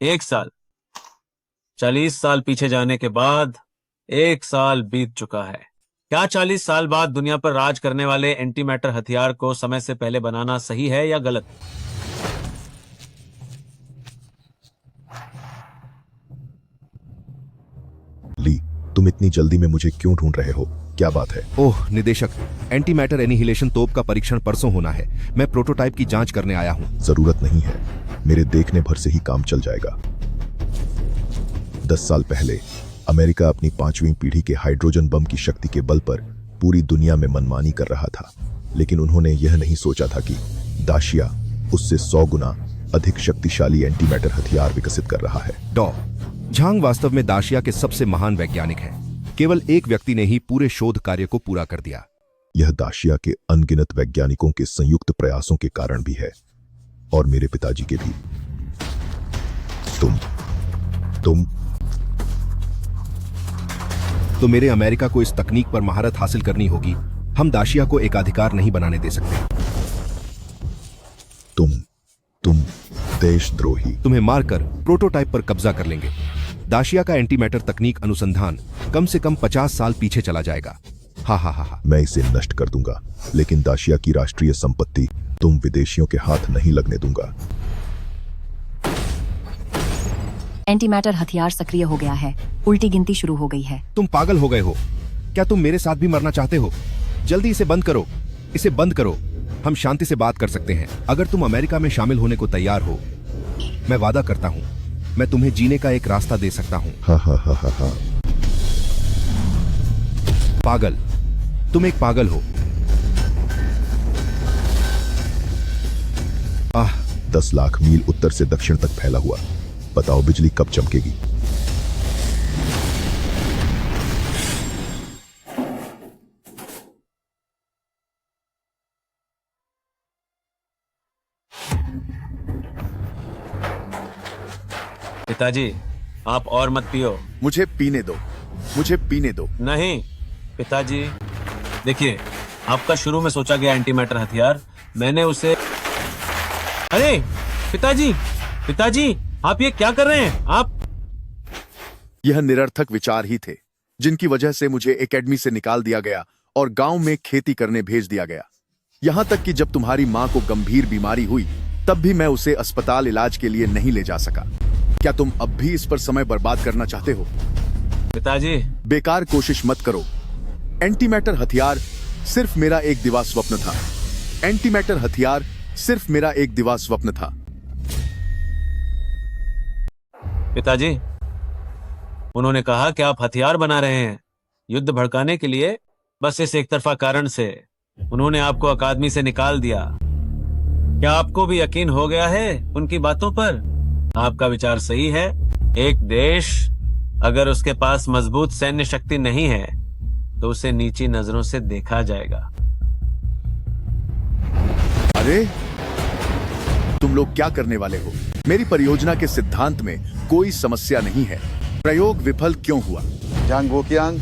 1 साल। 40 साल पीछे जाने के बाद 1 साल बीत चुका है। क्या 40 साल बाद दुनिया पर राज करने वाले एंटी मैटर हथियार को समय से पहले बनाना सही है या गलत? ली, तुम इतनी जल्दी में मुझे क्यों ढूंढ रहे हो? क्या बात है? ओह निदेशक, एंटी मैटर एनिहिलेशन तोप का परीक्षण परसों होना है। मैं प्रोटोटाइप की जांच करने आया हूं। जरूरत नहीं है, मेरे देखने भर से ही काम चल जाएगा। 10 साल पहले अमेरिका अपनी 5वीं पीढ़ी के हाइड्रोजन बम की शक्ति के बल पर पूरी दुनिया में मनमानी कर रहा था, लेकिन उन्होंने यह नहीं सोचा था कि दाशिया उससे 100 गुना अधिक शक्तिशाली एंटी मैटर हथियार विकसित कर रहा है। डॉ झांग वास्तव में दाशिया के सबसे महान वैज्ञानिक हैं। केवल एक व्यक्ति ने ही पूरे शोध कार्य को पूरा कर दिया। यह दाशिया के अनगिनत वैज्ञानिकों के संयुक्त प्रयासों के कारण भी है, और मेरे पिताजी के भी। तुम तो मेरे अमेरिका को इस तकनीक पर महारत हासिल करनी होगी। हम दाशिया को एकाधिकार नहीं बनाने दे सकते। तुम देशद्रोही। तुम्हें मारकर प्रोटोटाइप पर कब्जा कर लेंगे। दाशिया का एंटी मैटर तकनीक अनुसंधान कम से कम 50 साल पीछे चला जाएगा। हा हा हा हा। मैं इसे नष्ट कर दूंगा, लेकिन दाशिया की राष्ट्रीय संपत्ति तुम विदेशियों के हाथ नहीं लगने दूंगा। एंटी मैटर हथियार सक्रिय हो गया है। उल्टी गिनती शुरू हो गई है। तुम पागल हो गए हो क्या? तुम मेरे साथ भी मरना चाहते हो? जल्दी इसे बंद करो, इसे बंद करो। हम शांति से बात कर सकते हैं। अगर तुम अमेरिका में शामिल होने को तैयार हो, मैं वादा करता हूं, मैं तुम्हें जीने का एक रास्ता दे सकता हूं। हा हा हा हा हा। पागल, तुम एक पागल हो। 10 लाख मील उत्तर से दक्षिण तक फैला हुआ। बताओ बिजली कब चमकेगी? पिताजी, आप और मत पियो। मुझे पीने दो, मुझे पीने दो। नहीं पिताजी, देखिए, आपका शुरू में सोचा गया एंटी मैटर हथियार, मैंने उसे... अरे पिताजी, पिताजी, आप ये क्या कर रहे हैं? आप... यह निरर्थक विचार ही थे जिनकी वजह से मुझे एकेडमी से निकाल दिया गया और गांव में खेती करने भेज दिया गया। यहां तक कि जब तुम्हारी मां को गंभीर बीमारी हुई, तब भी मैं उसे अस्पताल इलाज के लिए नहीं ले जा सका। क्या तुम अब भी इस पर समय बर्बाद करना चाहते हो? पिताजी, बेकार कोशिश मत करो। एंटी मैटर हथियार सिर्फ मेरा एक दिवा स्वप्न था। एंटी मैटर हथियार सिर्फ मेरा एक दिवा स्वप्न था। पिताजी, उन्होंने कहा कि आप हथियार बना रहे हैं युद्ध भड़काने के लिए। बस इस एक तरफा कारण से उन्होंने आपको अकादमी से निकाल दिया। क्या आपको भी यकीन हो गया है उनकी बातों पर? आपका विचार सही है। एक देश अगर उसके पास मजबूत सैन्य शक्ति नहीं है तो उसे नीची नजरों से देखा जाएगा। अरे तुम लोग क्या करने वाले हो? मेरी परियोजना के सिद्धांत में कोई समस्या नहीं है। प्रयोग विफल क्यों हुआ? जांग वोकियांग,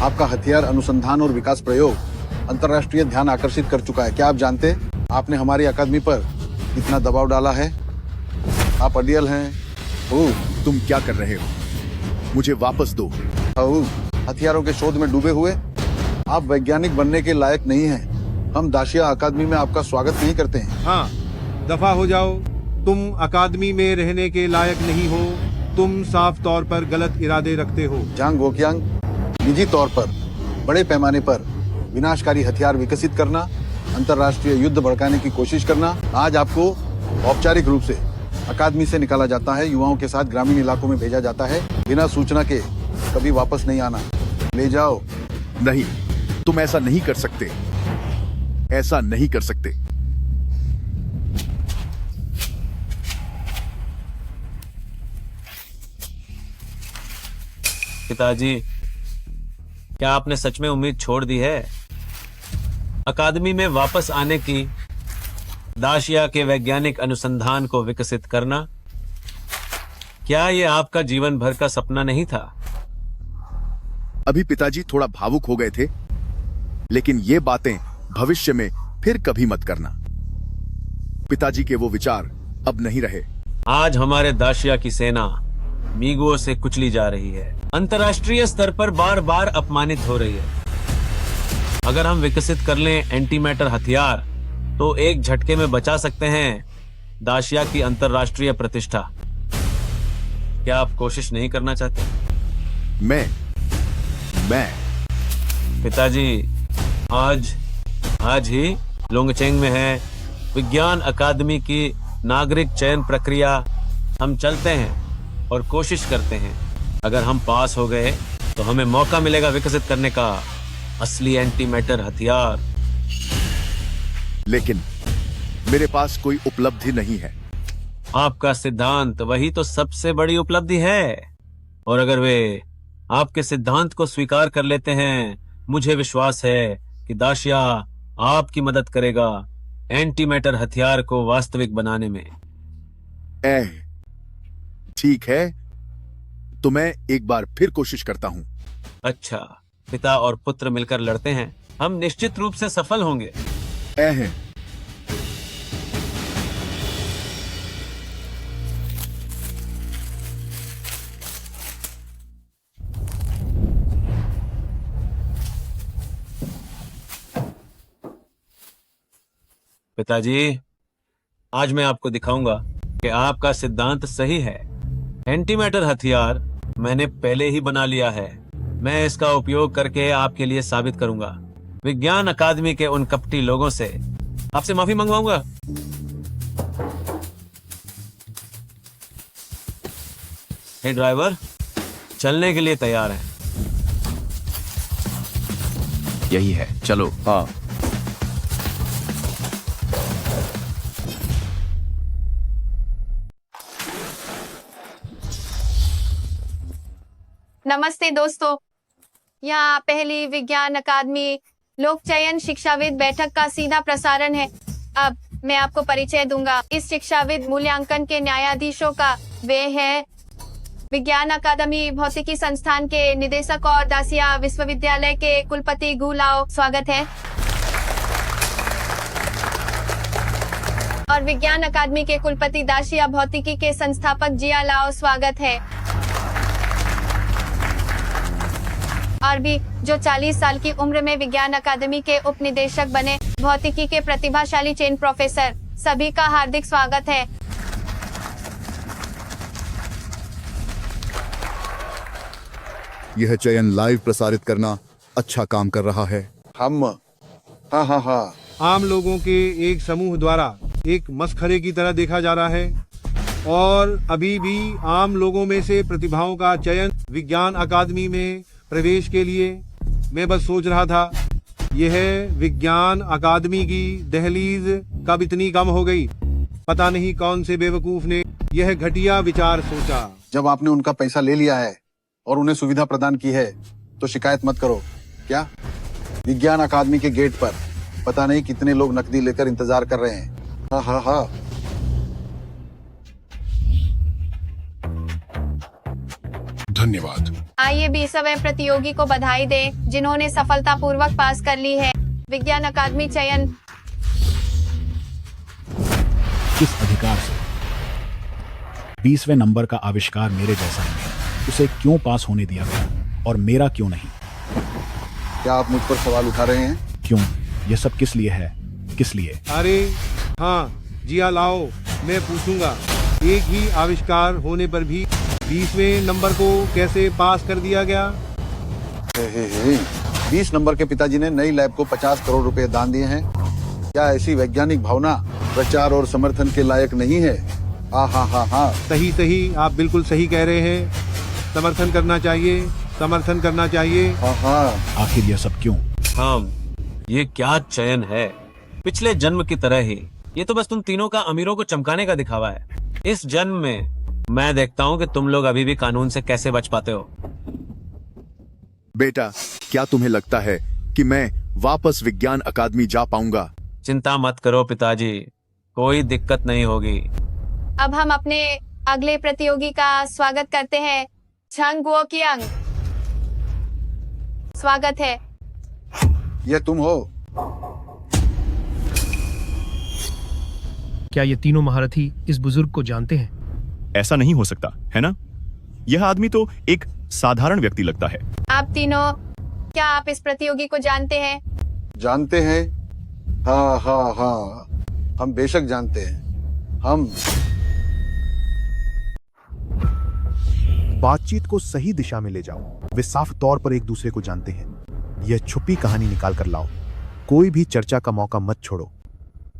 आपका हथियार अनुसंधान और विकास प्रयोग अंतर्राष्ट्रीय ध्यान आकर्षित कर चुका है। क्या आप जानते हैं आपने हमारी अकादमी पर कितना दबाव डाला है? आप अडियल हैं। ओह, तुम क्या कर रहे हो? मुझे वापस दो। हथियारों के शोध में डूबे हुए आप वैज्ञानिक बनने के लायक नहीं हैं। हम दाशिया अकादमी में आपका स्वागत नहीं करते हैं। हाँ, दफा हो जाओ। तुम अकादमी में रहने के लायक नहीं हो। तुम साफ तौर पर गलत इरादे रखते हो। जांग वोकियांग, निजी तौर पर बड़े पैमाने पर विनाशकारी हथियार विकसित करना, अंतर्राष्ट्रीय युद्ध भड़काने की कोशिश करना। आज आपको औपचारिक रूप से अकादमी से निकाला जाता है, युवाओं के साथ ग्रामीण इलाकों में भेजा जाता है। बिना सूचना के कभी वापस नहीं आना। ले जाओ। नहीं, तुम ऐसा नहीं कर सकते। ऐसा नहीं कर सकते। पिताजी, क्या आपने सच में उम्मीद छोड़ दी है अकादमी में वापस आने की? दाशिया के वैज्ञानिक अनुसंधान को विकसित करना, क्या यह आपका जीवन भर का सपना नहीं था? अभी पिताजी थोड़ा भावुक हो गए थे, लेकिन ये बातें भविष्य में फिर कभी मत करना। पिताजी के वो विचार अब नहीं रहे। आज हमारे दाशिया की सेना मीगुओं से कुचली जा रही है, अंतर्राष्ट्रीय स्तर पर बार बार अपमानित हो रही है। अगर हम विकसित कर लें एंटी मैटर हथियार तो एक झटके में बचा सकते हैं दाशिया की अंतर्राष्ट्रीय प्रतिष्ठा। क्या आप कोशिश नहीं करना चाहते? मैं पिताजी, आज ही लोंगचेंग में है विज्ञान अकादमी की नागरिक चयन प्रक्रिया। हम चलते हैं और कोशिश करते हैं। अगर हम पास हो गए तो हमें मौका मिलेगा विकसित करने का असली एंटी मैटर हथियार। लेकिन मेरे पास कोई उपलब्धि नहीं है। आपका सिद्धांत वही तो सबसे बड़ी उपलब्धि है, और अगर वे आपके सिद्धांत को स्वीकार कर लेते हैं, मुझे विश्वास है कि दाशिया आपकी मदद करेगा एंटी मैटर हथियार को वास्तविक बनाने में। ठीक है, तो मैं एक बार फिर कोशिश करता हूं। अच्छा, पिता और पुत्र मिलकर लड़ते हैं, हम निश्चित रूप से सफल होंगे। पिताजी, आज मैं आपको दिखाऊंगा कि आपका सिद्धांत सही है। एंटी मैटर हथियार मैंने पहले ही बना लिया है। मैं इसका उपयोग करके आपके लिए साबित करूंगा। विज्ञान अकादमी के उन कपटी लोगों से आपसे माफी मंगवाऊंगा। हे ड्राइवर, चलने के लिए तैयार हैं? यही है, चलो। हाँ, नमस्ते दोस्तों, यहाँ पहली विज्ञान अकादमी लोक चयन शिक्षाविद बैठक का सीधा प्रसारण है। अब मैं आपको परिचय दूंगा। इस शिक्षाविद मूल्यांकन के न्यायाधीशों का वे है विज्ञान अकादमी भौतिकी संस्थान के निदेशक और दासिया विश्वविद्यालय के कुलपति गु लाओ। स्वागत है। और विज्ञान अकादमी के कुलपति दाशिया भौतिकी के संस्थापक जिया लाओ। स्वागत है। और भी जो 40 साल की उम्र में विज्ञान अकादमी के उप निदेशक बने भौतिकी के प्रतिभाशाली चेन प्रोफेसर, सभी का हार्दिक स्वागत है। यह चयन लाइव प्रसारित करना अच्छा काम कर रहा है। हम हाँ आम लोगों के एक समूह द्वारा एक मसखरे की तरह देखा जा रहा है, और अभी भी आम लोगों में से प्रतिभाओं का चयन विज्ञान अकादमी में प्रवेश के लिए। मैं बस सोच रहा था, यह विज्ञान अकादमी की दहलीज कब इतनी कम हो गई। पता नहीं कौन से बेवकूफ ने यह घटिया विचार सोचा। जब आपने उनका पैसा ले लिया है और उन्हें सुविधा प्रदान की है तो शिकायत मत करो। क्या विज्ञान अकादमी के गेट पर पता नहीं कितने लोग नकदी लेकर इंतजार कर रहे हैं। हाँ। धन्यवाद। आइए 20वें प्रतियोगी को बधाई दें जिन्होंने सफलतापूर्वक पास कर ली है विज्ञान अकादमी चयन। किस अधिकार से 20वें नंबर का आविष्कार मेरे जैसा ही है, उसे क्यों पास होने दिया गया और मेरा क्यों नहीं? क्या आप मुझ पर सवाल उठा रहे हैं? क्यों? यह सब किस लिए है? किस लिए? अरे हाँ जिया लाओ, मैं पूछूंगा, एक ही आविष्कार होने पर भी 20वें नंबर को कैसे पास कर दिया गया? 20 नंबर के पिताजी ने नई लैब को 50 करोड़ रुपए दान दिए हैं। क्या ऐसी वैज्ञानिक भावना प्रचार और समर्थन के लायक नहीं है? हाँ। सही, आप बिल्कुल सही कह रहे हैं। समर्थन करना चाहिए। हाँ। आखिर यह सब क्यों? ये क्या चयन है? पिछले जन्म की तरह ही ये तो बस तुम तीनों का अमीरों को चमकाने का दिखावा है। इस जन्म में मैं देखता हूँ कि तुम लोग अभी भी कानून से कैसे बच पाते हो। बेटा, क्या तुम्हें लगता है कि मैं वापस विज्ञान अकादमी जा पाऊंगा? चिंता मत करो पिताजी, कोई दिक्कत नहीं होगी। अब हम अपने अगले प्रतियोगी का स्वागत करते हैं, छंग गुओ कियांग। स्वागत है। ये तुम हो? क्या ये तीनों महारथी इस बुजुर्ग को जानते हैं? ऐसा नहीं हो सकता, है ना? यह आदमी तो एक साधारण व्यक्ति लगता है। आप तीनों, क्या आप इस प्रतियोगी को जानते हैं? जानते हैं? हाँ हाँ हाँ, हम बेशक जानते हैं। हम बातचीत को सही दिशा में ले जाओ। वे साफ तौर पर एक दूसरे को जानते हैं। यह छुपी कहानी निकाल कर लाओ। कोई भी चर्चा का मौका मत छोड़ो।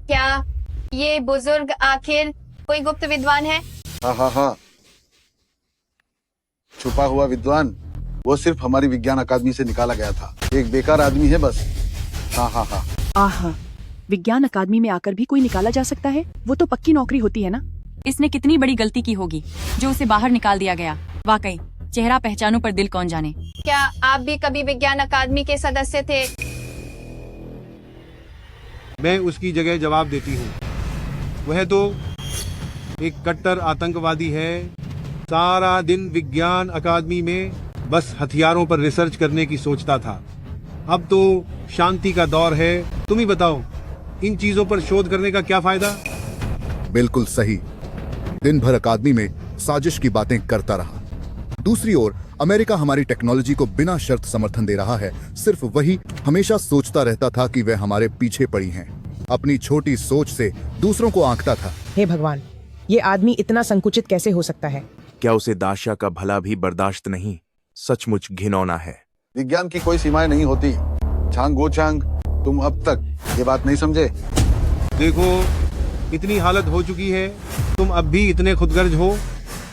क्या ये बुजुर्ग आखिर कोई गुप्त विद्वान है? हाँ हाँ हाँ, छुपा हुआ विद्वान वो सिर्फ हमारी विज्ञान अकादमी से निकाला गया था। एक बेकार आदमी है बस। हाँ हाँ हाँ। आहा, विज्ञान अकादमी में आकर भी कोई निकाला जा सकता है? वो तो पक्की नौकरी होती है ना। इसने कितनी बड़ी गलती की होगी जो उसे बाहर निकाल दिया गया। वाकई चेहरा पहचानों पर दिल कौन जाने। क्या आप भी कभी विज्ञान अकादमी के सदस्य थे? मैं उसकी जगह जवाब देती हूँ। वह तो एक कट्टर आतंकवादी है। सारा दिन विज्ञान अकादमी में बस हथियारों पर रिसर्च करने की सोचता था। अब तो शांति का दौर है। तुम ही बताओ, इन चीजों पर शोध करने का क्या फायदा? बिल्कुल सही। दिन भर अकादमी में साजिश की बातें करता रहा। दूसरी ओर अमेरिका हमारी टेक्नोलॉजी को बिना शर्त समर्थन दे रहा है। सिर्फ वही हमेशा सोचता रहता था कि वे हमारे पीछे पड़ी हैं। अपनी छोटी सोच से दूसरों को आंकता था। हे भगवान, ये आदमी इतना संकुचित कैसे हो सकता है? क्या उसे दाशिया का भला भी बर्दाश्त नहीं? सचमुच घिनौना है। विज्ञान की कोई सीमाएं नहीं होती। छांग गो छांग, तुम अब तक ये बात नहीं समझे? देखो, इतनी हालत हो चुकी है, तुम अब भी इतने खुदगर्ज हो।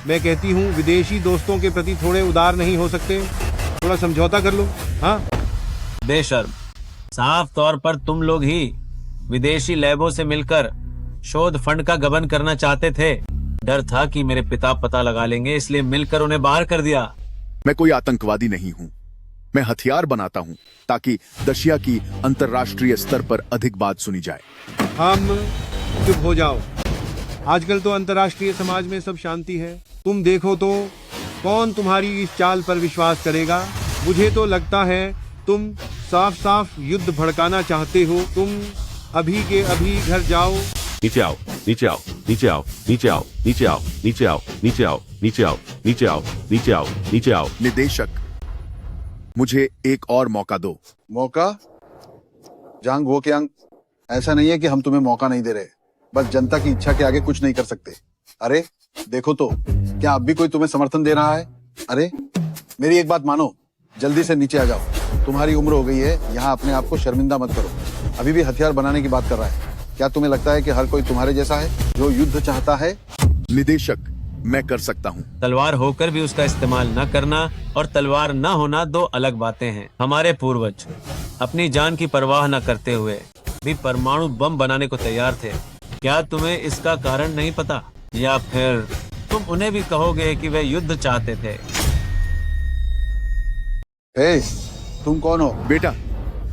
मैं कहती हूँ विदेशी दोस्तों के प्रति थोड़े उदार नहीं हो सकते? थोड़ा समझौता कर लो। हाँ, बेशर्म, साफ तौर पर तुम लोग ही विदेशी लैबों से मिलकर शोध फंड का गबन करना चाहते थे। डर था कि मेरे पिता पता लगा लेंगे, इसलिए मिलकर उन्हें बाहर कर दिया। मैं कोई आतंकवादी नहीं हूँ। मैं हथियार बनाता हूँ ताकि दशिया की अंतर्राष्ट्रीय स्तर पर अधिक बात सुनी जाए। हम चुप हो जाओ। आजकल तो अंतर्राष्ट्रीय समाज में सब शांति है। तुम देखो तो कौन तुम्हारी इस चाल पर विश्वास करेगा? मुझे तो लगता है तुम साफ साफ युद्ध भड़काना चाहते हो। तुम अभी के अभी घर जाओ। नीचे आओ, नीचे आओ, नीचे आओ, नीचे आओ, नीचे आओ, नीचे आओ, नीचे आओ, नीचे आओ, नीचे आओ, नीचे आओ, नीचे आओ। निदेशक, मुझे एक और मौका दो। मौका? जांग वो क्यांग, ऐसा नहीं है कि हम तुम्हें मौका नहीं दे रहे, बस जनता की इच्छा के आगे कुछ नहीं कर सकते। अरे देखो तो, क्या अब भी कोई तुम्हें समर्थन दे रहा है? अरे मेरी एक बात मानो, जल्दी से नीचे आ जाओ। तुम्हारी उम्र हो गई है, यहाँ अपने आप को शर्मिंदा मत करो। अभी भी हथियार बनाने की बात कर रहा है। क्या तुम्हें लगता है कि हर कोई तुम्हारे जैसा है जो युद्ध चाहता है? निदेशक, मैं कर सकता हूँ। तलवार होकर भी उसका इस्तेमाल न करना और तलवार न होना दो अलग बातें हैं। हमारे पूर्वज अपनी जान की परवाह न करते हुए भी परमाणु बम बनाने को तैयार थे। क्या तुम्हें इसका कारण नहीं पता? या फिर तुम उन्हें भी कहोगे कि वे युद्ध चाहते थे? हे, तुम कौन हो? बेटा,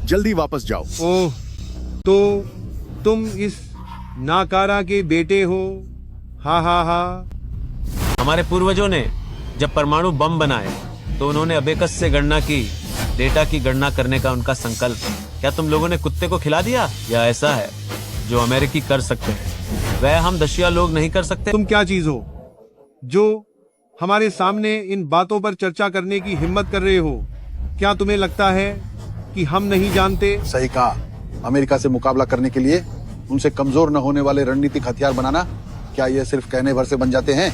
जल्दी वापस जाओ। ओह, तो तुम इस नाकारा के बेटे हो? हा हा हा। हमारे पूर्वजों ने जब परमाणु बम बनाए तो उन्होंने अबेकस से गणना की, डेटा की गणना करने का उनका संकल्प। क्या तुम लोगों ने कुत्ते को खिला दिया? या ऐसा है जो अमेरिकी कर सकते हैं वह हम दशिया लोग नहीं कर सकते? तुम क्या चीज हो जो हमारे सामने इन बातों पर चर्चा करने की हिम्मत कर रहे हो? क्या तुम्हें लगता है कि हम नहीं जानते? सही कहा। अमेरिका से मुकाबला करने के लिए उनसे कमजोर न होने वाले रणनीतिक हथियार बनाना, क्या ये सिर्फ कहने भर से बन जाते हैं?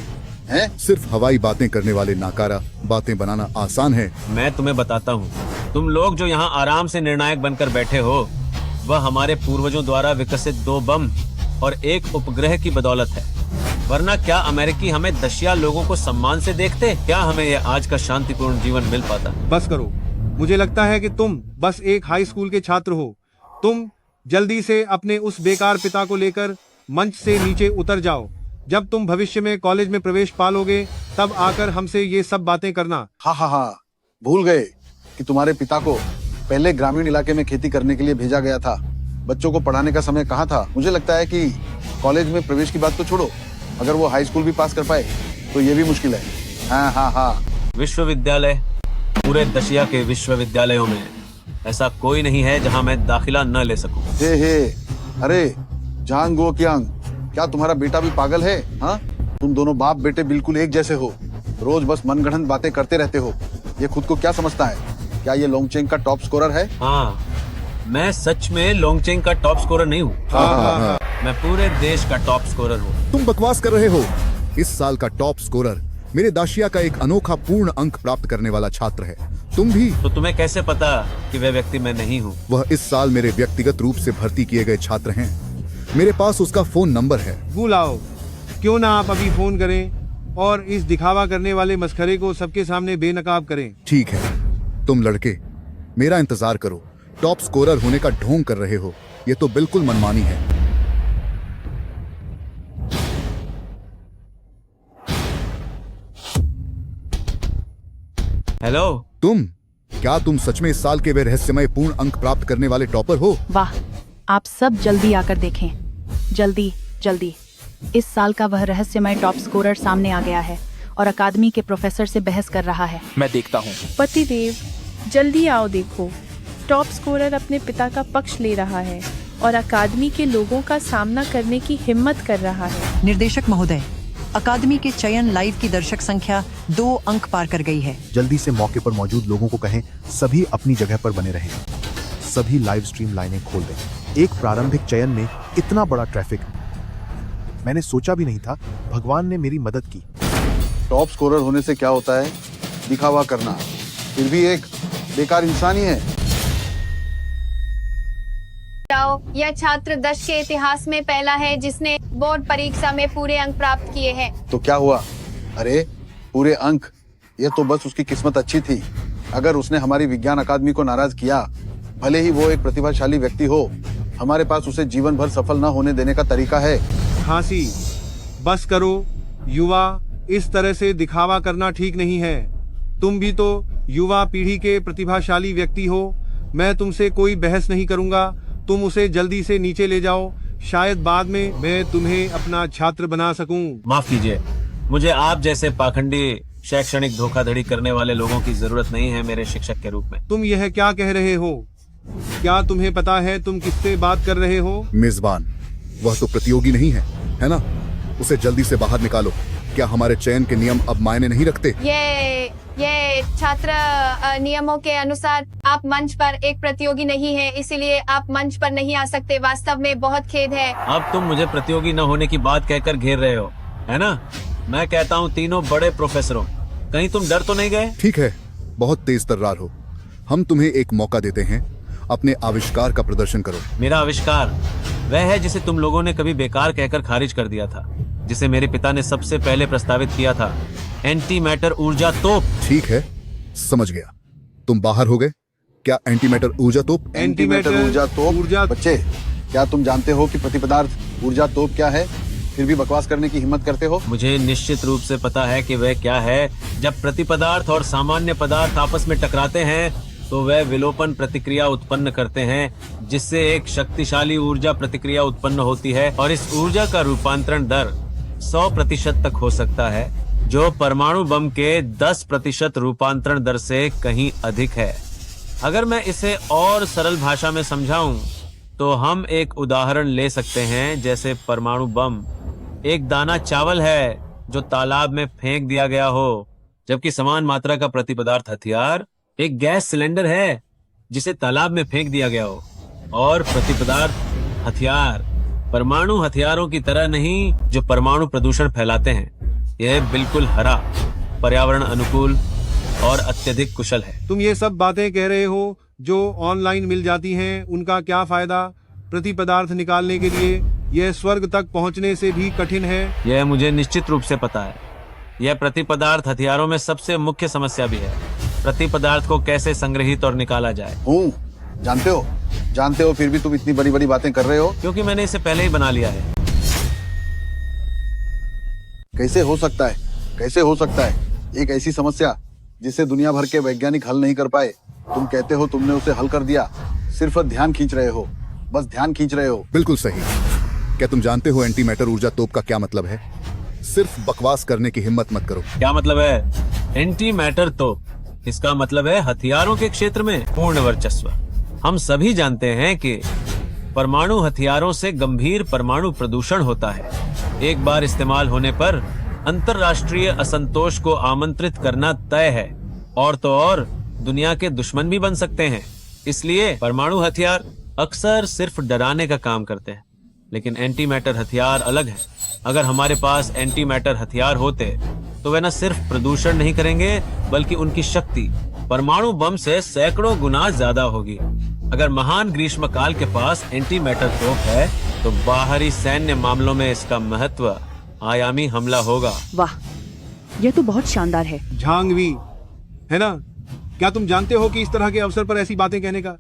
सिर्फ हवाई बातें करने वाले नाकारा बातें बनाना आसान है। मैं तुम्हें बताता हूँ, तुम लोग जो यहाँ आराम से निर्णायक बनकर बैठे हो वह हमारे पूर्वजों द्वारा विकसित 2 बम और 1 उपग्रह की बदौलत है। वरना क्या अमेरिकी हमें दशिया लोगों को सम्मान से देखते? क्या हमें ये आज का शांतिपूर्ण जीवन मिल पाता? बस करो। मुझे लगता है कि तुम बस एक हाई स्कूल के छात्र हो। तुम जल्दी से अपने उस बेकार पिता को लेकर मंच से नीचे उतर जाओ। जब तुम भविष्य में कॉलेज में प्रवेश पालोगे तब आकर हमसे ये सब बातें करना। हाँ हाँ हाँ, भूल गए कि तुम्हारे पिता को पहले ग्रामीण इलाके में खेती करने के लिए भेजा गया था। बच्चों को पढ़ाने का समय कहाँ था? मुझे लगता है कि कॉलेज में प्रवेश की बात तो छोड़ो, अगर वो हाई स्कूल भी पास कर पाए तो ये भी मुश्किल है। हाँ हाँ हाँ। विश्वविद्यालय, पूरे दशिया के विश्वविद्यालयों में ऐसा कोई नहीं है जहाँ मैं दाखिला न ले सकूं। हे, अरे जांग गो क्यांग, क्या तुम्हारा बेटा भी पागल है? हाँ, तुम दोनों बाप बेटे बिल्कुल एक जैसे हो, रोज बस मनगढ़ंत बातें करते रहते हो। ये खुद को क्या समझता है? क्या ये लोंगचेंग का टॉप स्कोरर है? हाँ, मैं सच में लोंगचेंग का टॉप स्कोरर नहीं हूँ। मैं पूरे देश का टॉप स्कोरर हूँ। तुम बकवास कर रहे हो। इस साल का टॉप स्कोरर मेरे दाशिया का एक अनोखा पूर्ण अंक प्राप्त करने वाला छात्र है। तुम भी। तो तुम्हें कैसे पता कि वह व्यक्ति मैं नहीं हूँ? वह इस साल मेरे व्यक्तिगत रूप से भर्ती किए गए छात्र हैं। मेरे पास उसका फोन नंबर है। बुलाओ, क्यों ना आप अभी फोन करें और इस दिखावा करने वाले मस्खरे को सबके सामने बेनकाब करें। ठीक है, तुम लड़के मेरा इंतजार करो। टॉप स्कोरर होने का ढोंग कर रहे हो, ये तो बिल्कुल मनमानी है। हेलो, क्या तुम सच में इस साल के वे रहस्यमय पूर्ण अंक प्राप्त करने वाले टॉपर हो? वाह, आप सब जल्दी आकर देखें। जल्दी जल्दी। इस साल का वह रहस्यमय टॉप स्कोरर सामने आ गया है और अकादमी के प्रोफेसर से बहस कर रहा है। मैं देखता हूँ। पतिदेव, जल्दी आओ, देखो टॉप स्कोरर अपने पिता का पक्ष ले रहा है और अकादमी के लोगों का सामना करने की हिम्मत कर रहा है। निर्देशक महोदय, अकादमी के चयन लाइव की दर्शक संख्या 2 अंक पार कर गई है। जल्दी से मौके पर मौजूद लोगों को कहें सभी अपनी जगह पर बने रहें। सभी लाइव स्ट्रीम लाइनें खोल दें। एक प्रारंभिक चयन में इतना बड़ा ट्रैफिक मैंने सोचा भी नहीं था। भगवान ने मेरी मदद की। टॉप स्कोरर होने से क्या होता है? दिखावा करना, फिर भी एक बेकार इंसान ही है। यह छात्र 10 के इतिहास में पहला है जिसने बोर्ड परीक्षा में पूरे अंक प्राप्त किए हैं। तो क्या हुआ? अरे पूरे अंक, ये तो बस उसकी किस्मत अच्छी थी। अगर उसने हमारी विज्ञान अकादमी को नाराज किया, भले ही वो एक प्रतिभाशाली व्यक्ति हो, हमारे पास उसे जीवन भर सफल न होने देने का तरीका है। खांसी, बस करो युवा, इस तरह से दिखावा करना ठीक नहीं है। तुम भी तो युवा पीढ़ी के प्रतिभाशाली व्यक्ति हो। मैं तुमसे कोई बहस नहीं करूंगा। तुम उसे जल्दी से नीचे ले जाओ, शायद बाद में मैं तुम्हें अपना छात्र बना सकूं। माफ कीजिए, मुझे आप जैसे पाखंडी शैक्षणिक धोखाधड़ी करने वाले लोगों की जरूरत नहीं है मेरे शिक्षक के रूप में। तुम यह क्या कह रहे हो? क्या तुम्हें पता है तुम किससे बात कर रहे हो? मेजबान, वह तो प्रतियोगी नहीं है, है ना? उसे जल्दी से बाहर निकालो। क्या हमारे चयन के नियम अब मायने नहीं रखते? ये छात्र नियमों के अनुसार आप मंच पर एक प्रतियोगी नहीं है, इसीलिए आप मंच पर नहीं आ सकते। वास्तव में बहुत खेद है। अब तुम मुझे प्रतियोगी न होने की बात कहकर घेर रहे हो, है ना? मैं कहता हूँ तीनों बड़े प्रोफेसरों, कहीं तुम डर तो नहीं गए? ठीक है, बहुत तेज तर्रार हो। हम तुम्हें एक मौका देते हैं, अपने आविष्कार का प्रदर्शन करो। मेरा आविष्कार वह है जिसे तुम लोगों ने कभी बेकार कहकर खारिज कर दिया था, जिसे मेरे पिता ने सबसे पहले प्रस्तावित किया था, एंटी मैटर ऊर्जा तोप। ठीक है, समझ गया। तुम बाहर हो गए। क्या एंटी मैटर ऊर्जा तोप? एंटी मैटर ऊर्जा तोप? बच्चे, क्या तुम जानते हो कि प्रतिपदार्थ ऊर्जा तोप क्या है? फिर भी बकवास करने की हिम्मत करते हो? मुझे निश्चित रूप से पता है कि वह क्या है। जब प्रतिपदार्थ और सामान्य पदार्थ आपस में टकराते हैं तो वह विलोपन प्रतिक्रिया उत्पन्न करते हैं, जिससे एक शक्तिशाली ऊर्जा प्रतिक्रिया उत्पन्न होती है और इस ऊर्जा का रूपांतरण दर 100% तक हो सकता है, जो परमाणु बम के 10% रूपांतरण दर से कहीं अधिक है। अगर मैं इसे और सरल भाषा में समझाऊं तो हम एक उदाहरण ले सकते हैं। जैसे परमाणु बम एक दाना चावल है जो तालाब में फेंक दिया गया हो, जबकि समान मात्रा का प्रतिपदार्थ हथियार एक गैस सिलेंडर है जिसे तालाब में फेंक दिया गया हो। और प्रतिपदार्थ हथियार परमाणु हथियारों की तरह नहीं जो परमाणु प्रदूषण फैलाते हैं। यह बिल्कुल हरा, पर्यावरण अनुकूल और अत्यधिक कुशल है। तुम ये सब बातें कह रहे हो जो ऑनलाइन मिल जाती हैं, उनका क्या फायदा? प्रतिपदार्थ निकालने के लिए यह स्वर्ग तक पहुंचने से भी कठिन है। यह मुझे निश्चित रूप से पता है। यह प्रतिपदार्थ हथियारों में सबसे मुख्य समस्या भी है। प्रतिपदार्थ को कैसे संग्रहित और निकाला जाए। जानते हो फिर भी तुम इतनी बड़ी बड़ी बातें कर रहे हो? क्योंकि मैंने इसे पहले ही बना लिया है। कैसे हो सकता है एक ऐसी समस्या जिसे दुनिया भर के वैज्ञानिक हल नहीं कर पाए, तुम कहते हो तुमने उसे हल कर दिया। सिर्फ ध्यान खींच रहे हो, बस ध्यान खींच रहे हो। बिल्कुल सही। क्या तुम जानते हो एंटी मैटर ऊर्जा तोप का क्या मतलब है? सिर्फ बकवास करने की हिम्मत मत करो। क्या मतलब है एंटी मैटर तोप? इसका मतलब है हथियारों के क्षेत्र में पूर्ण वर्चस्व। हम सभी जानते हैं कि परमाणु हथियारों से गंभीर परमाणु प्रदूषण होता है। एक बार इस्तेमाल होने पर अंतरराष्ट्रीय असंतोष को आमंत्रित करना तय है, और तो और दुनिया के दुश्मन भी बन सकते हैं। इसलिए परमाणु हथियार अक्सर सिर्फ डराने का काम करते हैं, लेकिन एंटी मैटर हथियार अलग है। अगर हमारे पास एंटी मैटर हथियार होते तो वे न सिर्फ प्रदूषण नहीं करेंगे, बल्कि उनकी शक्ति परमाणु बम से सैकड़ों गुना ज्यादा होगी। अगर महान ग्रीष्मकाल के पास एंटी मैटर तोप है तो बाहरी सैन्य मामलों में इसका महत्व आयामी हमला होगा। वाह, यह तो बहुत शानदार है। झांगवी, है ना? क्या तुम जानते हो कि इस तरह के अवसर पर ऐसी बातें कहने का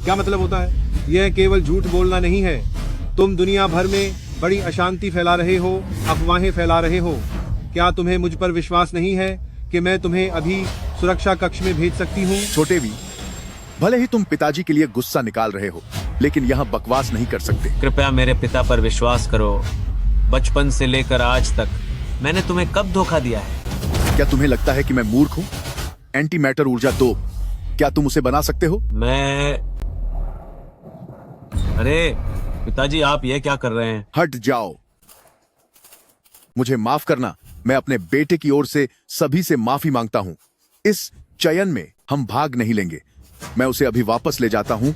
क्या मतलब होता है? यह केवल झूठ बोलना नहीं है। तुम दुनिया भर में बड़ी अशांति फैला रहे हो, अफवाहें फैला रहे हो। क्या तुम्हें मुझ पर विश्वास नहीं है कि मैं तुम्हें अभी सुरक्षा कक्ष में भेज सकती हूँ? छोटे भी, भले ही तुम पिताजी के लिए गुस्सा निकाल रहे हो, लेकिन यहाँ बकवास नहीं कर सकते। कृपया मेरे पिता पर विश्वास करो। बचपन से लेकर आज तक मैंने तुम्हें कब धोखा दिया है? क्या तुम्हें लगता है कि मैं मूर्ख हूँ? एंटी मैटर ऊर्जा तोप, क्या तुम उसे बना सकते हो? अरे पिताजी, आप ये क्या कर रहे हैं? हट जाओ। मुझे माफ करना। मैं अपने बेटे की ओर से सभी से माफी मांगता हूँ। इस चयन में हम भाग नहीं लेंगे। मैं उसे अभी वापस ले जाता हूँ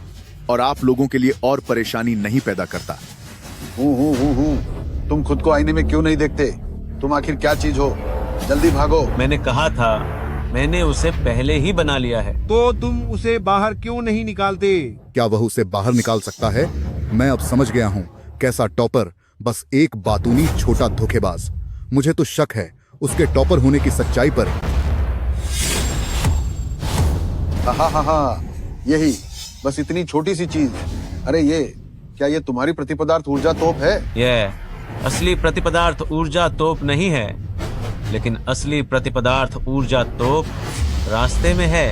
और आप लोगों के लिए और परेशानी नहीं पैदा करता। तुम खुद को आईने में क्यों नहीं देखते? तुम आखिर क्या चीज हो? जल्दी भागो। मैंने कहा था, मैंने उसे पहले ही बना लिया है। तो तुम उसे बाहर क्यों नहीं निकालते? क्या वह उसे बाहर निकाल सकता है? मैं अब समझ गया हूँ कैसा टॉपर बस एक बातूनी छोटा धोखेबाज। मुझे तो शक है उसके टॉपर होने की सच्चाई पर। हा, यही बस इतनी छोटी सी चीज। अरे क्या ये तुम्हारी प्रतिपदार्थ ऊर्जा तोप है? यह असली प्रतिपदार्थ ऊर्जा तोप नहीं है, लेकिन असली प्रतिपदार्थ ऊर्जा तोप रास्ते में है।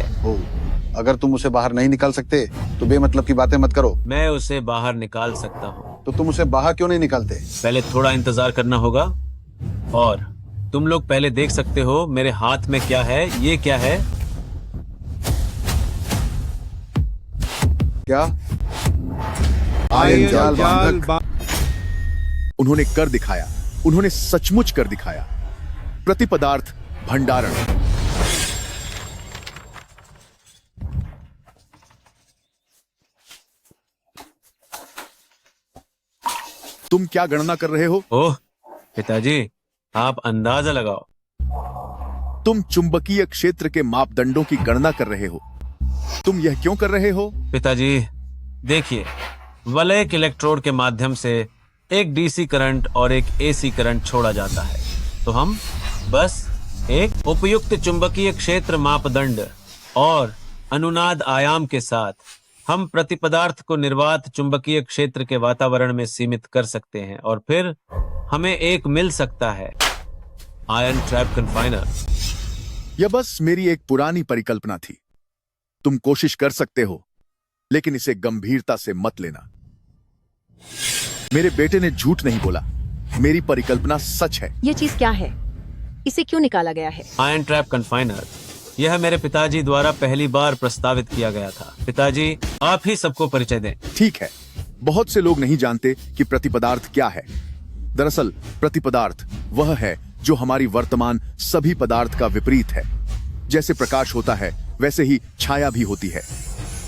अगर तुम उसे बाहर नहीं निकाल सकते तो बेमतलब की बातें मत करो। मैं उसे बाहर निकाल सकता हूँ। तो तुम उसे बाहर क्यों नहीं निकालते? पहले थोड़ा इंतजार करना होगा, और तुम लोग पहले देख सकते हो मेरे हाथ में क्या है। ये क्या है? क्या? आयन जाल उन्होंने कर दिखाया। उन्होंने सचमुच कर दिखाया। प्रतिपदार्थ भंडारण। तुम क्या गणना कर रहे हो? ओह पिताजी, आप अंदाजा लगाओ। तुम चुंबकीय क्षेत्र के मापदंडों की गणना कर रहे हो। तुम यह क्यों कर रहे हो? पिताजी देखिए, वलयक इलेक्ट्रोड के माध्यम से एक डीसी करंट और एक एसी करंट छोड़ा जाता है, तो हम बस एक उपयुक्त चुंबकीय क्षेत्र मापदंड और अनुनाद आयाम के साथ हम प्रतिपदार्थ को निर्वात चुंबकीय क्षेत्र के वातावरण में सीमित कर सकते हैं, और फिर हमें एक मिल सकता है, आयन ट्रैप कन्फाइनर। यह बस मेरी एक पुरानी परिकल्पना थी। तुम कोशिश कर सकते हो, लेकिन इसे गंभीरता से मत लेना। मेरे बेटे ने झूठ नहीं बोला। मेरी परिकल्पना सच है। ये चीज क्या है? इसे क्यों निकाला गया है? Ion trap confiner. यह मेरे पिताजी द्वारा पहली बार प्रस्तावित किया गया था। पिताजी, आप ही सबको परिचय दें। ठीक है। बहुत से लोग नहीं जानते कि प्रतिपदार्थ क्या है। दरअसल प्रतिपदार्थ वह है जो हमारी वर्तमान सभी पदार्थ का विपरीत है। जैसे प्रकाश होता है, वैसे ही छाया भी होती है।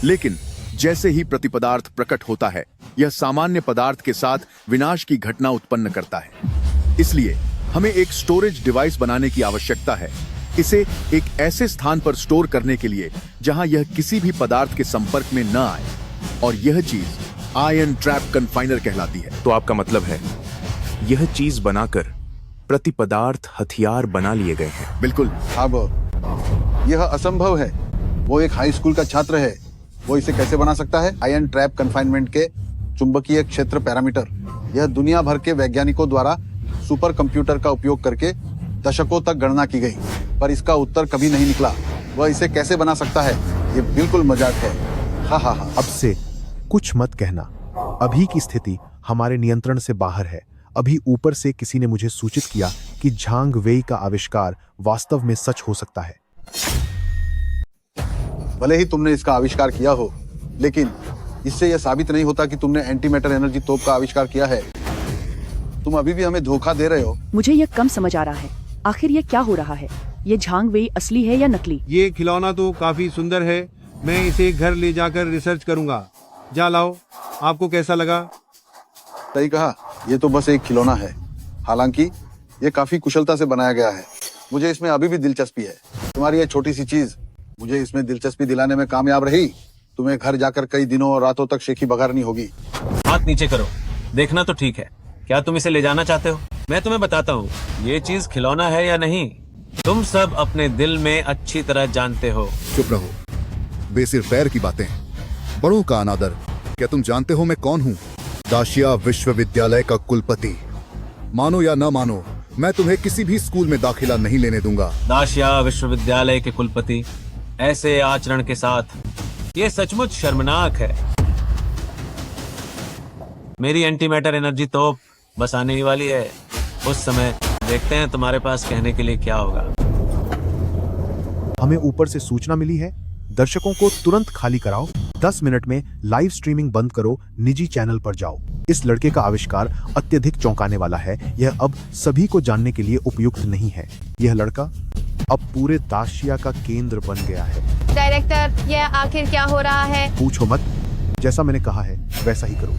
लेकिन जैसे ही प्रतिपदार्थ प्रकट होता है, यह सामान्य पदार्थ के साथ विनाश की घटना उत्पन्न करता है। इसलिए हमें एक स्टोरेज डिवाइस बनाने की आवश्यकता है। इसे एक ऐसे स्थान पर स्टोर करने के लिए जहां यह किसी भी पदार्थ के संपर्क में न आए, और यह चीज आयन ट्रैप कन्फाइनर कहलाती है। तो आपका मतलब है यह चीज बनाकर प्रतिपदार्थ हथियार बना लिए गए हैं? बिल्कुल। अब यह असंभव है। वो एक हाई स्कूल का छात्र है, वो इसे कैसे बना सकता है? आयन ट्रैप कन्फाइनमेंट के चुंबकीय क्षेत्र पैरामीटर, यह दुनिया भर के वैज्ञानिकों द्वारा सुपर कंप्यूटर का उपयोग करके दशकों तक गणना की गई, पर इसका उत्तर कभी नहीं निकला। वह इसे कैसे बना सकता है? ये बिल्कुल मजाक है। हा। अब से कुछ मत कहना। अभी की स्थिति हमारे नियंत्रण से बाहर है। अभी ऊपर से किसी ने मुझे सूचित किया कि झांग वेई का आविष्कार वास्तव में सच हो सकता है। भले ही तुमने इसका आविष्कार किया हो, लेकिन इससे यह साबित नहीं होता कि तुमने एंटी मैटर एनर्जी तोप का आविष्कार किया है। तुम अभी भी हमें धोखा दे रहे हो। मुझे यह कम समझ आ रहा है। आखिर ये क्या हो रहा है? ये झांग वेई असली है या नकली? ये खिलौना तो काफी सुंदर है, मैं इसे घर ले जाकर रिसर्च करूंगा। जा लाओ, आपको कैसा लगा? सही कहा, ये तो बस एक खिलौना है, हालांकि ये काफी कुशलता से बनाया गया है। मुझे इसमें अभी भी दिलचस्पी है। तुम्हारी ये छोटी सी चीज मुझे इसमें दिलचस्पी दिलाने में कामयाब रही। तुम्हें घर जाकर कई दिनों और रातों तक शेखी बघारनी होगी। हाथ नीचे करो, देखना तो ठीक है। क्या तुम इसे ले जाना चाहते हो? मैं तुम्हें बताता हूँ ये चीज खिलौना है या नहीं, तुम सब अपने दिल में अच्छी तरह जानते हो। चुप रहो, बेसिर पैर की बातें, बड़ों का अनादर। क्या तुम जानते हो मैं कौन हूँ? दाशिया विश्वविद्यालय का कुलपति। मानो या न मानो, मैं तुम्हें किसी भी स्कूल में दाखिला नहीं लेने दूंगा। दाशिया विश्वविद्यालय के कुलपति ऐसे आचरण के साथ, ये सचमुच शर्मनाक है। मेरी एंटी मैटर एनर्जी तोप बस आने ही वाली है। उस समय देखते हैं तुम्हारे पास कहने के लिए क्या होगा। हमें ऊपर से सूचना मिली है, दर्शकों को तुरंत खाली कराओ। 10 मिनट में लाइव स्ट्रीमिंग बंद करो, निजी चैनल पर जाओ। इस लड़के का आविष्कार अत्यधिक चौंकाने वाला है। यह अब सभी को जानने के लिए उपयुक्त नहीं है। यह लड़का अब पूरे दाशिया का केंद्र बन गया है। डायरेक्टर, यह आखिर क्या हो रहा है? पूछो मत, जैसा मैंने कहा है वैसा ही करो।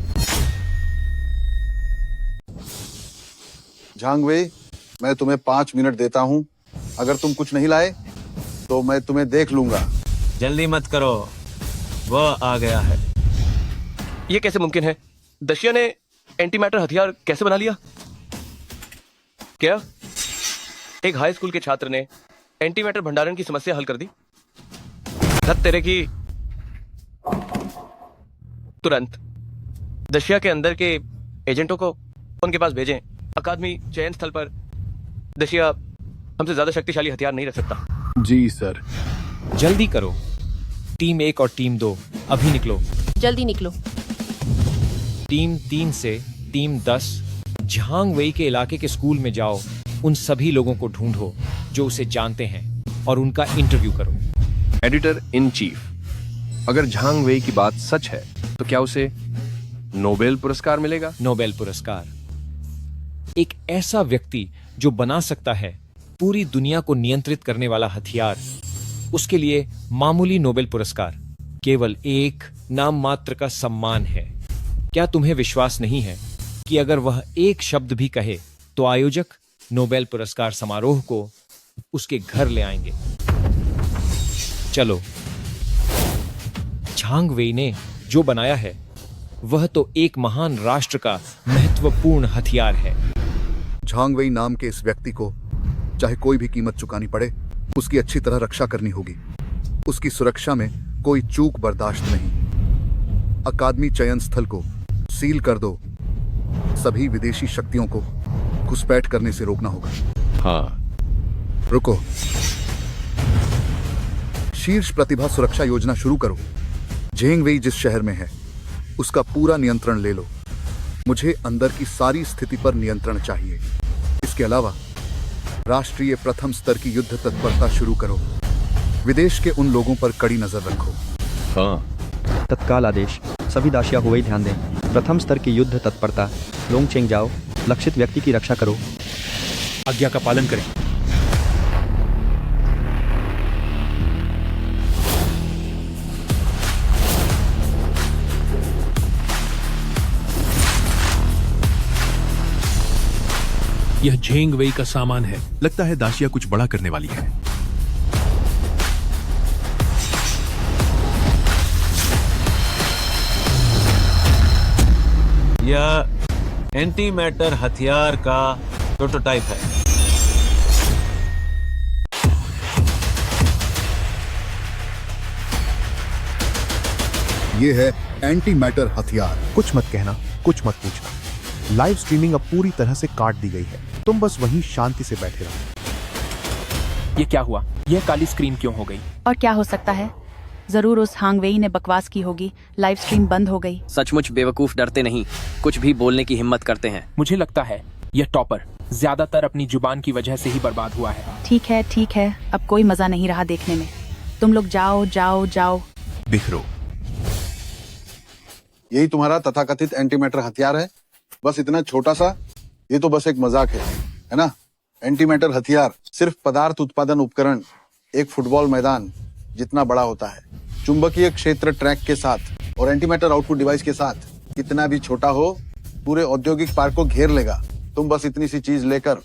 झांग वेई, मैं तुम्हें 5 मिनट देता हूँ। अगर तुम कुछ नहीं लाए तो मैं तुम्हें देख लूंगा। जल्दी मत करो, वह आ गया है। ये कैसे मुमकिन है? दशिया ने एंटी मैटर हथियार कैसे बना लिया? क्या एक हाई स्कूल के छात्र ने एंटी मैटर भंडारण की समस्या हल कर दी? धत तेरे की। तुरंत दशिया के अंदर के एजेंटों को उनके पास भेजें। अकादमी चयन स्थल पर दशिया हमसे ज्यादा शक्तिशाली हथियार नहीं रख सकता। जी सर। जल्दी करो, टीम 1 और टीम 2 अभी निकलो। जल्दी निकलो। टीम 3 से टीम 10 झांग वेई के इलाके के स्कूल में जाओ। उन सभी लोगों को ढूंढो जो उसे जानते हैं और उनका इंटरव्यू करो। एडिटर इन चीफ, अगर झांग वेई की बात सच है तो क्या उसे नोबेल पुरस्कार मिलेगा? नोबेल पुरस्कार? एक ऐसा व्यक्ति जो बना सकता है पूरी दुनिया को नियंत्रित करने वाला हथियार, उसके लिए मामूली नोबेल पुरस्कार केवल एक नाम मात्र का सम्मान है। क्या तुम्हें विश्वास नहीं है कि अगर वह एक शब्द भी कहे तो आयोजक नोबेल पुरस्कार समारोह को उसके घर ले आएंगे? चलो, झांग वेई ने जो बनाया है वह तो एक महान राष्ट्र का महत्वपूर्ण हथियार है। झांग वेई नाम के इस व्यक्ति को चाहे कोई भी कीमत चुकानी पड़े, उसकी अच्छी तरह रक्षा करनी होगी। उसकी सुरक्षा में कोई चूक बर्दाश्त नहीं। अकादमी चयन स्थल को सील कर दो। सभी विदेशी शक्तियों को घुसपैठ करने से रोकना होगा। हाँ। रुको, शीर्ष प्रतिभा सुरक्षा योजना शुरू करो। झांग वेई जिस शहर में है उसका पूरा नियंत्रण ले लो। मुझे अंदर की सारी स्थिति पर नियंत्रण चाहिए। इसके अलावा राष्ट्रीय प्रथम स्तर की युद्ध तत्परता शुरू करो। विदेश के उन लोगों पर कड़ी नजर रखो। हाँ। तत्काल आदेश, सभी दाशिया हुए ध्यान दें। प्रथम स्तर की युद्ध तत्परता। लोंगचेंग जाओ, लक्षित व्यक्ति की रक्षा करो। आज्ञा का पालन करें। यह झांग वेई का सामान है। लगता है दाशिया कुछ बड़ा करने वाली है। यह एंटी मैटर हथियार का प्रोटोटाइप है। ये है एंटी मैटर हथियार। कुछ मत कहना, कुछ मत पूछना। लाइव स्ट्रीमिंग अब पूरी तरह से काट दी गई है। तुम बस वहीं शांति से बैठे रहो। ये क्या हुआ? यह काली स्क्रीन क्यों हो गई? और क्या हो सकता है? जरूर उस झांग वेई ने बकवास की होगी। लाइव स्ट्रीम बंद हो गई। सचमुच बेवकूफ डरते नहीं, कुछ भी बोलने की हिम्मत करते हैं। मुझे लगता है यह टॉपर ज्यादातर अपनी जुबान की वजह से ही बर्बाद हुआ है। ठीक है, अब कोई मजा नहीं रहा देखने में। तुम लोग जाओ जाओ जाओ। बिखरो। यही तुम्हारा तथाकथित एंटी मैटर हथियार है? बस इतना छोटा सा? ये तो बस एक मजाक है ना? एंटीमैटर हथियार सिर्फ पदार्थ उत्पादन उपकरण एक फुटबॉल मैदान जितना बड़ा होता है। चुंबकीय क्षेत्र ट्रैक के साथ और एंटीमैटर आउटपुट डिवाइस के साथ कितना भी छोटा हो पूरे औद्योगिक पार्क को घेर लेगा। तुम बस इतनी सी चीज लेकर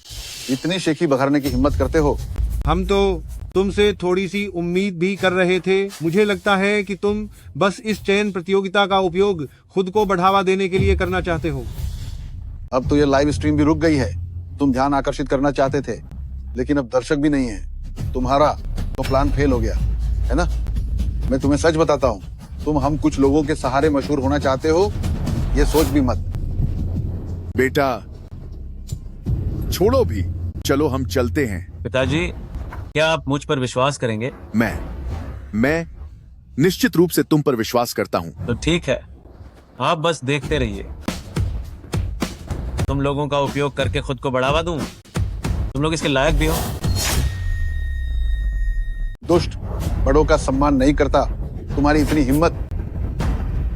इतनी शेखी बघारने की हिम्मत करते हो। हम तो तुमसे थोड़ी सी उम्मीद भी कर रहे थे। मुझे लगता है कि तुम बस इस चयन प्रतियोगिता का उपयोग खुद को बढ़ावा देने के लिए करना चाहते हो। अब तो ये लाइव स्ट्रीम भी रुक गई है। तुम ध्यान आकर्षित करना चाहते थे, लेकिन अब दर्शक भी नहीं है। तुम्हारा तो प्लान फेल हो गया है ना। मैं तुम्हें सच बताता हूँ, तुम हम कुछ लोगों के सहारे मशहूर होना चाहते हो, ये सोच भी मत। बेटा छोड़ो भी, चलो हम चलते हैं। पिताजी, क्या आप मुझ पर विश्वास करेंगे? मैं निश्चित रूप से तुम पर विश्वास करता हूं। तो ठीक है, आप बस देखते रहिए। तुम लोगों का उपयोग करके खुद को बढ़ावा दूं। तुम लोग इसके लायक भी हो। दुष्ट बड़ों का सम्मान नहीं करता, तुम्हारी इतनी हिम्मत।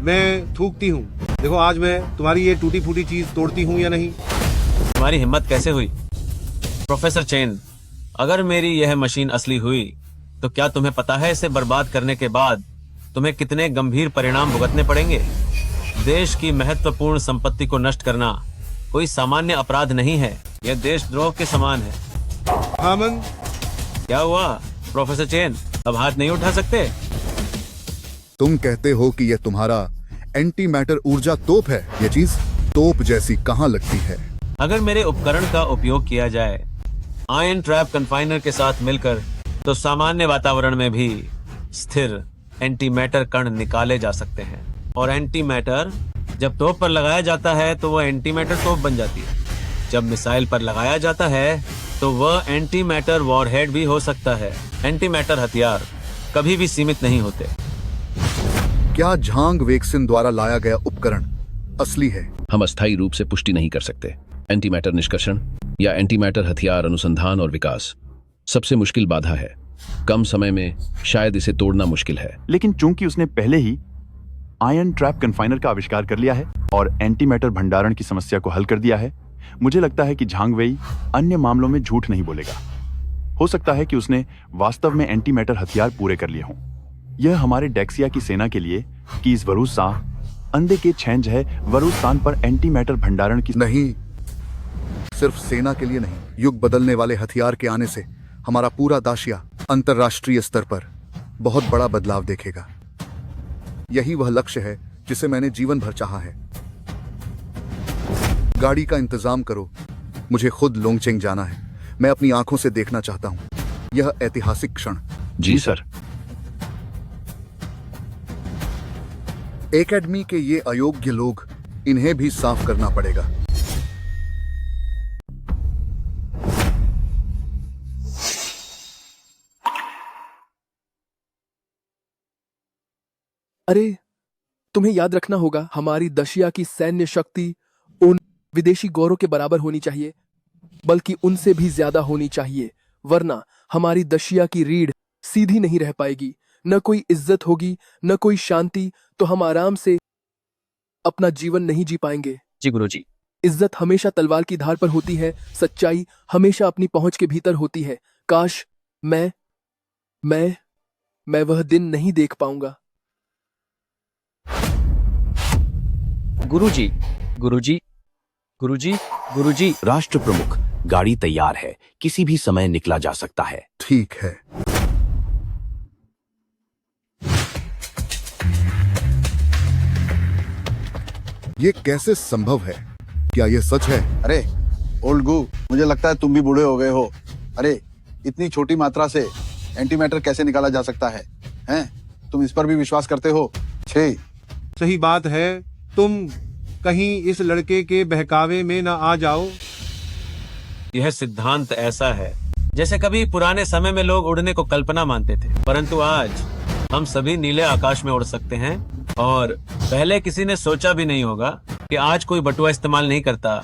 मैं थूकती हूँ। देखो आज मैं तुम्हारी ये टूटी फूटी चीज तोड़ती हूँ या नहीं। तुम्हारी हिम्मत कैसे हुई? प्रोफेसर चेन, अगर मेरी यह मशीन असली हुई तो क्या तुम्हें पता है इसे बर्बाद करने के बाद तुम्हें कितने गंभीर परिणाम भुगतने पड़ेंगे? देश की महत्वपूर्ण संपत्ति को नष्ट करना कोई सामान्य अपराध नहीं है, यह देशद्रोह के समान है। हामन, क्या हुआ प्रोफेसर चेन, अब हाथ नहीं उठा सकते? तुम कहते हो कि यह तुम्हारा एंटी मैटर ऊर्जा तोप है। यह चीज तोप जैसी कहां लगती है? अगर मेरे उपकरण का उपयोग किया जाए आयन ट्रैप कन्फाइनर के साथ मिलकर तो सामान्य वातावरण में भी स्थिर एंटी मैटर कण निकाले जा सकते हैं। और एंटी मैटर जब तोप पर लगाया जाता है तो वह एंटी मैटर तोप बन जाती है। जब मिसाइल पर लगाया जाता है तो वह एंटी मैटर वॉरहेड भी हो सकता है। एंटी मैटर हथियार कभी भी सीमित नहीं होते। क्या झांग वेक्सिन द्वारा लाया गया उपकरण असली है? हम अस्थायी रूप से पुष्टि नहीं कर सकते। एंटीमैटर निष्कर्षण या एंटीमैटर हथियार अनुसंधान और विकास सबसे मुश्किल बाधा है। कम समय में शायद इसे तोड़ना मुश्किल है। लेकिन चूंकि उसने पहले ही आयन ट्रैप कन्फाइनर का आविष्कार कर लिया है और एंटीमैटर भंडारण की समस्या को हल कर दिया है, मुझे लगता है कि झांग वेई अन्य मामलों में झूठ नहीं बोलेगा। हो सकता है कि उसने वास्तव में एंटीमैटर हथियार पूरे कर लिए हों। यह हमारे डेक्सिया की सेना के लिए कीज वरूसा अंधे के छेंज है वरूस्तान पर एंटीमैटर भंडारण की नहीं, सिर्फ सेना के लिए नहीं, युग बदलने वाले हथियार के आने से हमारा पूरा दाशिया अंतरराष्ट्रीय स्तर पर बहुत बड़ा बदलाव देखेगा। यही वह लक्ष्य है जिसे मैंने जीवन भर चाहा है। गाड़ी का इंतजाम करो, मुझे खुद लोंगचेंग जाना है। मैं अपनी आंखों से देखना चाहता हूं यह ऐतिहासिक क्षण। जी सर। एकेडमी के ये अयोग्य लोग, इन्हें भी साफ करना पड़ेगा। अरे, तुम्हें याद रखना होगा, हमारी दशिया की सैन्य शक्ति उन विदेशी गौरों के बराबर होनी चाहिए, बल्कि उनसे भी ज्यादा होनी चाहिए, वरना हमारी दशिया की रीढ़ सीधी नहीं रह पाएगी। न कोई इज्जत होगी, न कोई शांति, तो हम आराम से अपना जीवन नहीं जी पाएंगे। जी गुरुजी। इज्जत हमेशा तलवार की धार पर होती है, सच्चाई हमेशा अपनी पहुंच के भीतर होती है। काश मैं वह दिन नहीं देख पाऊंगा। गुरुजी, गुरुजी, गुरुजी, गुरुजी। राष्ट्र प्रमुख, गाड़ी तैयार है, किसी भी समय निकला जा सकता है। ठीक है। ये कैसे संभव है? क्या ये सच है? अरे ओल्ड गू, मुझे लगता है तुम भी बूढ़े हो गए हो। अरे इतनी छोटी मात्रा से एंटीमैटर कैसे निकाला जा सकता है? हैं? तुम इस पर भी विश्वास करते हो? सही बात है, तुम कहीं इस लड़के के बहकावे में न आ जाओ। यह सिद्धांत ऐसा है जैसे कभी पुराने समय में लोग उड़ने को कल्पना मानते थे, परंतु आज हम सभी नीले आकाश में उड़ सकते हैं। और पहले किसी ने सोचा भी नहीं होगा कि आज कोई बटुआ इस्तेमाल नहीं करता,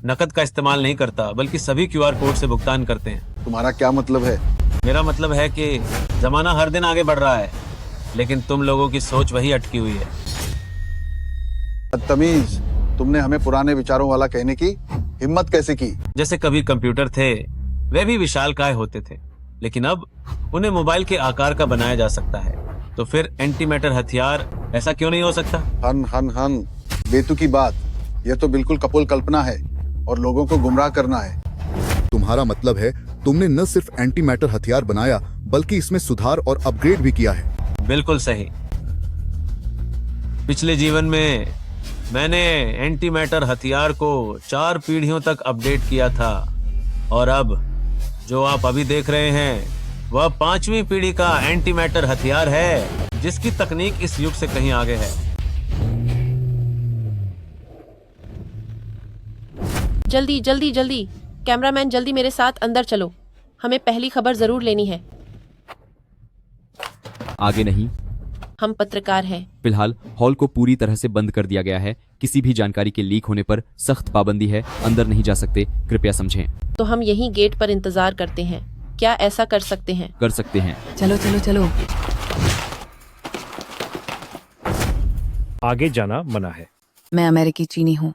नकद का इस्तेमाल नहीं करता, बल्कि सभी QR कोड से भुगतान करते हैं। तुम्हारा क्या मतलब है? मेरा मतलब है कि जमाना हर दिन आगे बढ़ रहा है, लेकिन तुम लोगों की सोच वही अटकी हुई है। बदतमीज, तुमने हमें पुराने विचारों वाला कहने की हिम्मत कैसे की? जैसे कभी कंप्यूटर थे, वे भी विशालकाय होते थे, लेकिन अब उन्हें मोबाइल के आकार का बनाया जा सकता है। तो फिर एंटी मैटर हथियार ऐसा क्यों नहीं हो सकता? हन हन हन, बेतुकी बात। यह तो बिल्कुल कपोल कल्पना है और लोगों को गुमराह करना है। तुम्हारा मतलब है तुमने न सिर्फ एंटी मैटर हथियार बनाया बल्कि इसमें सुधार और अपग्रेड भी किया है। बिल्कुल सही। पिछले जीवन में मैंने एंटी मैटर हथियार को 4 पीढ़ियों तक अपडेट किया था और अब जो आप अभी देख रहे हैं वह 5वीं पीढ़ी का एंटी मैटर हथियार है, जिसकी तकनीक इस युग से कहीं आगे है। जल्दी जल्दी जल्दी, कैमरामैन जल्दी मेरे साथ अंदर चलो, हमें पहली खबर जरूर लेनी है। आगे नहीं, हम पत्रकार हैं। फिलहाल हॉल को पूरी तरह से बंद कर दिया गया है। किसी भी जानकारी के लीक होने पर सख्त पाबंदी है। अंदर नहीं जा सकते, कृपया समझें। तो हम यहीं गेट पर इंतजार करते हैं। क्या ऐसा कर सकते हैं? कर सकते हैं। चलो चलो चलो। आगे जाना मना है। मैं अमेरिकी चीनी हूँ,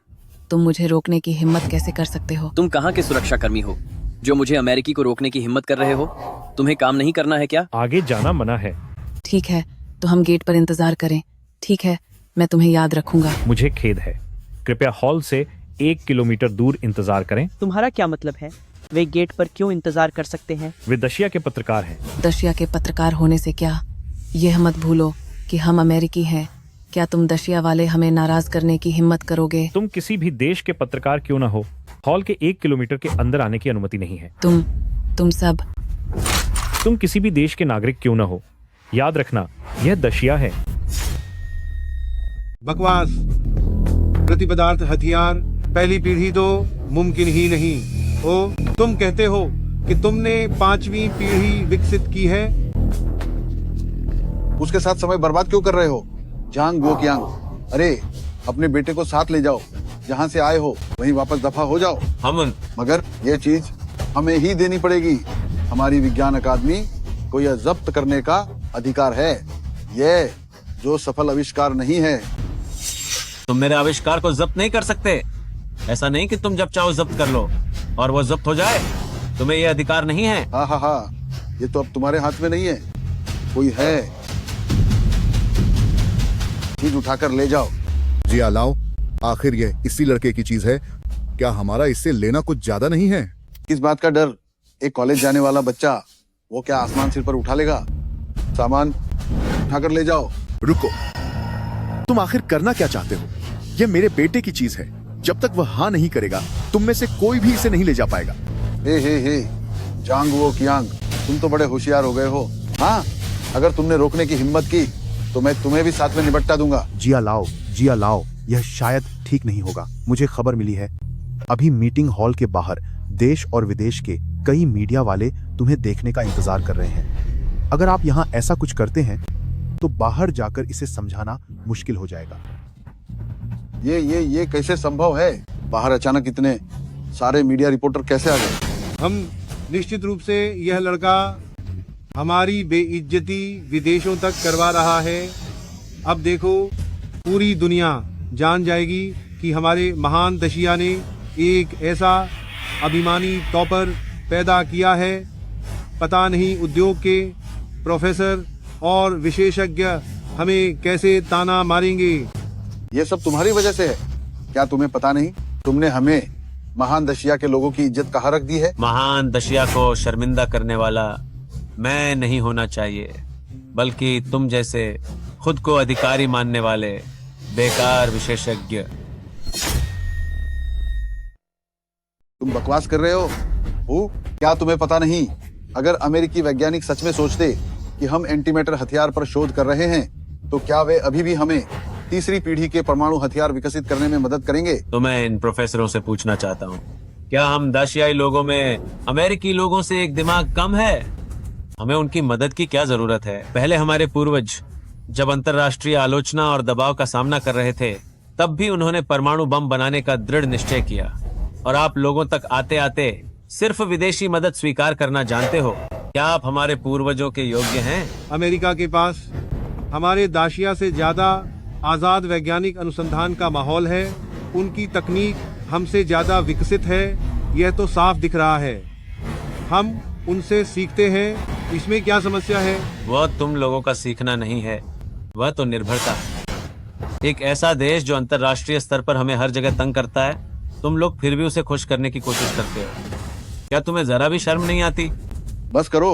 तुम मुझे रोकने की हिम्मत कैसे कर सकते हो? तुम कहाँ के सुरक्षा कर्मी हो जो मुझे अमेरिकी को रोकने की हिम्मत कर रहे हो? तुम्हें काम नहीं करना है क्या? आगे जाना मना है। ठीक है, तो हम गेट पर इंतजार करें। ठीक है, मैं तुम्हें याद रखूंगा। मुझे खेद है, कृपया हॉल से 1 किलोमीटर दूर इंतजार करें। तुम्हारा क्या मतलब है? वे गेट पर क्यों इंतजार कर सकते हैं? वे दशिया के पत्रकार हैं। दशिया के पत्रकार होने से क्या? यह मत भूलो कि हम अमेरिकी हैं। क्या तुम दशिया वाले हमें नाराज करने की हिम्मत करोगे? तुम किसी भी देश के पत्रकार क्यों ना हो, हॉल के 1 किलोमीटर के अंदर आने की अनुमति नहीं है। तुम किसी भी देश के नागरिक क्यों ना हो, याद रखना यह दशिया है। बकवास। प्रतिपदार्थ हथियार पहली पीढ़ी तो मुमकिन ही नहीं। ओ, तुम कहते हो कि तुमने 5वीं पीढ़ी विकसित की है? उसके साथ समय बर्बाद क्यों कर रहे हो? जांग वो कियांग, अरे अपने बेटे को साथ ले जाओ, जहाँ से आए हो वहीं वापस दफा हो जाओ। मगर ये चीज हमें ही देनी पड़ेगी। हमारी विज्ञान अकादमी को यह जब्त करने का अधिकार है। यह जो सफल आविष्कार नहीं है। तुम मेरे आविष्कार को जब्त नहीं कर सकते। ऐसा नहीं कि तुम जब चाहो जब्त कर लो और वो जब्त हो जाए। तुम्हें यह अधिकार नहीं है। हाँ हाँ हाँ, ये तो अब तुम्हारे हाथ में नहीं है। कोई है, चीज उठाकर ले जाओ। जी लाओ, आखिर यह इसी लड़के की चीज है। क्या हमारा इससे लेना कुछ ज्यादा नहीं है? किस बात का डर? एक कॉलेज जाने वाला बच्चा, वो क्या आसमान सिर पर उठा लेगा? सामान उठाकर ले जाओ। रुको, तुम आखिर करना क्या चाहते हो? यह मेरे बेटे की चीज है। जब तक वह हाँ नहीं करेगा, तुम में से कोई भी इसे नहीं ले जा पाएगा। हे, जांग वो कियांग, तुम तो बड़े होशियार हो गए हो। हाँ, अगर तुमने रोकने की हिम्मत की तो मैं तुम्हें भी साथ में निपटा दूंगा। जिया लाओ, यह शायद ठीक नहीं होगा। मुझे खबर मिली है, अभी मीटिंग हॉल के बाहर देश और विदेश के कई मीडिया वाले तुम्हें देखने का इंतजार कर रहे हैं। अगर आप यहाँ ऐसा कुछ करते हैं तो बाहर जाकर इसे समझाना मुश्किल हो जाएगा। ये कैसे संभव है? बाहर अचानक इतने सारे मीडिया रिपोर्टर कैसे आ गए? हम निश्चित रूप से यह लड़का हमारी बेइज्जती विदेशों तक करवा रहा है। अब देखो, पूरी दुनिया जान जाएगी कि हमारे महान दशिया ने एक ऐसा अभिमानी टॉपर पैदा किया है। पता नहीं उद्योग के प्रोफेसर और विशेषज्ञ हमें कैसे ताना मारेंगे। ये सब तुम्हारी वजह से है। क्या तुम्हें पता नहीं? तुमने हमें महान दशिया के लोगों की इज्जत कहाँ रख दी है। महान दशिया को शर्मिंदा करने वाला मैं नहीं होना चाहिए, बल्कि तुम जैसे खुद को अधिकारी मानने वाले बेकार विशेषज्ञ। तुम बकवास कर रहे हो? क्या तुम्हें पता नहीं? अगर अमेरिकी वैज्ञानिक सच में सोचते कि हम एंटीमैटर हथियार पर शोध कर रहे हैं, तो क्या वे अभी भी हमें तीसरी पीढ़ी के परमाणु हथियार विकसित करने में मदद करेंगे? तो मैं इन प्रोफेसरों से पूछना चाहता हूँ, क्या हम दशियाई लोगों में अमेरिकी लोगों से एक दिमाग कम है? हमें उनकी मदद की क्या जरूरत है? पहले हमारे पूर्वज जब अंतर्राष्ट्रीय आलोचना और दबाव का सामना कर रहे थे, तब भी उन्होंने परमाणु बम बनाने का दृढ़ निश्चय किया। और आप लोगों तक आते आते सिर्फ विदेशी मदद स्वीकार करना जानते हो। क्या आप हमारे पूर्वजों के योग्य हैं? अमेरिका के पास हमारे दाशिया से ज्यादा आजाद वैज्ञानिक अनुसंधान का माहौल है। उनकी तकनीक हमसे ज्यादा विकसित है, यह तो साफ दिख रहा है। हम उनसे सीखते हैं, इसमें क्या समस्या है? वह तुम लोगों का सीखना नहीं है, वह तो निर्भरता है। एक ऐसा देश जो अंतर्राष्ट्रीय स्तर पर हमें हर जगह तंग करता है, तुम लोग फिर भी उसे खुश करने की कोशिश करते हो। क्या तुम्हें जरा भी शर्म नहीं आती? बस करो,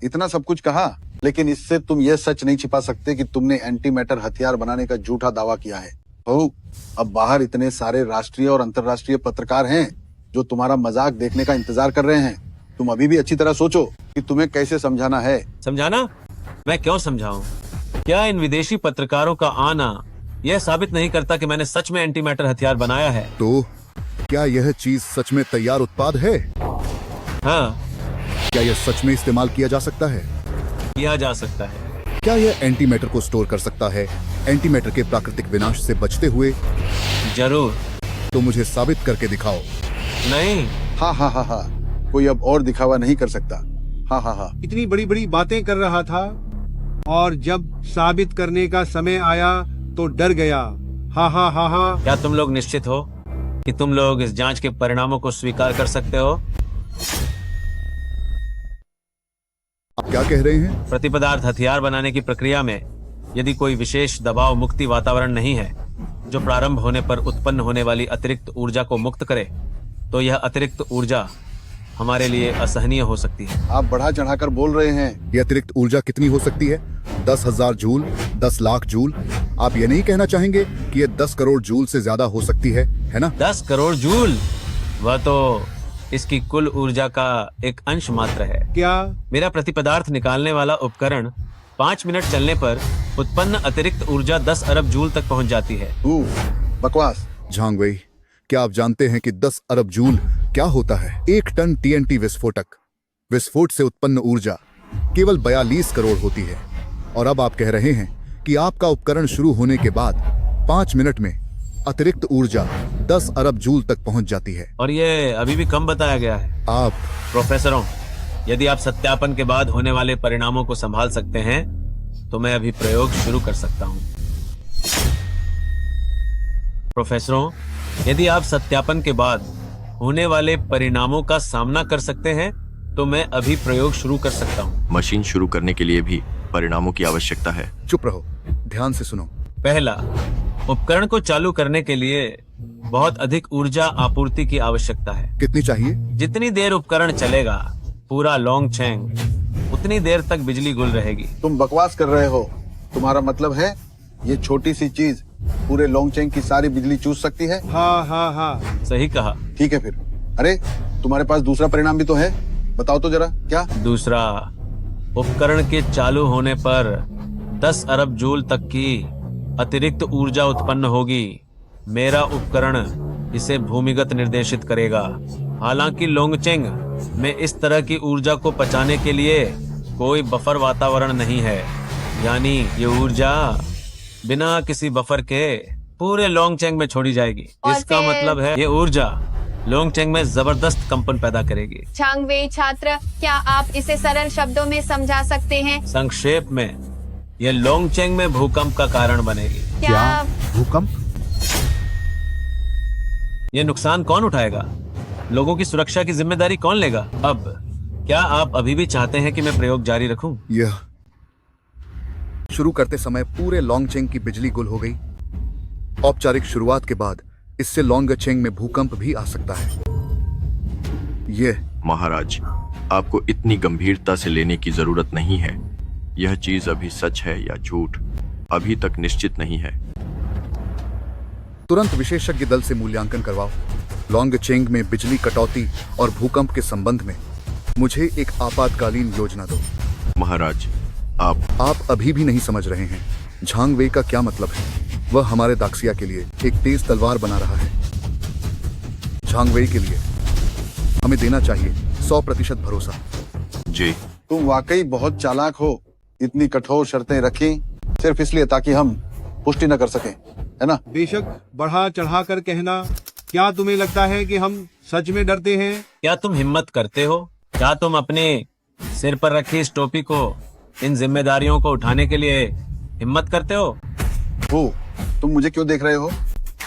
इतना सब कुछ कहा, लेकिन इससे तुम ये सच नहीं छिपा सकते कि तुमने एंटी मैटर हथियार बनाने का झूठा दावा किया है। अब बाहर इतने सारे राष्ट्रीय और अंतर्राष्ट्रीय पत्रकार हैं जो तुम्हारा मजाक देखने का इंतजार कर रहे हैं। तुम अभी भी अच्छी तरह सोचो कि तुम्हें कैसे समझाना है। समझाना? मैं क्यों समझाऊं? क्या इन विदेशी पत्रकारों का आना यह साबित नहीं करता कि मैंने सच में एंटी मैटर हथियार बनाया है? तो क्या यह चीज सच में तैयार उत्पाद है? हाँ। क्या यह सच में इस्तेमाल किया जा सकता है? किया जा सकता है। क्या यह एंटी मैटर को स्टोर कर सकता है, एंटी मैटर के प्राकृतिक विनाश से बचते हुए? जरूर। तो मुझे साबित करके दिखाओ। नहीं। हाँ हाँ हाँ हाँ, कोई अब और दिखावा नहीं कर सकता। हाँ हाँ हाँ। इतनी बड़ी बड़ी बातें कर रहा था और जब साबित करने का समय आया तो डर गया। हाँ हाँ हाँ हाँ। क्या तुम लोग निश्चित हो कि तुम लोग इस जांच के परिणामों को स्वीकार कर सकते हो? आप क्या कह रहे हैं? प्रतिपदार्थ हथियार बनाने की प्रक्रिया में यदि कोई विशेष दबाव मुक्ति वातावरण नहीं है जो प्रारंभ होने पर उत्पन्न होने वाली अतिरिक्त ऊर्जा को मुक्त करे, तो यह अतिरिक्त ऊर्जा हमारे लिए असहनीय हो सकती है। आप बढ़ा चढ़ाकर बोल रहे हैं। यह अतिरिक्त ऊर्जा कितनी हो सकती है? 10,000 जूल, 10 लाख जूल? आप ये नहीं कहना चाहेंगे कि यह 10 करोड़ जूल से ज्यादा हो सकती है ना? 10 करोड़ जूल? वह तो इसकी कुल ऊर्जा का एक अंश मात्र है। क्या? मेरा प्रतिपदार्थ निकालने वाला उपकरण 5 मिनट चलने पर उत्पन्न अतिरिक्त ऊर्जा 10 अरब जूल तक पहुंच जाती है। बकवास। झांग वेई, क्या आप जानते हैं कि 10 अरब जूल क्या होता है? 1 टन TNT विस्फोटक विस्फोट से उत्पन्न ऊर्जा केवल 42 करोड़ होती है। और अब आप कह रहे हैं कि आपका उपकरण शुरू होने के बाद 5 मिनट में अतिरिक्त ऊर्जा 10 अरब जूल तक पहुंच जाती है। और ये अभी भी कम बताया गया है। आप प्रोफेसरों, यदि आप सत्यापन के बाद होने वाले परिणामों को संभाल सकते हैं तो मैं अभी प्रयोग शुरू कर सकता हूं। प्रोफेसरों, यदि आप सत्यापन के बाद होने वाले परिणामों का सामना कर सकते हैं तो मैं अभी प्रयोग शुरू कर सकता हूं। मशीन शुरू करने के लिए भी परिणामों की आवश्यकता है। चुप रहो, ध्यान से सुनो। पहला, उपकरण को चालू करने के लिए बहुत अधिक ऊर्जा आपूर्ति की आवश्यकता है। कितनी चाहिए? जितनी देर उपकरण चलेगा, पूरा लोंगचेंग, उतनी देर तक बिजली गुल रहेगी। तुम बकवास कर रहे हो। तुम्हारा मतलब है ये छोटी सी चीज पूरे लोंगचेंग की सारी बिजली चूस सकती है? हाँ हाँ हाँ। सही कहा। ठीक है फिर। अरे तुम्हारे पास दूसरा परिणाम भी तो है, बताओ तो जरा। क्या? दूसरा, उपकरण के चालू होने पर 10 अरब जूल तक की अतिरिक्त ऊर्जा उत्पन्न होगी। मेरा उपकरण इसे भूमिगत निर्देशित करेगा। हालांकि लोंगचेंग में इस तरह की ऊर्जा को पचाने के लिए कोई बफर वातावरण नहीं है, यानी ये ऊर्जा बिना किसी बफर के पूरे लोंगचेंग में छोड़ी जाएगी। इसका मतलब है ये ऊर्जा लोंगचेंग में जबरदस्त कंपन पैदा करेगी। झांग वेई छात्र, क्या आप इसे सरल शब्दों में समझा सकते हैं? संक्षेप में, ये लोंगचेंग में भूकंप का कारण बनेगी। क्या भूकंप? ये नुकसान कौन उठाएगा? लोगों की सुरक्षा की जिम्मेदारी कौन लेगा? अब क्या आप अभी भी चाहते हैं कि मैं प्रयोग जारी रखूं? यह शुरू करते समय पूरे लोंगचेंग की बिजली गुल हो गई। औपचारिक शुरुआत के बाद इससे लोंगचेंग में भूकंप भी आ सकता है। महाराज, आपको इतनी गंभीरता से लेने की जरूरत नहीं है। यह चीज अभी सच है या झूठ अभी तक निश्चित नहीं है। तुरंत विशेषज्ञ दल से मूल्यांकन करवाओ। लोंगचेंग में बिजली कटौती और भूकंप के संबंध में मुझे एक आपातकालीन योजना दो। महाराज, आप अभी भी नहीं समझ रहे हैं। झांग वेई का क्या मतलब है? वह हमारे दाक्सिया के लिए एक तेज तलवार बना रहा है। झांग वेई के लिए हमें देना चाहिए 100% भरोसा। जी। तुम वाकई बहुत चालाक हो। इतनी कठोर शर्तें रखी सिर्फ इसलिए ताकि हम पुष्टि न कर सकें, है ना? बेशक बढ़ा चढ़ा कर कहना। क्या तुम्हें लगता है कि हम सच में डरते हैं? क्या तुम हिम्मत करते हो? क्या तुम अपने सिर पर रखी इस टोपी को, इन जिम्मेदारियों को उठाने के लिए हिम्मत करते हो? तुम मुझे क्यों देख रहे हो?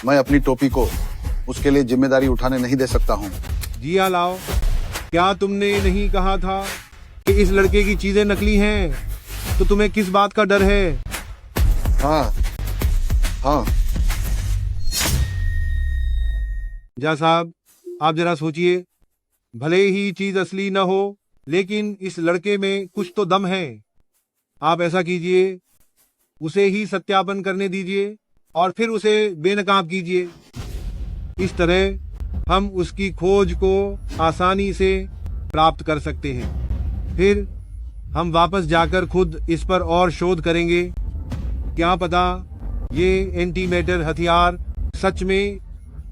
मैं अपनी टोपी को उसके लिए जिम्मेदारी उठाने नहीं दे सकता हूँ। जिया लाओ, क्या तुमने नहीं कहा था कि इस लड़के की चीजें नकली हैं? तो तुम्हें किस बात का डर है? हाँ हाँ। जा साहब, आप जरा सोचिए, भले ही चीज असली न हो, लेकिन इस लड़के में कुछ तो दम है। आप ऐसा कीजिए, उसे ही सत्यापन करने दीजिए और फिर उसे बेनकाब कीजिए। इस तरह हम उसकी खोज को आसानी से प्राप्त कर सकते हैं। फिर हम वापस जाकर खुद इस पर और शोध करेंगे। क्या पता ये एंटी मैटर हथियार सच में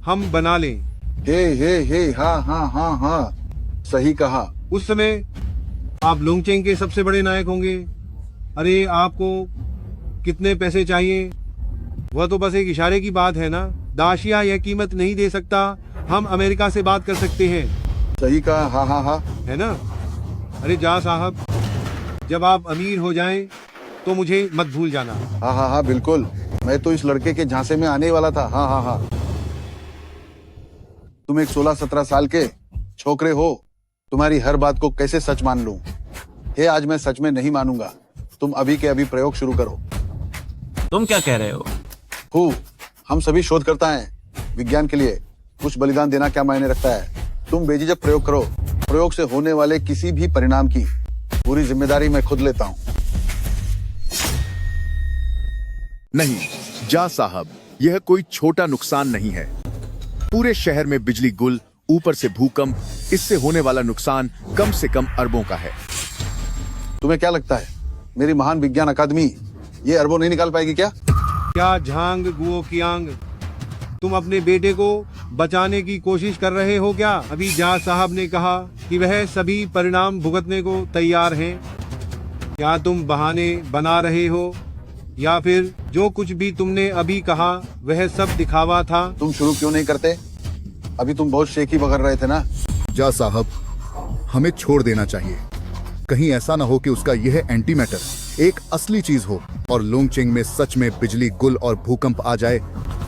हम बना लें। हे हाँ हाँ हाँ हाँ, सही कहा। उस समय आप लोंगचेंग के सबसे बड़े नायक होंगे। अरे आपको कितने पैसे चाहिए? वह तो बस एक इशारे की बात है ना। दाशिया यह कीमत नहीं दे सकता। हम अमेरिका से बात कर सकते हैं। सही कहा। हाँ हाँ हाँ, है ना। अरे जा साहब, जब आप अमीर हो जाएं तो मुझे मत भूल जाना। हाँ हाँ हाँ बिल्कुल, मैं तो इस लड़के के झांसे में आने वाला था। हाँ हाँ हाँ। तुम एक 16-17 साल के छोकरे हो, तुम्हारी हर बात को कैसे सच मान लूं? हे, आज मैं सच में नहीं मानूंगा। तुम अभी के अभी प्रयोग शुरू करो। तुम क्या कह रहे हो? हम सभी शोधकर्ता हैं। विज्ञान के लिए कुछ बलिदान देना क्या मायने रखता है? तुम बेझिझक प्रयोग करो। प्रयोग से होने वाले किसी भी परिणाम की पूरी जिम्मेदारी मैं खुद लेता हूं। नहीं जा साहब, यह कोई छोटा नुकसान नहीं है। पूरे शहर में बिजली गुल, ऊपर से भूकंप, इससे होने वाला नुकसान कम से कम अरबों का है। तुम्हें क्या लगता है मेरी महान विज्ञान अकादमी ये अरबों नहीं निकाल पाएगी क्या? क्या झांग गुओ कियांग, तुम अपने बेटे को बचाने की कोशिश कर रहे हो क्या? अभी जा साहब ने कहा कि वह सभी परिणाम भुगतने को तैयार हैं। क्या तुम बहाने बना रहे हो या फिर जो कुछ भी तुमने अभी कहा वह सब दिखावा था? तुम शुरू क्यों नहीं करते? अभी तुम बहुत शेखी बगड़ रहे थे ना। जा साहब, हमें छोड़ देना चाहिए। कहीं ऐसा ना हो कि उसका यह एंटी मैटर एक असली चीज हो और लोंगचेंग में सच में बिजली गुल और भूकंप आ जाए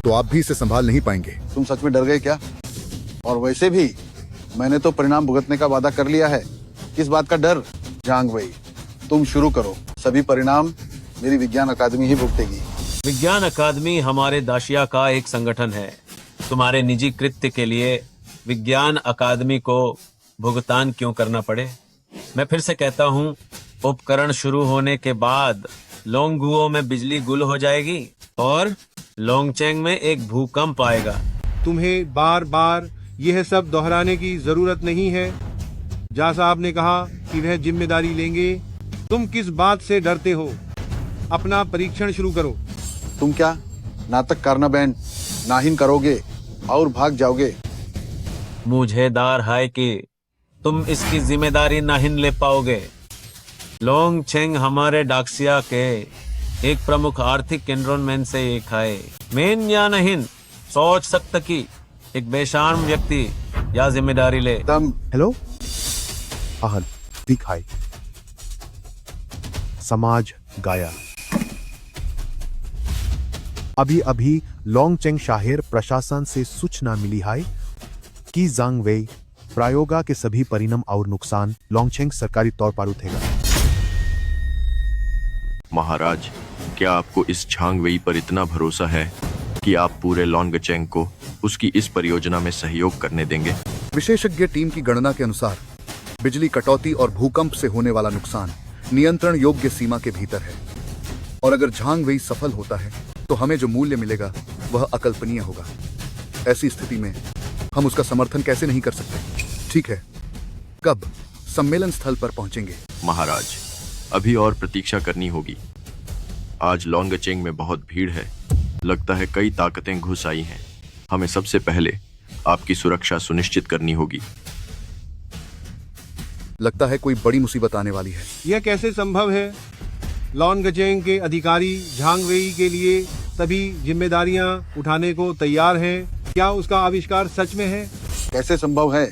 तो आप भी इसे संभाल नहीं पाएंगे। तुम सच में डर गए क्या? और वैसे भी मैंने तो परिणाम भुगतने का वादा कर लिया है। किस बात का डर? झांग वही, तुम शुरू करो। सभी परिणाम मेरी विज्ञान अकादमी ही भुगतेगी। विज्ञान अकादमी हमारे दाशिया का एक संगठन है। तुम्हारे निजी कृत्य के लिए विज्ञान अकादमी को भुगतान क्यों करना पड़े? मैं फिर से कहता हूँ, उपकरण शुरू होने के बाद लोंगगुओ में बिजली गुल हो जाएगी और लोंगचेंग में एक भूकंप आएगा। तुम्हें बार बार यह सब दोहराने की जरूरत नहीं है। जा साहब ने कहा कि वह जिम्मेदारी लेंगे। तुम किस बात से डरते हो? अपना परीक्षण शुरू करो। तुम क्या नाटक करना बैंड नाहिन करोगे और भाग जाओगे? मुझे दार है कि तुम इसकी जिम्मेदारी नहीं ले पाओगे। लोंगचेंग हमारे डाक्सिया के एक प्रमुख आर्थिक केंद्रों में से एक है। मेन या नहीं सोच सकता कि एक बेशर्म व्यक्ति या जिम्मेदारी ले। हेलो आहन दिखाई समाज गाया। अभी अभी लोंगचेंग शहर प्रशासन से सूचना मिली है कि झांग वेई प्रायोगा के सभी परिणाम और नुकसान लोंगचेंग सरकारी तौर पर उठेगा। महाराज, क्या आपको इस झांग वेई पर इतना भरोसा है कि आप पूरे लोंगचेंग को उसकी इस परियोजना में सहयोग करने देंगे? विशेषज्ञ टीम की गणना के अनुसार बिजली कटौती और भूकंप से होने वाला नुकसान नियंत्रण योग्य सीमा के भीतर है और अगर झांग वेई सफल होता है तो हमें जो मूल्य मिलेगा वह अकल्पनीय होगा। ऐसी स्थिति में हम उसका समर्थन कैसे नहीं कर सकते? ठीक है, कब सम्मेलन स्थल पर पहुंचेंगे? महाराज, अभी और प्रतीक्षा करनी होगी। आज लोंगचेंग में बहुत भीड़ है। लगता है कई ताकतें घुस आई हैं। हमें सबसे पहले आपकी सुरक्षा सुनिश्चित करनी होगी। लगता है कोई बड़ी मुसीबत आने वाली है। यह कैसे संभव है? लोंगचेंग के अधिकारी झांग वेई के लिए सभी जिम्मेदारियां उठाने को तैयार हैं। क्या उसका आविष्कार सच में है? कैसे संभव है?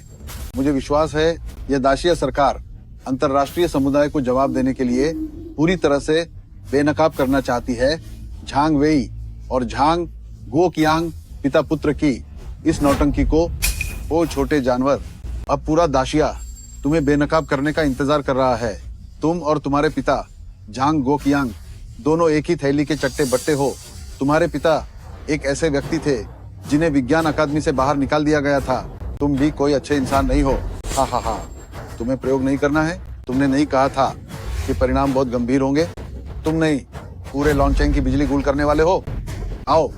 मुझे विश्वास है यह दाशिया सरकार अंतर्राष्ट्रीय समुदाय को जवाब देने के लिए पूरी तरह से बेनकाब करना चाहती है। झांग वेई और झांग गो कियांग पिता पुत्र की इस नौटंकी को, वो छोटे जानवर, अब पूरा दाशिया तुम्हें बेनकाब करने का इंतजार कर रहा है। तुम और तुम्हारे पिता झांग गोकियांग दोनों एक ही थैली के चट्टे बट्टे हो। तुम्हारे पिता एक ऐसे व्यक्ति थे जिन्हें विज्ञान अकादमी से बाहर निकाल दिया गया था। तुम भी कोई अच्छे इंसान नहीं हो। हा हा हा। तुम्हें प्रयोग नहीं करना है। तुमने नहीं कहा था कि परिणाम बहुत गंभीर होंगे? तुम नहीं, पूरे लॉन्चेंग की बिजली गुल करने वाले हो। आओ,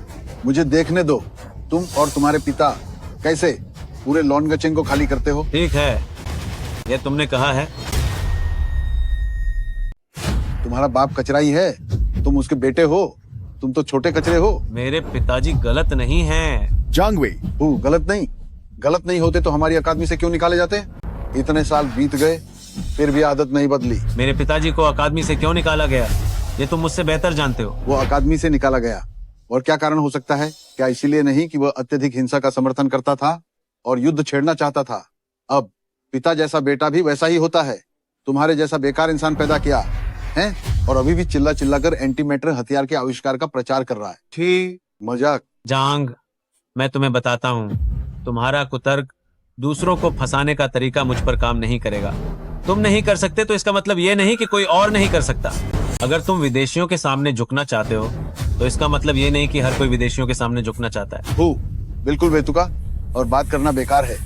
मुझे देखने दो तुम और तुम्हारे पिता कैसे पूरे लॉन्गचेंग को खाली करते हो। ठीक है, ये तुमने कहा है। तुम्हारा बाप कचरा ही है, तुम उसके बेटे हो। तुम तो छोटे कचरे हो। मेरे पिताजी गलत नहीं हैं। जांग वेई, गलत नहीं होते तो हमारी अकादमी से क्यों निकाले जाते? इतने साल बीत गए फिर भी आदत नहीं बदली। मेरे पिताजी को अकादमी से क्यों निकाला गया, ये तुम मुझसे बेहतर जानते हो। वो अकादमी से निकाला गया और क्या कारण हो सकता है? क्या इसीलिए नहीं कि वह अत्यधिक हिंसा का समर्थन करता था और युद्ध छेड़ना चाहता था? अब पिता जैसा बेटा भी वैसा ही होता है। तुम्हारे जैसा बेकार इंसान पैदा किया है और अभी भी चिल्ला चिल्ला कर एंटी मैटर हथियार के आविष्कार का प्रचार कर रहा है। ठीक मजाक। जांग, मैं तुम्हें बताता हूँ, तुम्हारा कुतर्क दूसरों को फंसाने का तरीका मुझ पर काम नहीं करेगा। तुम नहीं कर सकते तो इसका मतलब ये नहीं कि कोई और नहीं कर सकता। अगर तुम विदेशियों के सामने झुकना चाहते हो तो इसका मतलब ये नहीं कि हर कोई विदेशियों के सामने झुकना चाहता है। बिल्कुल बेतुका और बात करना बेकार है।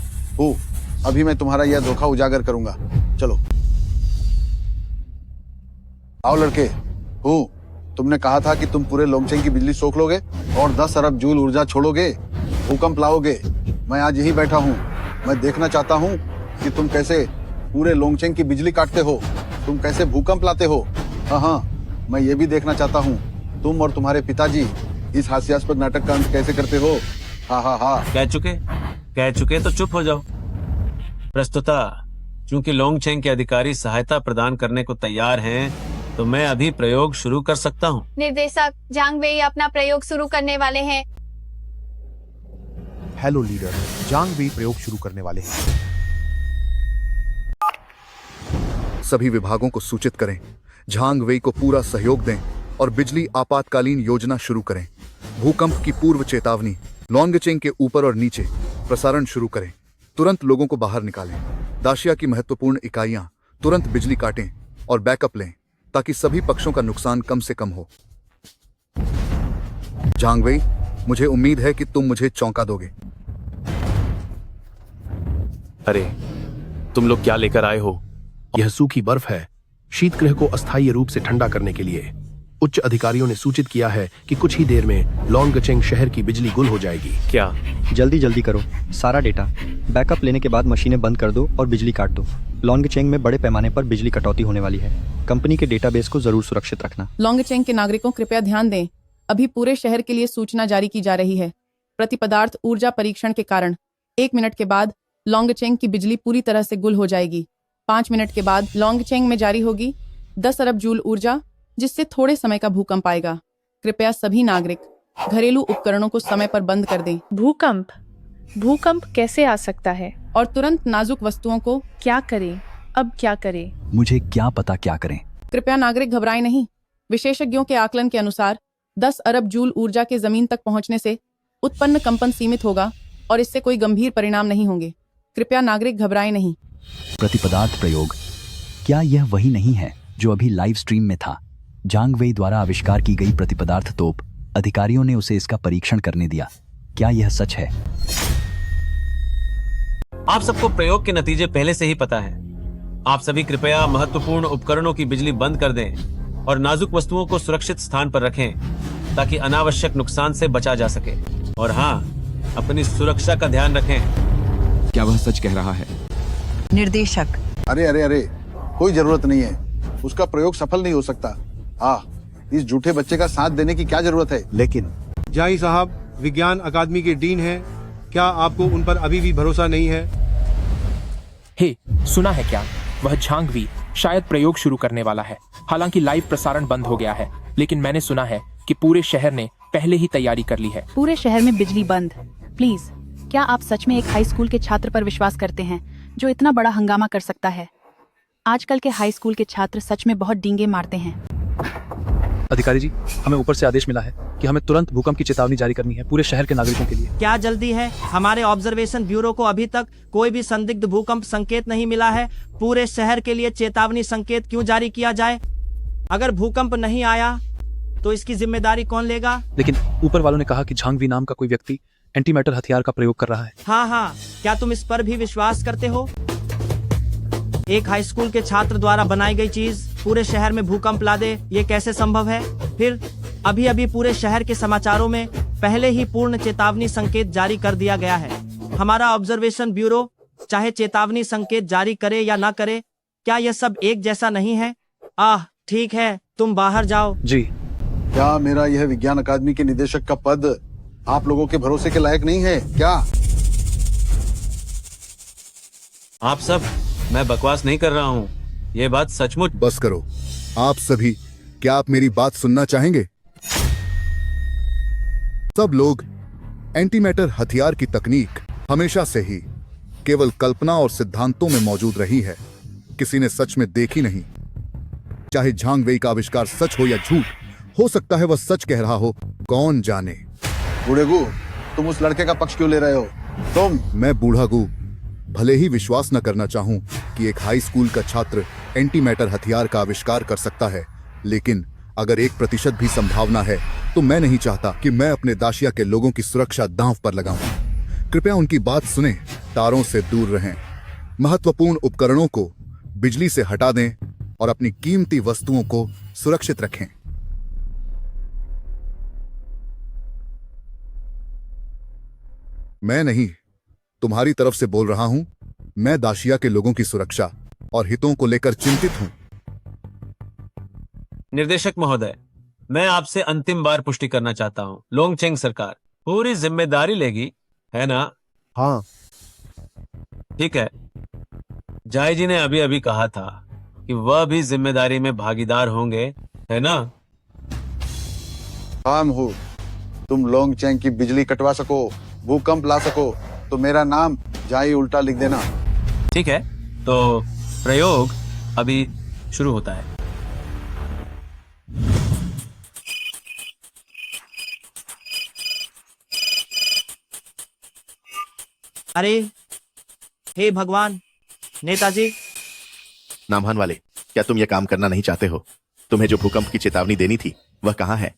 अभी मैं तुम्हारा यह धोखा उजागर करूंगा। चलो आओ लड़के। तुमने कहा था कि तुम पूरे लोंगचेंग की बिजली सोख लोगे और 10 अरब जूल ऊर्जा छोड़ोगे, भूकंप लाओगे। मैं आज यही बैठा हूँ। मैं देखना चाहता हूँ कि तुम कैसे पूरे लोंगचेंग की बिजली काटते हो, तुम कैसे भूकंप लाते हो। हाँ, मैं ये भी देखना चाहता हूँ तुम और तुम्हारे पिताजी इस हास्यास्पद नाटक का अंत कैसे करते हो। हाँ। कह चुके तो चुप हो जाओ। प्रस्तुतः चूंकि लोंगचेंग के अधिकारी सहायता प्रदान करने को तैयार हैं, तो मैं अभी प्रयोग शुरू कर सकता हूँ। निर्देशक, झांग वेई अपना प्रयोग शुरू करने वाले हैं। हेलो लीडर, जांग वेई प्रयोग शुरू करने वाले हैं। सभी विभागों को सूचित करें, झांग वेई को पूरा सहयोग दें और बिजली आपातकालीन योजना शुरू करें। भूकंप की पूर्व चेतावनी लोंगचेंग के ऊपर और नीचे प्रसारण शुरू करें। तुरंत लोगों को बाहर निकालें। दाशिया की महत्वपूर्ण इकाइयां तुरंत बिजली काटें और बैकअप लें ताकि सभी पक्षों का नुकसान कम से कम हो। झांग वेई, मुझे उम्मीद है कि तुम मुझे चौंका दोगे। अरे, तुम लोग क्या लेकर आए हो? यह सूखी बर्फ है, शीतगृह को अस्थायी रूप से ठंडा करने के लिए। उच्च अधिकारियों ने सूचित किया है कि कुछ ही देर में लॉन्गचेंग शहर की बिजली गुल हो जाएगी। क्या? जल्दी करो, सारा डेटा बैकअप लेने के बाद मशीनें बंद कर दो और बिजली काट दो। लॉन्गचेंग में बड़े पैमाने पर बिजली कटौती होने वाली है। कंपनी के डेटाबेस को जरूर सुरक्षित रखना। लॉन्गचेंग के नागरिकों कृपया ध्यान दें, अभी पूरे शहर के लिए सूचना जारी की जा रही है। प्रतिपदार्थ ऊर्जा परीक्षण के कारण 1 मिनट के बाद लॉन्गचेंग की बिजली पूरी तरह से गुल हो जाएगी। 5 मिनट के बाद लॉन्गचेंग में जारी होगी 10 अरब जूल ऊर्जा, जिससे थोड़े समय का भूकंप आएगा। कृपया सभी नागरिक घरेलू उपकरणों को समय पर बंद कर दें। भूकंप कैसे आ सकता है? और तुरंत नाजुक वस्तुओं को क्या करें? अब क्या करें? मुझे क्या पता क्या करें। कृपया नागरिक घबराएं नहीं। विशेषज्ञों के आकलन के अनुसार 10 अरब जूल ऊर्जा के जमीन तक पहुंचने से उत्पन्न कंपन सीमित होगा और इससे कोई गंभीर परिणाम नहीं होंगे। कृपया नागरिक घबराएं नहीं। प्रतिपदार्थ प्रयोग, क्या यह वही नहीं है जो अभी लाइव स्ट्रीम में था? झांग वेई द्वारा आविष्कार की गई प्रतिपदार्थ तोप, अधिकारियों ने उसे इसका परीक्षण करने दिया। क्या यह सच है? आप सबको प्रयोग के नतीजे पहले से ही पता है। आप सभी कृपया महत्वपूर्ण उपकरणों की बिजली बंद कर दें और नाजुक वस्तुओं को सुरक्षित स्थान पर रखें ताकि अनावश्यक नुकसान से बचा जा सके। और हाँ, अपनी सुरक्षा का ध्यान रखें। क्या वह सच कह रहा है? निर्देशक, अरे, कोई जरूरत नहीं है। उसका प्रयोग सफल नहीं हो सकता। इस झूठे बच्चे का साथ देने की क्या जरूरत है? लेकिन जाई साहब विज्ञान अकादमी के डीन हैं, क्या आपको उन पर अभी भी भरोसा नहीं है? हे, सुना है क्या? वह झांग वेई शायद प्रयोग शुरू करने वाला है। हालांकि लाइव प्रसारण बंद हो गया है, लेकिन मैंने सुना है कि पूरे शहर ने पहले ही तैयारी कर ली है। पूरे शहर में बिजली बंद। प्लीज, क्या आप सच में एक हाई स्कूल के छात्र पर विश्वास करते हैं जो इतना बड़ा हंगामा कर सकता है? आजकल के हाई स्कूल के छात्र सच में बहुत डींगे मारते हैं। अधिकारी जी, हमें ऊपर से आदेश मिला है कि हमें तुरंत भूकंप की चेतावनी जारी करनी है पूरे शहर के नागरिकों के लिए। क्या जल्दी है? हमारे ऑब्जर्वेशन ब्यूरो को अभी तक कोई भी संदिग्ध भूकंप संकेत नहीं मिला है। पूरे शहर के लिए चेतावनी संकेत क्यों जारी किया जाए? अगर भूकंप नहीं आया तो इसकी जिम्मेदारी कौन लेगा? लेकिन ऊपर वालों ने कहा कि झांगवी नाम का कोई व्यक्ति एंटीमैटर हथियार का प्रयोग कर रहा है। हाँ, क्या तुम इस पर भी विश्वास करते हो? एक हाई स्कूल के छात्र द्वारा बनाई गई चीज पूरे शहर में भूकंप ला दे, ये कैसे संभव है? फिर अभी पूरे शहर के समाचारों में पहले ही पूर्ण चेतावनी संकेत जारी कर दिया गया है। हमारा ऑब्जर्वेशन ब्यूरो चाहे चेतावनी संकेत जारी करे या ना करे, क्या यह सब एक जैसा नहीं है? ठीक है, तुम बाहर जाओ। जी। क्या मेरा यह विज्ञान अकादमी के निदेशक का पद आप लोगों के भरोसे के लायक नहीं है क्या? आप सब, मैं बकवास नहीं कर रहा हूँ, ये बात सचमुच। बस करो आप सभी, क्या आप मेरी बात सुनना चाहेंगे? सब लोग, एंटीमैटर हथियार की तकनीक हमेशा से ही केवल कल्पना और सिद्धांतों में मौजूद रही है, किसी ने सच में देखी नहीं। चाहे झांग वेई का आविष्कार सच हो या झूठ, हो सकता है वह सच कह रहा हो, कौन जाने। बूढ़ेगू, तुम उस लड़के का पक्ष क्यों ले रहे हो? मैं बूढ़ागू भले ही विश्वास न करना चाहूं कि एक हाई स्कूल का छात्र एंटीमैटर हथियार का आविष्कार कर सकता है, लेकिन अगर 1% भी संभावना है तो मैं नहीं चाहता कि मैं अपने दाशिया के लोगों की सुरक्षा दांव पर लगाऊं। कृपया उनकी बात सुने, तारों से दूर रहें, महत्वपूर्ण उपकरणों को बिजली से हटा दें और अपनी कीमती वस्तुओं को सुरक्षित रखें। मैं नहीं, तुम्हारी तरफ से बोल रहा हूं। मैं दाशिया के लोगों की सुरक्षा और हितों को लेकर चिंतित हूं। निर्देशक महोदय, मैं आपसे अंतिम बार पुष्टि करना चाहता हूँ, लोंगचेंग सरकार पूरी जिम्मेदारी लेगी, है ना? हाँ। ठीक है। जाय जी ने अभी अभी कहा था कि वह भी जिम्मेदारी में भागीदार होंगे, है ना? काम हो, तुम लोंगचेंग की बिजली कटवा सको, भूकंप ला सको, तो मेरा नाम जाई उल्टा लिख देना। ठीक है, तो प्रयोग अभी शुरू होता है। अरे हे भगवान, नेताजी। नामहान वाले, क्या तुम यह काम करना नहीं चाहते हो? तुम्हें जो भूकंप की चेतावनी देनी थी वह कहाँ है?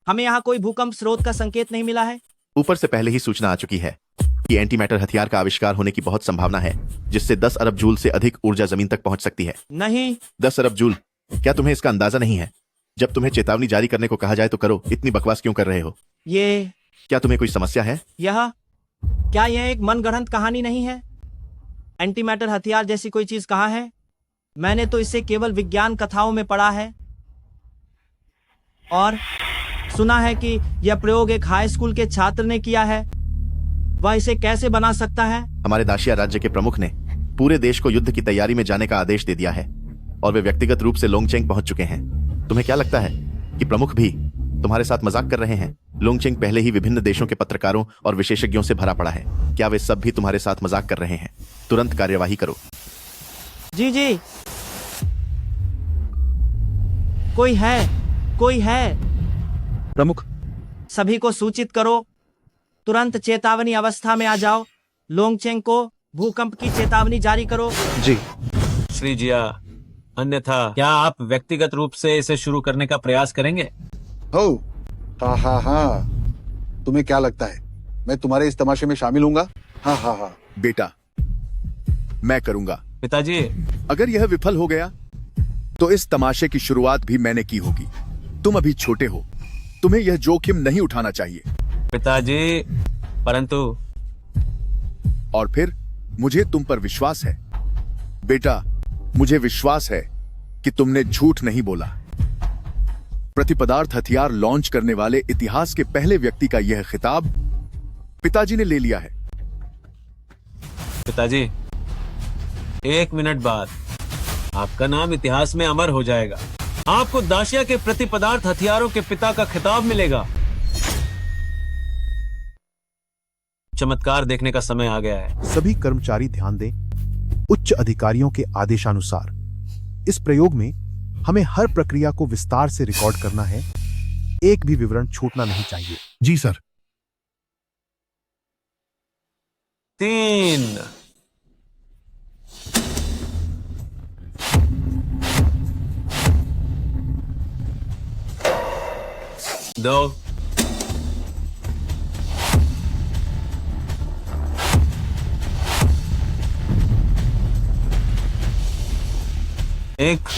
हमें यहाँ कोई भूकंप स्रोत का संकेत नहीं मिला है। ऊपर से पहले ही सूचना आ चुकी है कि एंटीमैटर हथियार का आविष्कार होने की बहुत संभावना है, जिससे 10 अरब जूल से अधिक ऊर्जा जमीन तक पहुंच सकती है। नहीं। 10 अरब जूल? क्या तुम्हें इसका अंदाजा नहीं है? जब तुम्हें चेतावनी जारी करने को कहा जाए तो करो, इतनी बकवास क्यों कर रहे हो? क्या तुम्हें कोई समस्या है? क्या यह एक मनगढ़ंत कहानी नहीं है? एंटीमैटर हथियार जैसी कोई चीज कहाँ है? मैंने तो इसे केवल विज्ञान कथाओं में पढ़ा है और सुना है कि यह प्रयोग एक हाई स्कूल के छात्र ने किया है। वह इसे कैसे बना सकता है? हमारे दाशिया राज्य के प्रमुख ने पूरे देश को युद्ध की तैयारी में जाने का आदेश दे दिया है और वे व्यक्तिगत रूप से लोंगचेंग पहुंच चुके हैं। तुम्हें क्या लगता है कि प्रमुख भी तुम्हारे साथ मजाक कर रहे हैं? लोंगचेंग पहले ही विभिन्न देशों के पत्रकारों और विशेषज्ञों से भरा पड़ा है। क्या वे सब भी तुम्हारे साथ मजाक कर रहे हैं? तुरंत कार्यवाही करो। जी। कोई है प्रमुख, सभी को सूचित करो, तुरंत चेतावनी अवस्था में आ जाओ। लोंगचेंग को भूकंप की चेतावनी जारी करो। जी। श्री जिया, अन्यथा क्या आप व्यक्तिगत रूप से इसे शुरू करने का प्रयास करेंगे? हाँ। तुम्हें क्या लगता है मैं तुम्हारे इस तमाशे में शामिल होऊंगा? हाँ। बेटा, मैं करूंगा। पिताजी, अगर यह विफल हो गया तो इस तमाशे की शुरुआत भी मैंने की होगी। तुम अभी छोटे हो, तुम्हें यह जोखिम नहीं उठाना चाहिए। पिताजी, परंतु। और फिर मुझे तुम पर विश्वास है बेटा, मुझे विश्वास है कि तुमने झूठ नहीं बोला। प्रतिपदार्थ हथियार लॉन्च करने वाले इतिहास के पहले व्यक्ति का यह खिताब पिताजी ने ले लिया है। पिताजी, 1 मिनट बाद आपका नाम इतिहास में अमर हो जाएगा। आपको दाशिया के प्रतिपदार्थ हथियारों के पिता का खिताब मिलेगा। चमत्कार देखने का समय आ गया है। सभी कर्मचारी ध्यान दें। उच्च अधिकारियों के आदेशानुसार इस प्रयोग में हमें हर प्रक्रिया को विस्तार से रिकॉर्ड करना है। एक भी विवरण छूटना नहीं चाहिए। जी सर। 3 2 1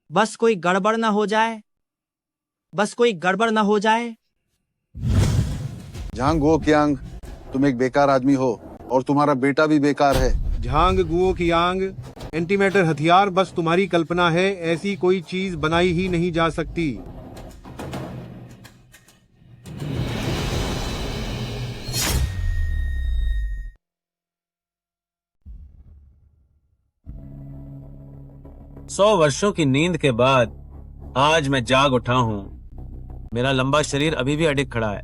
बस कोई गड़बड़ ना हो जाए, बस कोई गड़बड़ ना हो जाए। झांग गो कियांग, तुम एक बेकार आदमी हो और तुम्हारा बेटा भी बेकार है। झांग गुओ कियांग, एंटीमैटर हथियार बस तुम्हारी कल्पना है, ऐसी कोई चीज बनाई ही नहीं जा सकती। सौ वर्षों की नींद के बाद आज मैं जाग उठा हूं। मेरा लंबा शरीर अभी भी अडिग खड़ा है।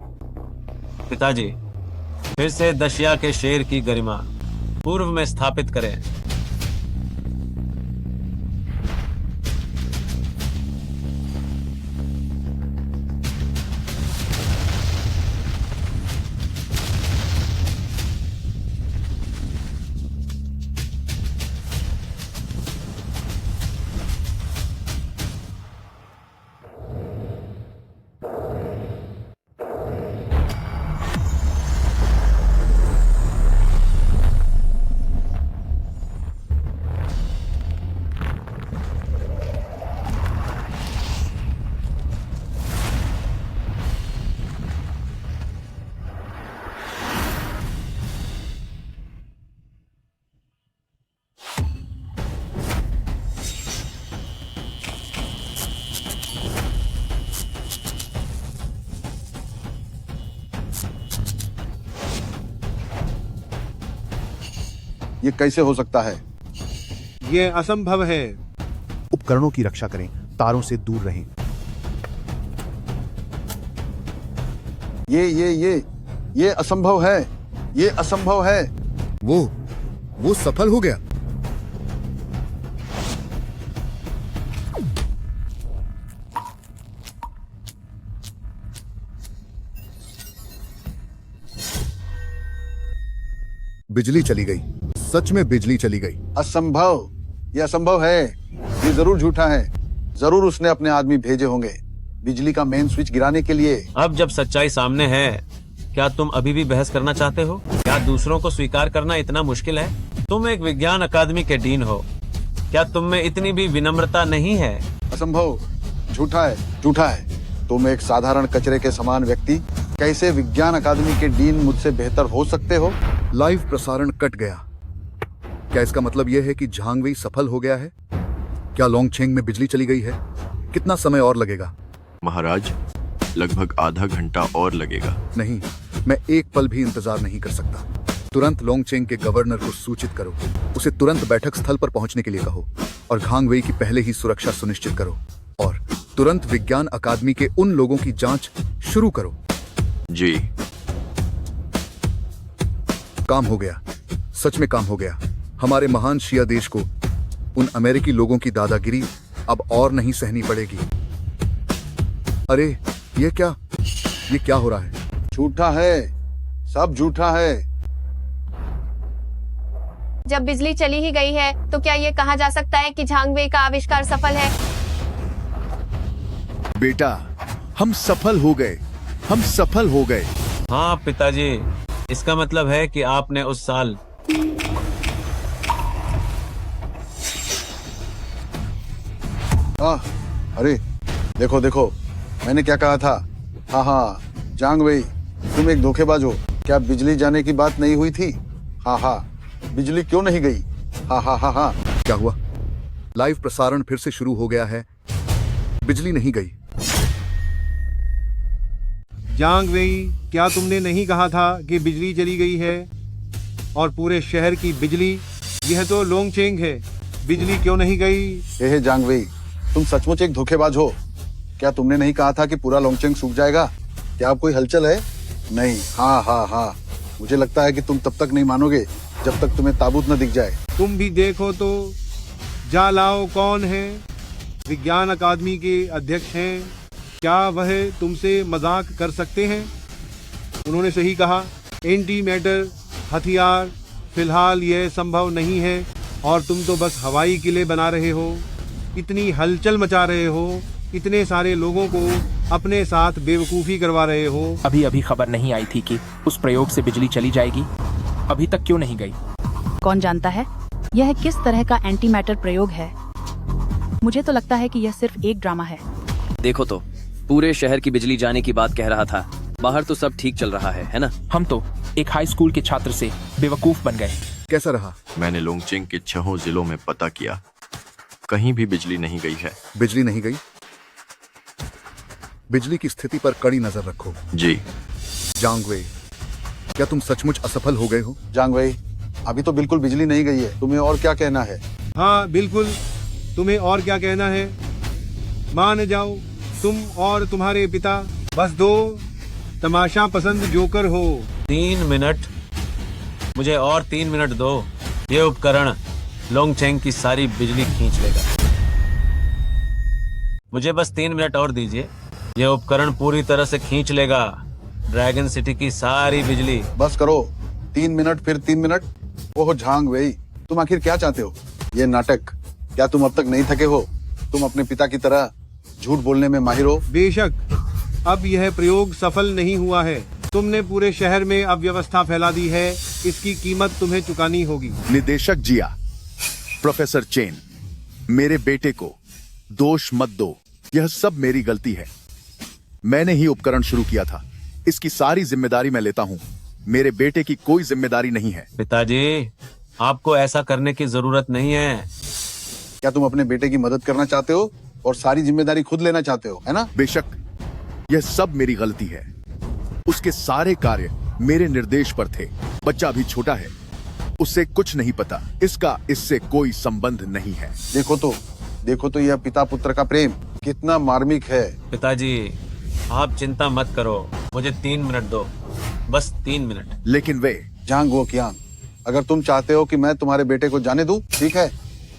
पिताजी, फिर से दशिया के शेर की गरिमा पूर्व में स्थापित करें। ये कैसे हो सकता है? ये असंभव है। उपकरणों की रक्षा करें, तारों से दूर रहें। ये असंभव है, ये असंभव है। वो सफल हो गया। बिजली चली गई, सच में बिजली चली गई। असंभव, ये असंभव है। ये जरूर झूठा है। जरूर उसने अपने आदमी भेजे होंगे बिजली का मेन स्विच गिराने के लिए। अब जब सच्चाई सामने है, क्या तुम अभी भी बहस करना चाहते हो? क्या दूसरों को स्वीकार करना इतना मुश्किल है? तुम एक विज्ञान अकादमी के डीन हो, क्या तुम में इतनी भी विनम्रता नहीं है? असंभव, झूठा है, झूठा है। तुम एक साधारण कचरे के समान व्यक्ति कैसे विज्ञान अकादमी के डीन मुझसे बेहतर हो सकते हो? लाइव प्रसारण कट गया। क्या इसका मतलब यह है कि झांग वेई सफल हो गया है? क्या लोंगचेंग में बिजली चली गई है? कितना समय और लगेगा? महाराज, लगभग आधा घंटा और लगेगा। नहीं, मैं एक पल भी इंतजार नहीं कर सकता। तुरंत लोंगचेंग के गवर्नर को सूचित करो। उसे तुरंत बैठक स्थल पर पहुंचने के लिए कहो और झांग वेई की पहले ही सुरक्षा सुनिश्चित करो और तुरंत विज्ञान अकादमी के उन लोगों की जांच शुरू करो। जी। काम हो गया, सच में काम हो गया। हमारे महान शिया देश को उन अमेरिकी लोगों की दादागिरी अब और नहीं सहनी पड़ेगी। अरे ये क्या हो रहा है? झूठा है, सब झूठा है। जब बिजली चली ही गई है तो क्या ये कहा जा सकता है कि झांग वेई का आविष्कार सफल है? बेटा, हम सफल हो गए, हम सफल हो गए। हाँ पिताजी, इसका मतलब है कि आपने उस साल अरे देखो देखो, मैंने क्या कहा था। हाँ, झांग वेई, तुम एक धोखेबाज हो। क्या बिजली जाने की बात नहीं हुई थी? हाँ, बिजली क्यों नहीं गई? हाँ। क्या हुआ? लाइव प्रसारण फिर से शुरू हो गया है। बिजली नहीं गई। झांग वेई, क्या तुमने नहीं कहा था कि बिजली चली गई है? और पूरे शहर की बिजली। यह तो लोंगचेंग है, बिजली क्यों नहीं गई? हे जांग वेई, तुम सचमुच एक धोखेबाज हो। क्या तुमने नहीं कहा था कि पूरा लोंगचेंग सूख जाएगा? क्या अब कोई हलचल है? नहीं। हाँ हाँ हाँ, मुझे लगता है कि तुम तब तक नहीं मानोगे जब तक तुम्हें ताबूत न दिख जाए। तुम भी देखो तो, जा लाओ कौन है? विज्ञान अकादमी के अध्यक्ष हैं। क्या वह तुमसे मजाक कर सकते हैं? उन्होंने सही कहा, एंटी मैटर हथियार फिलहाल यह संभव नहीं है और तुम तो बस हवाई किले बना रहे हो, इतनी हलचल मचा रहे हो, इतने सारे लोगों को अपने साथ बेवकूफ़ी करवा रहे हो। अभी अभी खबर नहीं आई थी कि उस प्रयोग से बिजली चली जाएगी? अभी तक क्यों नहीं गई? कौन जानता है यह किस तरह का एंटी मैटर प्रयोग है। मुझे तो लगता है कि यह सिर्फ एक ड्रामा है। देखो तो, पूरे शहर की बिजली जाने की बात कह रहा था, बाहर तो सब ठीक चल रहा है ना? हम तो एक हाई स्कूल के छात्र से बेवकूफ बन गए। कैसा रहा? मैंने लोंगचेंग के 6 जिलों में पता किया, कहीं भी बिजली नहीं गई है। बिजली नहीं गई? बिजली की स्थिति पर कड़ी नजर रखो। जी। जांग वेई, क्या तुम सचमुच असफल हो गए हो? जांग वेई, अभी तो बिल्कुल बिजली नहीं गई है, तुम्हें और क्या कहना है? हाँ बिल्कुल, तुम्हें और क्या कहना है? मान जाओ, तुम और तुम्हारे पिता बस दो तमाशा पसंद जोकर हो। 3 मिनट, मुझे और 3 मिनट दो। ये उपकरण लोंगचेंग की सारी बिजली खींच लेगा। मुझे बस 3 मिनट और दीजिए, यह उपकरण पूरी तरह से खींच लेगा ड्रैगन सिटी की सारी बिजली। बस करो, 3 मिनट फिर 3 मिनट। ओह झांग वेई, तुम आखिर क्या चाहते हो? ये नाटक, क्या तुम अब तक नहीं थके हो? तुम अपने पिता की तरह झूठ बोलने में माहिर हो। बेशक, अब यह प्रयोग सफल नहीं हुआ है। तुमने पूरे शहर में अव्यवस्था फैला दी है, इसकी कीमत तुम्हें चुकानी होगी। निदेशक जिया, प्रोफेसर चेन, मेरे बेटे को दोष मत दो। यह सब मेरी गलती है। मैंने ही उपकरण शुरू किया था, इसकी सारी जिम्मेदारी मैं लेता हूँ। मेरे बेटे की कोई जिम्मेदारी नहीं है। पिताजी, आपको ऐसा करने की जरूरत नहीं है। क्या तुम अपने बेटे की मदद करना चाहते हो और सारी जिम्मेदारी खुद लेना चाहते हो, है ना? बेशक, यह सब मेरी गलती है। उसके सारे कार्य मेरे निर्देश पर थे। बच्चा अभी छोटा है, उसे कुछ नहीं पता। इसका इससे कोई संबंध नहीं है। देखो तो यह पिता पुत्र का प्रेम कितना मार्मिक है। पिताजी, आप चिंता मत करो, मुझे 3 मिनट दो, बस 3 मिनट। लेकिन वे जांग वो कियांग, अगर तुम चाहते हो कि मैं तुम्हारे बेटे को जाने दूं, ठीक है,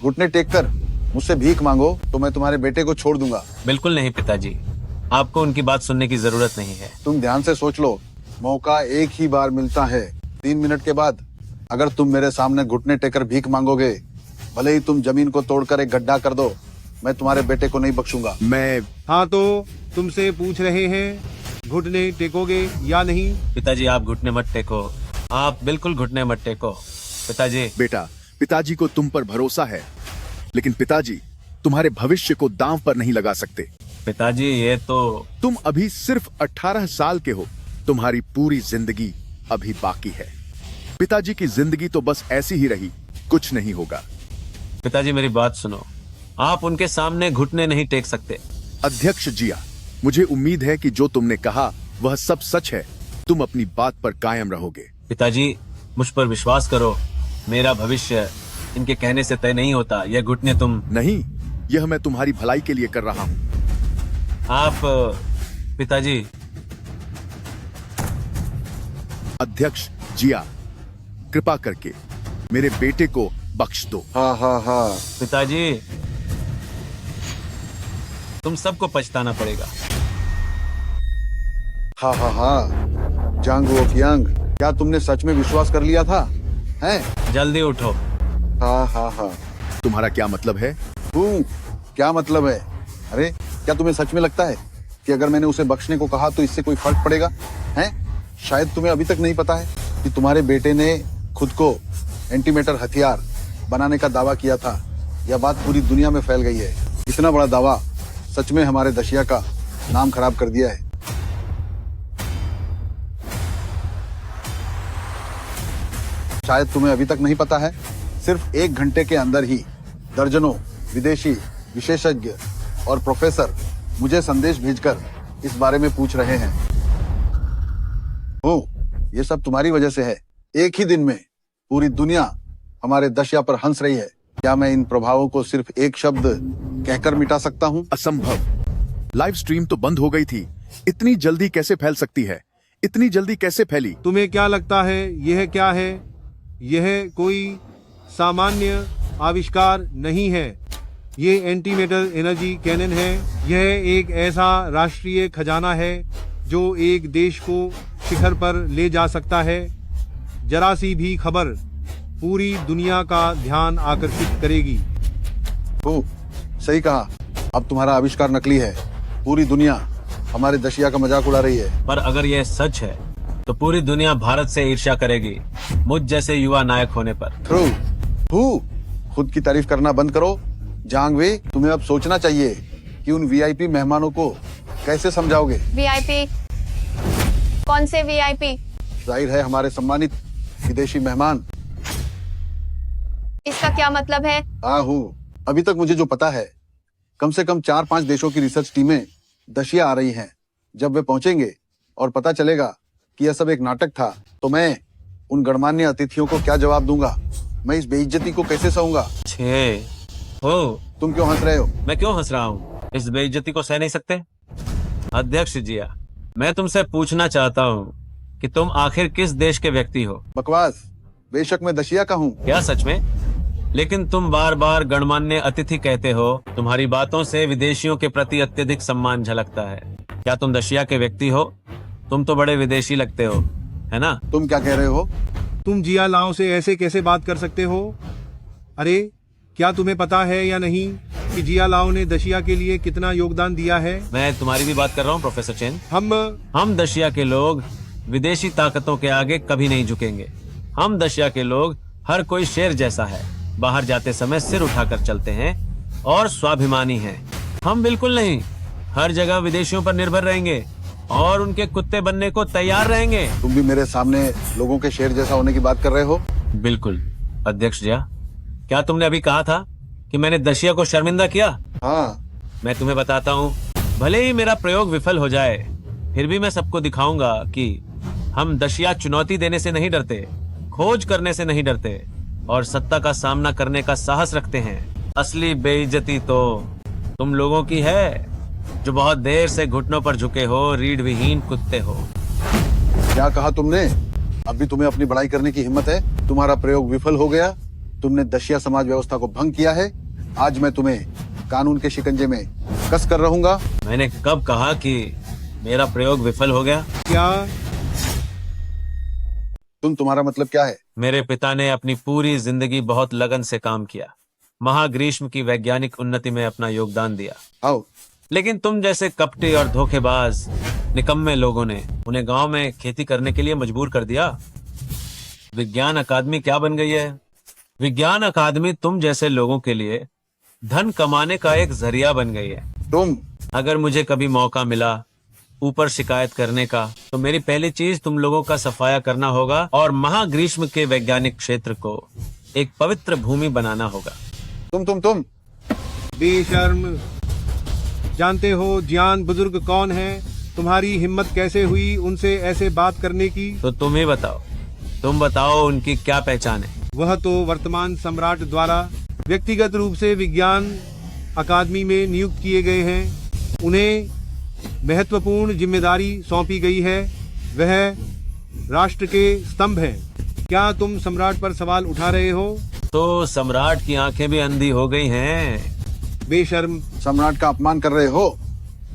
घुटने टेक कर मुझसे भीख मांगो तो मैं तुम्हारे बेटे को छोड़ दूंगा। बिल्कुल नहीं पिताजी, आपको उनकी बात सुनने की जरूरत नहीं है। तुम ध्यान से सोच लो, मौका एक ही बार मिलता है। 3 मिनट के बाद अगर तुम मेरे सामने घुटने टेकर भीख मांगोगे, भले ही तुम जमीन को तोड़कर एक गड्ढा कर दो, मैं तुम्हारे बेटे को नहीं बख्शूंगा। हाँ तो तुमसे पूछ रहे हैं, घुटने टेकोगे या नहीं? पिताजी, आप घुटने मत टेको, आप बिल्कुल घुटने मत टेको। पिताजी। बेटा, पिताजी को तुम पर भरोसा है, लेकिन पिताजी तुम्हारे भविष्य को दांव पर नहीं लगा सकते। पिताजी, ये तो तुम अभी सिर्फ 18 साल के हो, तुम्हारी पूरी जिंदगी अभी बाकी है। पिताजी की जिंदगी तो बस ऐसी ही रही, कुछ नहीं होगा। पिताजी, मेरी बात सुनो, आप उनके सामने घुटने नहीं टेक सकते। अध्यक्ष जिया, मुझे उम्मीद है कि जो तुमने कहा वह सब सच है। तुम अपनी बात पर कायम रहोगे। पिताजी, मुझ पर विश्वास करो, मेरा भविष्य इनके कहने से तय नहीं होता। यह घुटने तुम नहीं, यह मैं तुम्हारी भलाई के लिए कर रहा हूँ। आप पिताजी। अध्यक्ष जिया, कृपा करके मेरे बेटे को बख्श दो। हाँ हाँ हाँ। पिताजी, तुम सबको पछताना पड़ेगा। हाँ हाँ हाँ। जांग वो कियांग, क्या तुमने सच में विश्वास कर लिया था? हैं? जल्दी उठो। हाँ हाँ हाँ। तुम्हारा क्या मतलब है? क्या मतलब है? अरे, क्या तुम्हें सच में लगता है कि अगर मैंने उसे बख्शने को कहा तो इससे कोई फर्क पड़ेगा? हैं? शायद तुम्हें अभी तक नहीं पता है कि तुम्हारे बेटे ने खुद को एंटीमेटर हथियार बनाने का दावा किया था। यह बात पूरी दुनिया में फैल गई है। इतना बड़ा दावा सच में हमारे दशिया का नाम खराब कर दिया है। शायद तुम्हें अभी तक नहीं पता है, सिर्फ 1 घंटे के अंदर ही दर्जनों विदेशी विशेषज्ञ और प्रोफेसर मुझे संदेश भेजकर इस बारे में पूछ रहे हैं। ये सब तुम्हारी वजह से है। एक ही दिन में पूरी दुनिया हमारे दशया पर हंस रही है। क्या मैं इन प्रभावों को सिर्फ एक शब्द कहकर मिटा सकता हूँ? असंभव। लाइव स्ट्रीम तो बंद हो गई थी, इतनी जल्दी कैसे फैल सकती है? इतनी जल्दी कैसे फैली? तुम्हें क्या लगता है यह क्या है? यह कोई सामान्य आविष्कार नहीं है। ये एंटीमेटर एनर्जी कैनन है। यह एक ऐसा राष्ट्रीय खजाना है जो एक देश को शिखर पर ले जा सकता है। जरा सी भी खबर पूरी दुनिया का ध्यान आकर्षित करेगी। सही कहा। अब तुम्हारा आविष्कार नकली है। पूरी दुनिया हमारे दशया का मजाक उड़ा रही है। पर अगर यह सच है तो पूरी दुनिया भारत से ईर्ष्या करेगी मुझ जैसे युवा नायक होने पर। खुद की तारीफ करना बंद करो। जांग वे, तुम्हें अब सोचना चाहिए कि उन वीआईपी मेहमानों को कैसे समझाओगे। वीआईपी? कौन से वीआईपी? जाहिर है हमारे सम्मानित विदेशी मेहमान। इसका क्या मतलब है? अभी तक मुझे जो पता है, कम से कम 4-5 देशों की रिसर्च टीमें दशया आ रही हैं। जब वे पहुंचेंगे और पता चलेगा कि यह सब एक नाटक था, तो मैं उन गणमान्य अतिथियों को क्या जवाब दूंगा? मैं इस बेइज्जती को कैसे सहूंगा? तुम क्यों हंस रहे हो? मैं क्यों हंस रहा हूँ? इस बेइज्जती को सह नहीं सकते? अध्यक्ष जिया, मैं तुमसे पूछना चाहता हूँ कि तुम आखिर किस देश के व्यक्ति हो? बकवास। बेशक मैं दशया का हूँ। क्या सच में? लेकिन तुम बार बार गणमान्य अतिथि कहते हो। तुम्हारी बातों से विदेशियों के प्रति अत्यधिक सम्मान झलकता है। क्या तुम दशया के व्यक्ति हो? तुम तो बड़े विदेशी लगते हो, है ना? तुम क्या कह रहे हो? तुम जिया लाओ से ऐसे कैसे बात कर सकते हो? अरे, क्या तुम्हें पता है या नहीं कि जिया लाओ ने दशया के लिए कितना योगदान दिया है? मैं तुम्हारी भी बात कर रहा हूँ प्रोफेसर चेन। हम दशया के लोग विदेशी ताकतों के आगे कभी नहीं झुकेंगे। हम दशया के लोग हर कोई शेर जैसा है। बाहर जाते समय सिर उठाकर चलते हैं और स्वाभिमानी हैं। हम बिल्कुल नहीं। हर जगह विदेशियों पर निर्भर रहेंगे और उनके कुत्ते बनने को तैयार रहेंगे। तुम भी मेरे सामने लोगों के शेर जैसा होने की बात कर रहे हो? बिल्कुल अध्यक्ष जिया। क्या तुमने अभी कहा था कि मैंने दशया को शर्मिंदा किया? मैं तुम्हें बताता हूँ, भले ही मेरा प्रयोग विफल हो जाए, फिर भी मैं सबको दिखाऊंगा कि हम दशया चुनौती देने से नहीं डरते, खोज करने से नहीं डरते और सत्ता का सामना करने का साहस रखते हैं। असली बेइज्जती तो तुम लोगों की है, जो बहुत देर से घुटनों पर झुके हो, रीढ़ विहीन कुत्ते हो। क्या कहा तुमने? अब भी तुम्हें अपनी बड़ाई करने की हिम्मत है? तुम्हारा प्रयोग विफल हो गया। तुमने दशया समाज व्यवस्था को भंग किया है। आज मैं तुम्हें कानून के शिकंजे में कस कर रहूंगा। मैंने कब कहा कि मेरा प्रयोग विफल हो गया? क्या तुम्हारा मतलब क्या है? मेरे पिता ने अपनी पूरी जिंदगी बहुत लगन से काम किया, महाग्रीष्म की वैज्ञानिक उन्नति में अपना योगदान दिया। लेकिन तुम जैसे कपटी और धोखेबाज निकम्मे लोगों ने उन्हें गांव में खेती करने के लिए मजबूर कर दिया। विज्ञान अकादमी क्या बन गई है? विज्ञान अकादमी तुम जैसे लोगों के लिए धन कमाने का एक जरिया बन गई है। अगर मुझे कभी मौका मिला ऊपर शिकायत करने का, तो मेरी पहली चीज तुम लोगों का सफाया करना होगा और महाग्रीष्म के वैज्ञानिक क्षेत्र को एक पवित्र भूमि बनाना होगा। तुम बेशर्म। जानते हो जियान बुजुर्ग कौन है? तुम्हारी हिम्मत कैसे हुई उनसे ऐसे बात करने की? तो तुम ही बताओ। तुम बताओ उनकी क्या पहचान है? वह तो वर्तमान सम्राट द्वारा व्यक्तिगत रूप से विज्ञान अकादमी में नियुक्त किए गए हैं। उन्हें महत्वपूर्ण जिम्मेदारी सौंपी गई है। वह राष्ट्र के स्तंभ हैं। क्या तुम सम्राट पर सवाल उठा रहे हो? तो सम्राट की आंखें भी अंधी हो गई हैं। बेशर्म। सम्राट का अपमान कर रहे हो।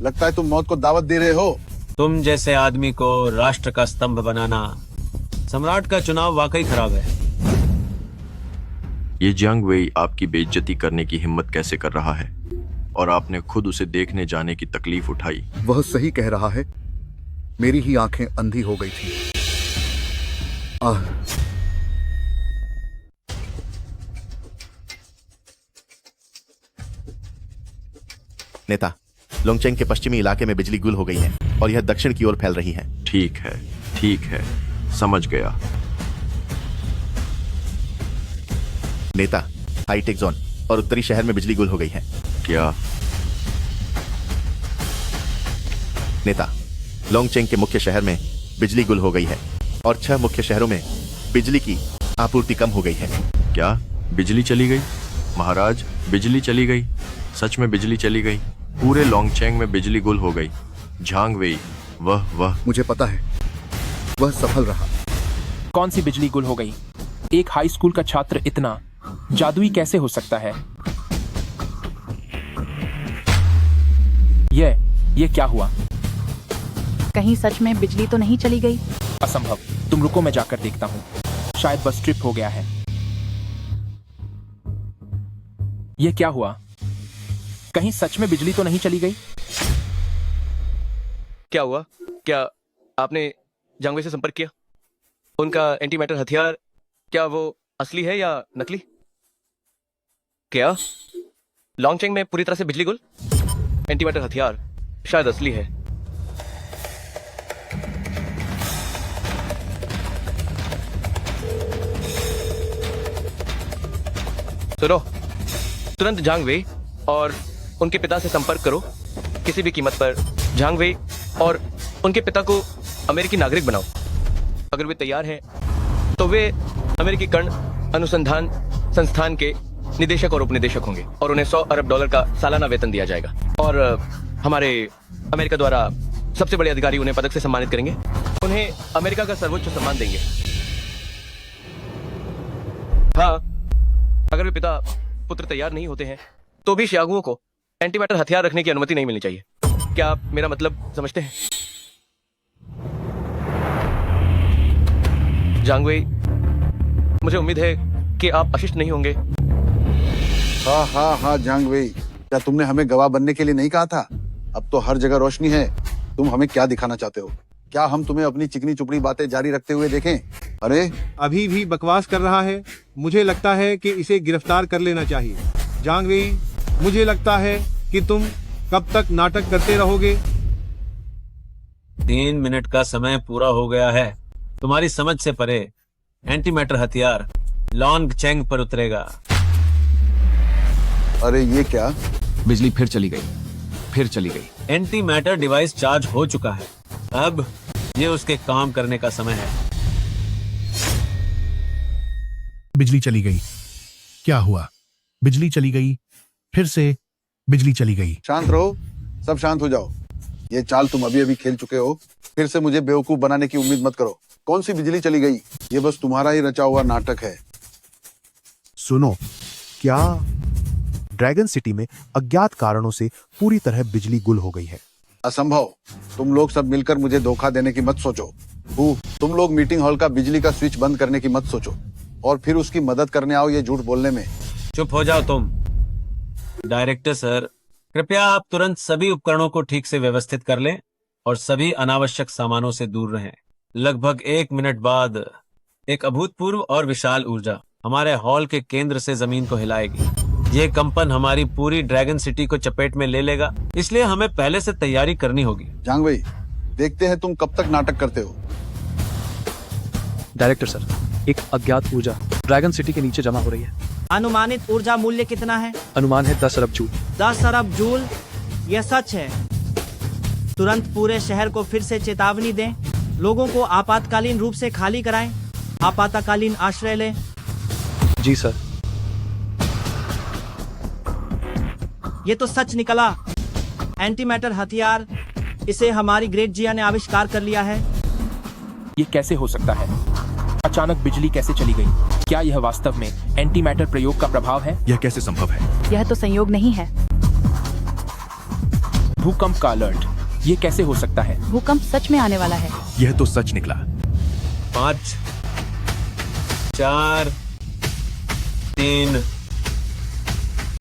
लगता है तुम मौत को दावत दे रहे हो। तुम जैसे आदमी को राष्ट्र का स्तंभ बनाना, सम्राट का चुनाव वाकई खराब है। ये जियांग वेई आपकी बेइज्जती करने की हिम्मत कैसे कर रहा है? और आपने खुद उसे देखने जाने की तकलीफ उठाई। वह सही कह रहा है। मेरी ही आंखें अंधी हो गई थी। नेता, लोंगचेंग के पश्चिमी इलाके में बिजली गुल हो गई है और यह दक्षिण की ओर फैल रही है। ठीक है, समझ गया। नेता, हाईटेक जोन और उत्तरी शहर में बिजली गुल हो गई है। क्या? नेता, लोंगचेंग के मुख्य शहर में बिजली गुल हो गई है और 6 मुख्य शहरों में बिजली की आपूर्ति कम हो गई है। क्या बिजली चली गई? महाराज, बिजली चली गई। सच में बिजली चली गई। पूरे लोंगचेंग में बिजली गुल हो गई। झांग वेई, वह मुझे पता है, वह सफल रहा। कौन सी बिजली गुल हो गई? एक हाई स्कूल का छात्र इतना जादुई कैसे हो सकता है? ये क्या हुआ? कहीं सच में बिजली तो नहीं चली गई? असंभव। तुम रुको, मैं जाकर देखता हूँ। शायद बस ट्रिप हो गया है। ये क्या हुआ? कहीं सच में बिजली तो नहीं चली गई? क्या हुआ? क्या आपने जांगवे से संपर्क किया? उनका एंटी मैटर हथियार, क्या वो असली है या नकली? क्या लोंगचेंग में पूरी तरह से बिजली गुल? एंटी मैटर हथियार शायद असली है। सुनो, तुरंत झांग वेई और उनके पिता से संपर्क करो। किसी भी कीमत पर झांग वेई और उनके पिता को अमेरिकी नागरिक बनाओ। अगर वे तैयार हैं तो वे अमेरिकी कर्ण अनुसंधान संस्थान के निदेशक और उपनिदेशक होंगे और उन्हें $100 अरब का सालाना वेतन दिया जाएगा। और हमारे अमेरिका द्वारा सबसे बड़े अधिकारी उन्हें पदक से सम्मानित करेंगे। उन्हें अमेरिका का सर्वोच्च सम्मान देंगे। हाँ, अगर वे पिता पुत्र तैयार नहीं होते हैं तो भी श्यागुओं को एंटी मैटर हथियार रखने की अनुमति नहीं मिलनी चाहिए। क्या आप मेरा मतलब समझते हैं? झांग वेई, मुझे उम्मीद है कि आप अशिष्ट नहीं होंगे। हाँ झांग वेई, क्या तुमने हमें गवाह बनने के लिए नहीं कहा था? अब तो हर जगह रोशनी है। तुम हमें क्या दिखाना चाहते हो? क्या हम तुम्हें अपनी चिकनी चुपड़ी बातें जारी रखते हुए देखें? अरे अभी भी बकवास कर रहा है। मुझे लगता है कि इसे गिरफ्तार कर लेना चाहिए। झांग वेई, मुझे लगता है कि तुम कब तक नाटक करते रहोगे? 3 मिनट का समय पूरा हो गया है। तुम्हारी समझ से परे एंटी मैटर हथियार लोंगचेंग पर उतरेगा। अरे ये क्या? बिजली फिर चली गई। एंटी मैटर डिवाइस चार्ज हो चुका है। अब ये उसके काम करने का समय है। बिजली चली गई। क्या हुआ? बिजली चली गई, फिर से बिजली चली गई। शांत रहो, सब शांत हो जाओ। ये चाल तुम अभी खेल चुके हो। फिर से मुझे बेवकूफ बनाने की उम्मीद मत करो। कौन सी बिजली चली गई? ये बस तुम्हारा ही रचा हुआ नाटक है। सुनो, क्या ड्रैगन सिटी में अज्ञात कारणों से पूरी तरह बिजली गुल हो गई है? असंभव। तुम लोग सब मिलकर मुझे धोखा देने की मत सोचो। तुम लोग मीटिंग हॉल का बिजली का स्विच बंद करने की मत सोचो और फिर उसकी मदद करने आओ ये झूठ बोलने में। चुप हो जाओ तुम। डायरेक्टर सर, कृपया आप तुरंत सभी उपकरणों को ठीक से व्यवस्थित कर लें और सभी अनावश्यक सामानों से दूर रहें। लगभग 1 मिनट बाद एक अभूतपूर्व और विशाल ऊर्जा हमारे हॉल के केंद्र से जमीन को हिलाएगी। ये कंपन हमारी पूरी ड्रैगन सिटी को चपेट में ले लेगा, इसलिए हमें पहले से तैयारी करनी होगी। झांग वेई, देखते हैं तुम कब तक नाटक करते हो। डायरेक्टर सर, एक अज्ञात ऊर्जा ड्रैगन सिटी के नीचे जमा हो रही है। अनुमानित ऊर्जा मूल्य कितना है? अनुमान है 10 अरब जूल। 10 अरब जूल? यह सच है। तुरंत पूरे शहर को फिर से चेतावनी दें। लोगों को आपातकालीन रूप से खाली कराएं। आपातकालीन आश्रय लें। जी सर। ये तो सच निकला। एंटी मैटर हथियार, इसे हमारी ग्रेट जिया ने आविष्कार कर लिया है। ये कैसे हो सकता है? अचानक बिजली कैसे चली गई? क्या यह वास्तव में एंटी मैटर प्रयोग का प्रभाव है? यह कैसे संभव है? यह तो संयोग नहीं है। भूकंप का अलर्ट, ये कैसे हो सकता है? भूकंप सच में आने वाला है। यह तो सच निकला। 5 4 3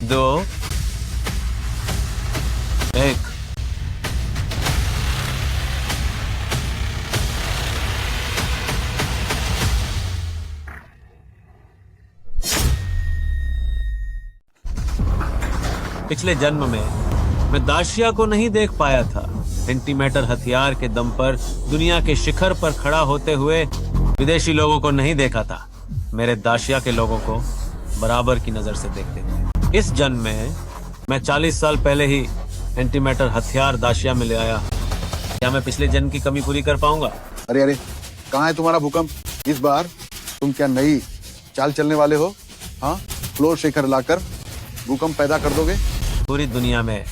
2 1। पिछले जन्म में मैं दाशिया को नहीं देख पाया था। एंटी मैटर हथियार के दम पर दुनिया के शिखर पर खड़ा होते हुए विदेशी लोगों को नहीं देखा था। मेरे दाशिया के लोगों को बराबर की नजर से देखते थे। इस जन्म में मैं 40 साल पहले ही एंटी मैटर हथियार दाशिया में ले आया। क्या मैं पिछले जन्म की कमी पूरी कर पाऊंगा? अरे कहाँ है तुम्हारा भूकंप? इस बार तुम क्या नई चाल चलने वाले हो? हाँ, फ्लोर शेकर लाकर भूकंप पैदा कर दोगे? पूरी दुनिया में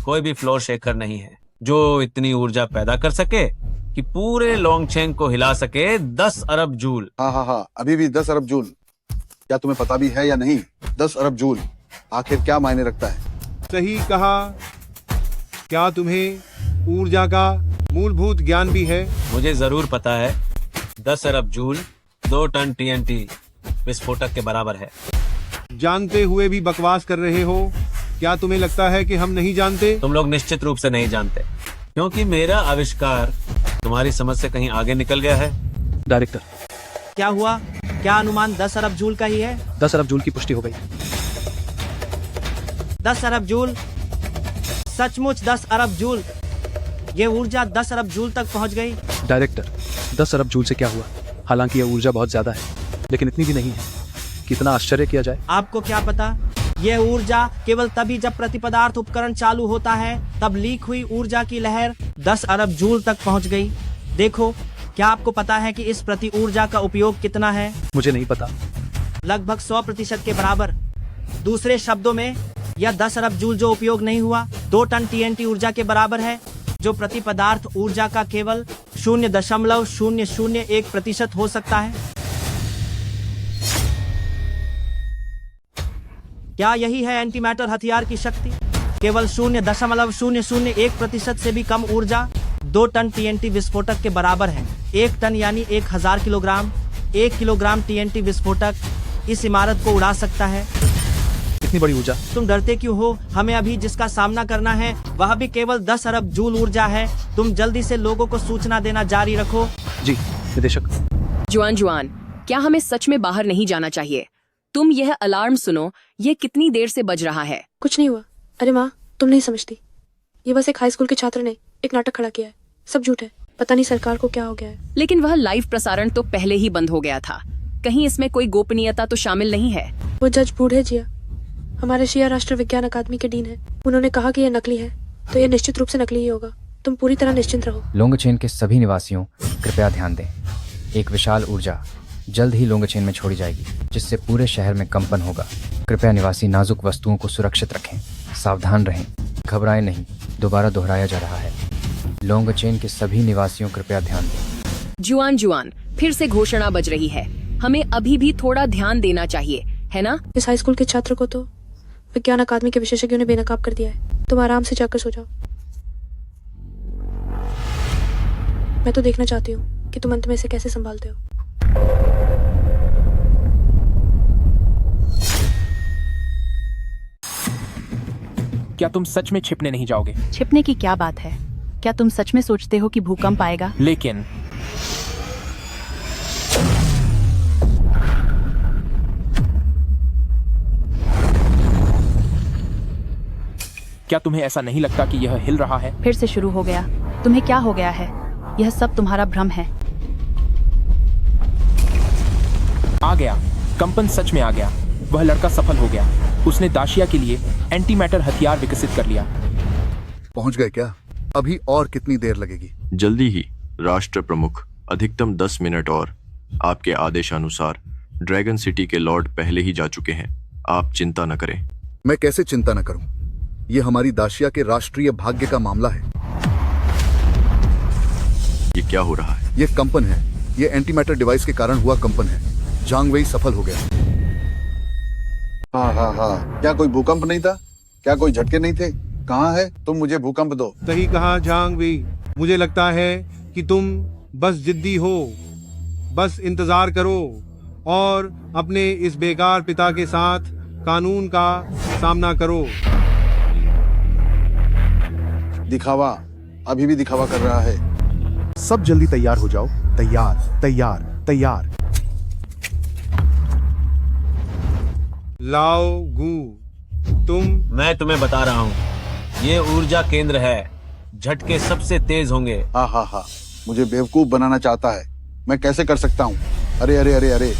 कोई भी फ्लोर शेकर नहीं है जो इतनी ऊर्जा पैदा कर सके कि पूरे लोंगचेंग को हिला सके 10 अरब जूल। हाँ हाँ हाँ, अभी भी 10 अरब जूल। क्या तुम्हें पता भी है या नहीं, 10 अरब जूल आखिर क्या मायने रखता है? सही कहा। क्या तुम्हें ऊर्जा का मूलभूत ज्ञान भी है? मुझे जरूर पता है। 10 अरब जूल 2 टन TNT विस्फोटक के बराबर है। जानते हुए भी बकवास कर रहे हो। क्या तुम्हें लगता है कि हम नहीं जानते? तुम लोग निश्चित रूप से नहीं जानते, क्योंकि मेरा आविष्कार तुम्हारी समझ से कहीं आगे निकल गया है। डायरेक्टर, क्या हुआ? क्या अनुमान 10 अरब जूल का ही है? 10 अरब जूल की पुष्टि हो गई। 10 अरब जूल, सचमुच 10 अरब जूल। ये ऊर्जा 10 अरब जूल तक पहुंच गई। डायरेक्टर, 10 अरब जूल से क्या हुआ? हालांकि यह ऊर्जा बहुत ज्यादा है, लेकिन इतनी भी नहीं है। कितना आश्चर्य किया जाए। आपको क्या पता? यह ऊर्जा केवल तभी जब प्रतिपदार्थ उपकरण चालू होता है तब लीक हुई ऊर्जा की लहर 10 अरब जूल तक पहुंच गई। देखो, क्या आपको पता है कि इस प्रति ऊर्जा का उपयोग कितना है? मुझे नहीं पता। लगभग 100% के बराबर। दूसरे शब्दों में, यह 10 अरब जूल जो उपयोग नहीं हुआ 2 टन TNT ऊर्जा के बराबर है, जो प्रति पदार्थ ऊर्जा का केवल 0.001% हो सकता है। क्या यही है एंटीमैटर हथियार की शक्ति? केवल 0.001% से भी कम ऊर्जा 2 टन TNT विस्फोटक के बराबर है। 1 टन यानी 1000 किलोग्राम। 1 किलोग्राम TNT विस्फोटक इस इमारत को उड़ा सकता है। इतनी बड़ी ऊर्जा। तुम डरते क्यों हो? हमें अभी जिसका सामना करना है वह भी केवल 10 अरब जूल ऊर्जा है। तुम जल्दी से लोगों को सूचना देना जारी रखो। जी निदेशक। जुआन, क्या हमें सच में बाहर नहीं जाना चाहिए? तुम यह अलार्म सुनो, ये कितनी देर से बज रहा है? कुछ नहीं हुआ। अरे माँ, तुम नहीं समझती। ये बस एक हाई स्कूल के छात्र ने एक नाटक खड़ा किया है। सब झूठ है। पता नहीं सरकार को क्या हो गया है। लेकिन वह लाइव प्रसारण तो पहले ही बंद हो गया था। कहीं इसमें कोई गोपनीयता तो शामिल नहीं है? वो जज बूढ़े जिया हमारे शिया राष्ट्र विज्ञान अकादमी के डीन है। उन्होंने कहा कि यह नकली है, तो यह निश्चित रूप से नकली ही होगा। तुम पूरी तरह निश्चिंत रहो। लोंगचेन के सभी निवासियों कृपया ध्यान दें। एक विशाल ऊर्जा जल्द ही लोंगचेन में छोड़ी जाएगी, जिससे पूरे शहर में कंपन होगा। कृपया निवासी नाजुक वस्तुओं को सुरक्षित रखें, सावधान रहें, घबराएं नहीं। दोबारा दोहराया जा रहा है। लोंगचेन के सभी निवासियों कृपया ध्यान दें। जुआन, फिर से घोषणा बज रही है। हमें अभी भी थोड़ा ध्यान देना चाहिए, है ना? इस हाई स्कूल के छात्र को तो विज्ञान अकादमी के विशेषज्ञों ने बेनकाब कर दिया है। तुम आराम से जाकर सो जाओ। मैं तो देखना चाहती हूँ कि तुम अंत में इसे कैसे संभालते हो। क्या तुम सच में छिपने नहीं जाओगे? छिपने की क्या बात है? क्या तुम सच में सोचते हो कि भूकंप आएगा? लेकिन क्या तुम्हें ऐसा नहीं लगता कि यह हिल रहा है? फिर से शुरू हो गया। तुम्हें क्या हो गया है? यह सब तुम्हारा भ्रम है। आ गया, कंपन सच में आ गया। वह लड़का सफल हो गया। उसने दाशिया के लिए एंटीमैटर हथियार विकसित कर लिया। पहुंच गए क्या? अभी और कितनी देर लगेगी? जल्दी ही राष्ट्र प्रमुख। अधिकतम 10 मिनट और। आपके आदेशानुसार ड्रैगन सिटी के लॉर्ड पहले ही जा चुके हैं। आप चिंता न करें। मैं कैसे चिंता न करूं? ये हमारी दाशिया के राष्ट्रीय भाग्य का मामला है। ये क्या हो रहा है? ये कंपन है। ये एंटीमैटर डिवाइस के कारण हुआ कंपन है। जांग वेई सफल हो गया। हाँ हाँ हाँ, क्या कोई भूकंप नहीं था? क्या कोई झटके नहीं थे? कहाँ है? तुम मुझे भूकंप दो। सही कहा झांग वेई। मुझे लगता है कि तुम बस जिद्दी हो। बस इंतजार करो और अपने इस बेकार पिता के साथ कानून का सामना करो। दिखावा अभी भी दिखावा कर रहा है। सब जल्दी तैयार हो जाओ। तैयार तैयार तैयार। लाओ गू, मैं तुम्हें बता रहा हूँ, ये ऊर्जा केंद्र है। झटके सबसे तेज होंगे। हाँ हाँ हाँ, मुझे बेवकूफ बनाना चाहता है। मैं कैसे कर सकता हूँ? अरे अरे अरे अरे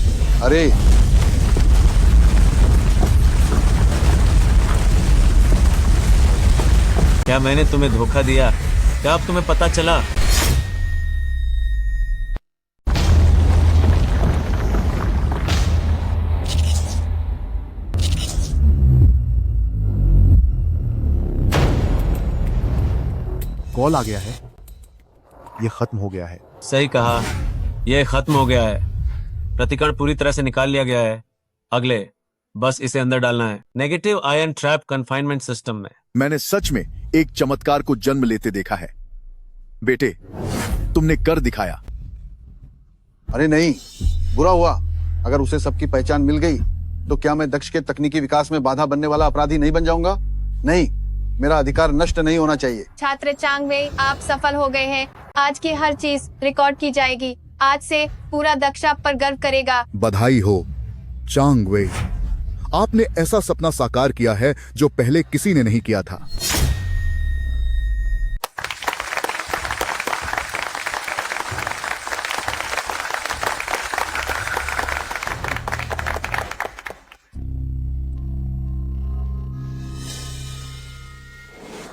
अरे, क्या मैंने तुम्हें धोखा दिया? क्या अब तुम्हें पता चला? कॉल आ गया है। ये खत्म हो गया है। सही कहा, यह खत्म हो गया है। प्रतिकरण पूरी तरह से निकाल लिया गया है। अगले बस इसे अंदर डालना है, negative ion trap confinement system में। मैंने सच में एक चमत्कार को जन्म लेते देखा है। बेटे, तुमने कर दिखाया। अरे नहीं, बुरा हुआ। अगर उसे सबकी पहचान मिल गई तो क्या मैं दक्ष के तकनीकी विकास में बाधा बनने वाला अपराधी नहीं बन जाऊंगा? नहीं, मेरा अधिकार नष्ट नहीं होना चाहिए। छात्र चांग वेई, आप सफल हो गए हैं। आज की हर चीज रिकॉर्ड की जाएगी। आज से पूरा दक्ष आप पर गर्व करेगा। बधाई हो चांग वेई, आपने ऐसा सपना साकार किया है जो पहले किसी ने नहीं किया था।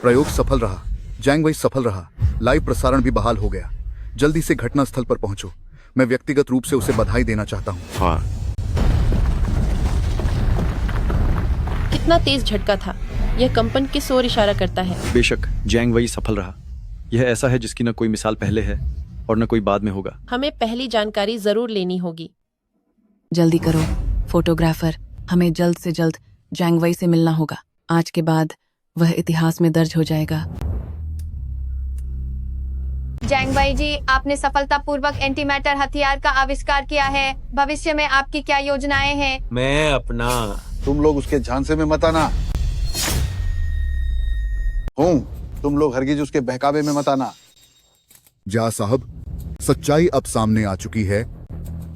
प्रयोग सफल रहा, जैंग वेई सफल रहा। लाइव प्रसारण भी बहाल हो गया। जल्दी से घटना स्थल पर पहुंचो। मैं व्यक्तिगत रूप से उसे बधाई देना चाहता हूं। हाँ। कितना तेज झटका था। यह कंपन किस ओर इशारा करता है? बेशक जैंग वही सफल रहा। यह ऐसा है जिसकी न कोई मिसाल पहले है और न कोई बाद में होगा। हमें पहली जानकारी जरूर लेनी होगी। जल्दी करो फोटोग्राफर, हमें जल्द से जल्द जैंग वई से मिलना होगा। आज के बाद वह इतिहास में दर्ज हो जाएगा। जैंग वेई जी, आपने सफलतापूर्वक एंटी मैटर हथियार का आविष्कार किया है। भविष्य में आपकी क्या योजनाएं हैं? मैं अपना तुम लोग उसके झांसे में मत आना। तुम लोग हरगिज उसके बहकावे में मत आना। जा साहब, सच्चाई अब सामने आ चुकी है।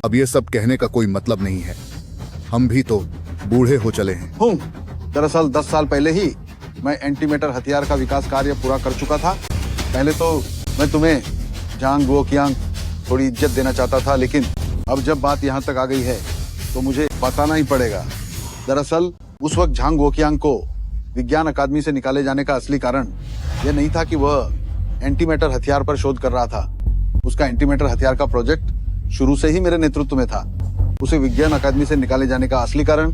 अब ये सब कहने का कोई मतलब नहीं है। हम भी तो बूढ़े हो चले हैं। दरअसल 10 साल पहले ही मैं एंटी मैटर हथियार का विकास कार्य पूरा कर चुका था। पहले तो मैं तुम्हें जांग वोकियांग थोड़ी इज्जत देना चाहता था, लेकिन अब जब बात यहाँ तक आ गई है तो मुझे बताना ही पड़ेगा। दरअसल उस वक्त झांग वोकियांग को विज्ञान अकादमी से निकाले जाने का असली कारण यह नहीं था कि वह एंटी मैटर हथियार पर शोध कर रहा था। उसका एंटी मैटर हथियार का प्रोजेक्ट शुरू से ही मेरे नेतृत्व में था। उसे विज्ञान अकादमी से निकाले जाने का असली कारण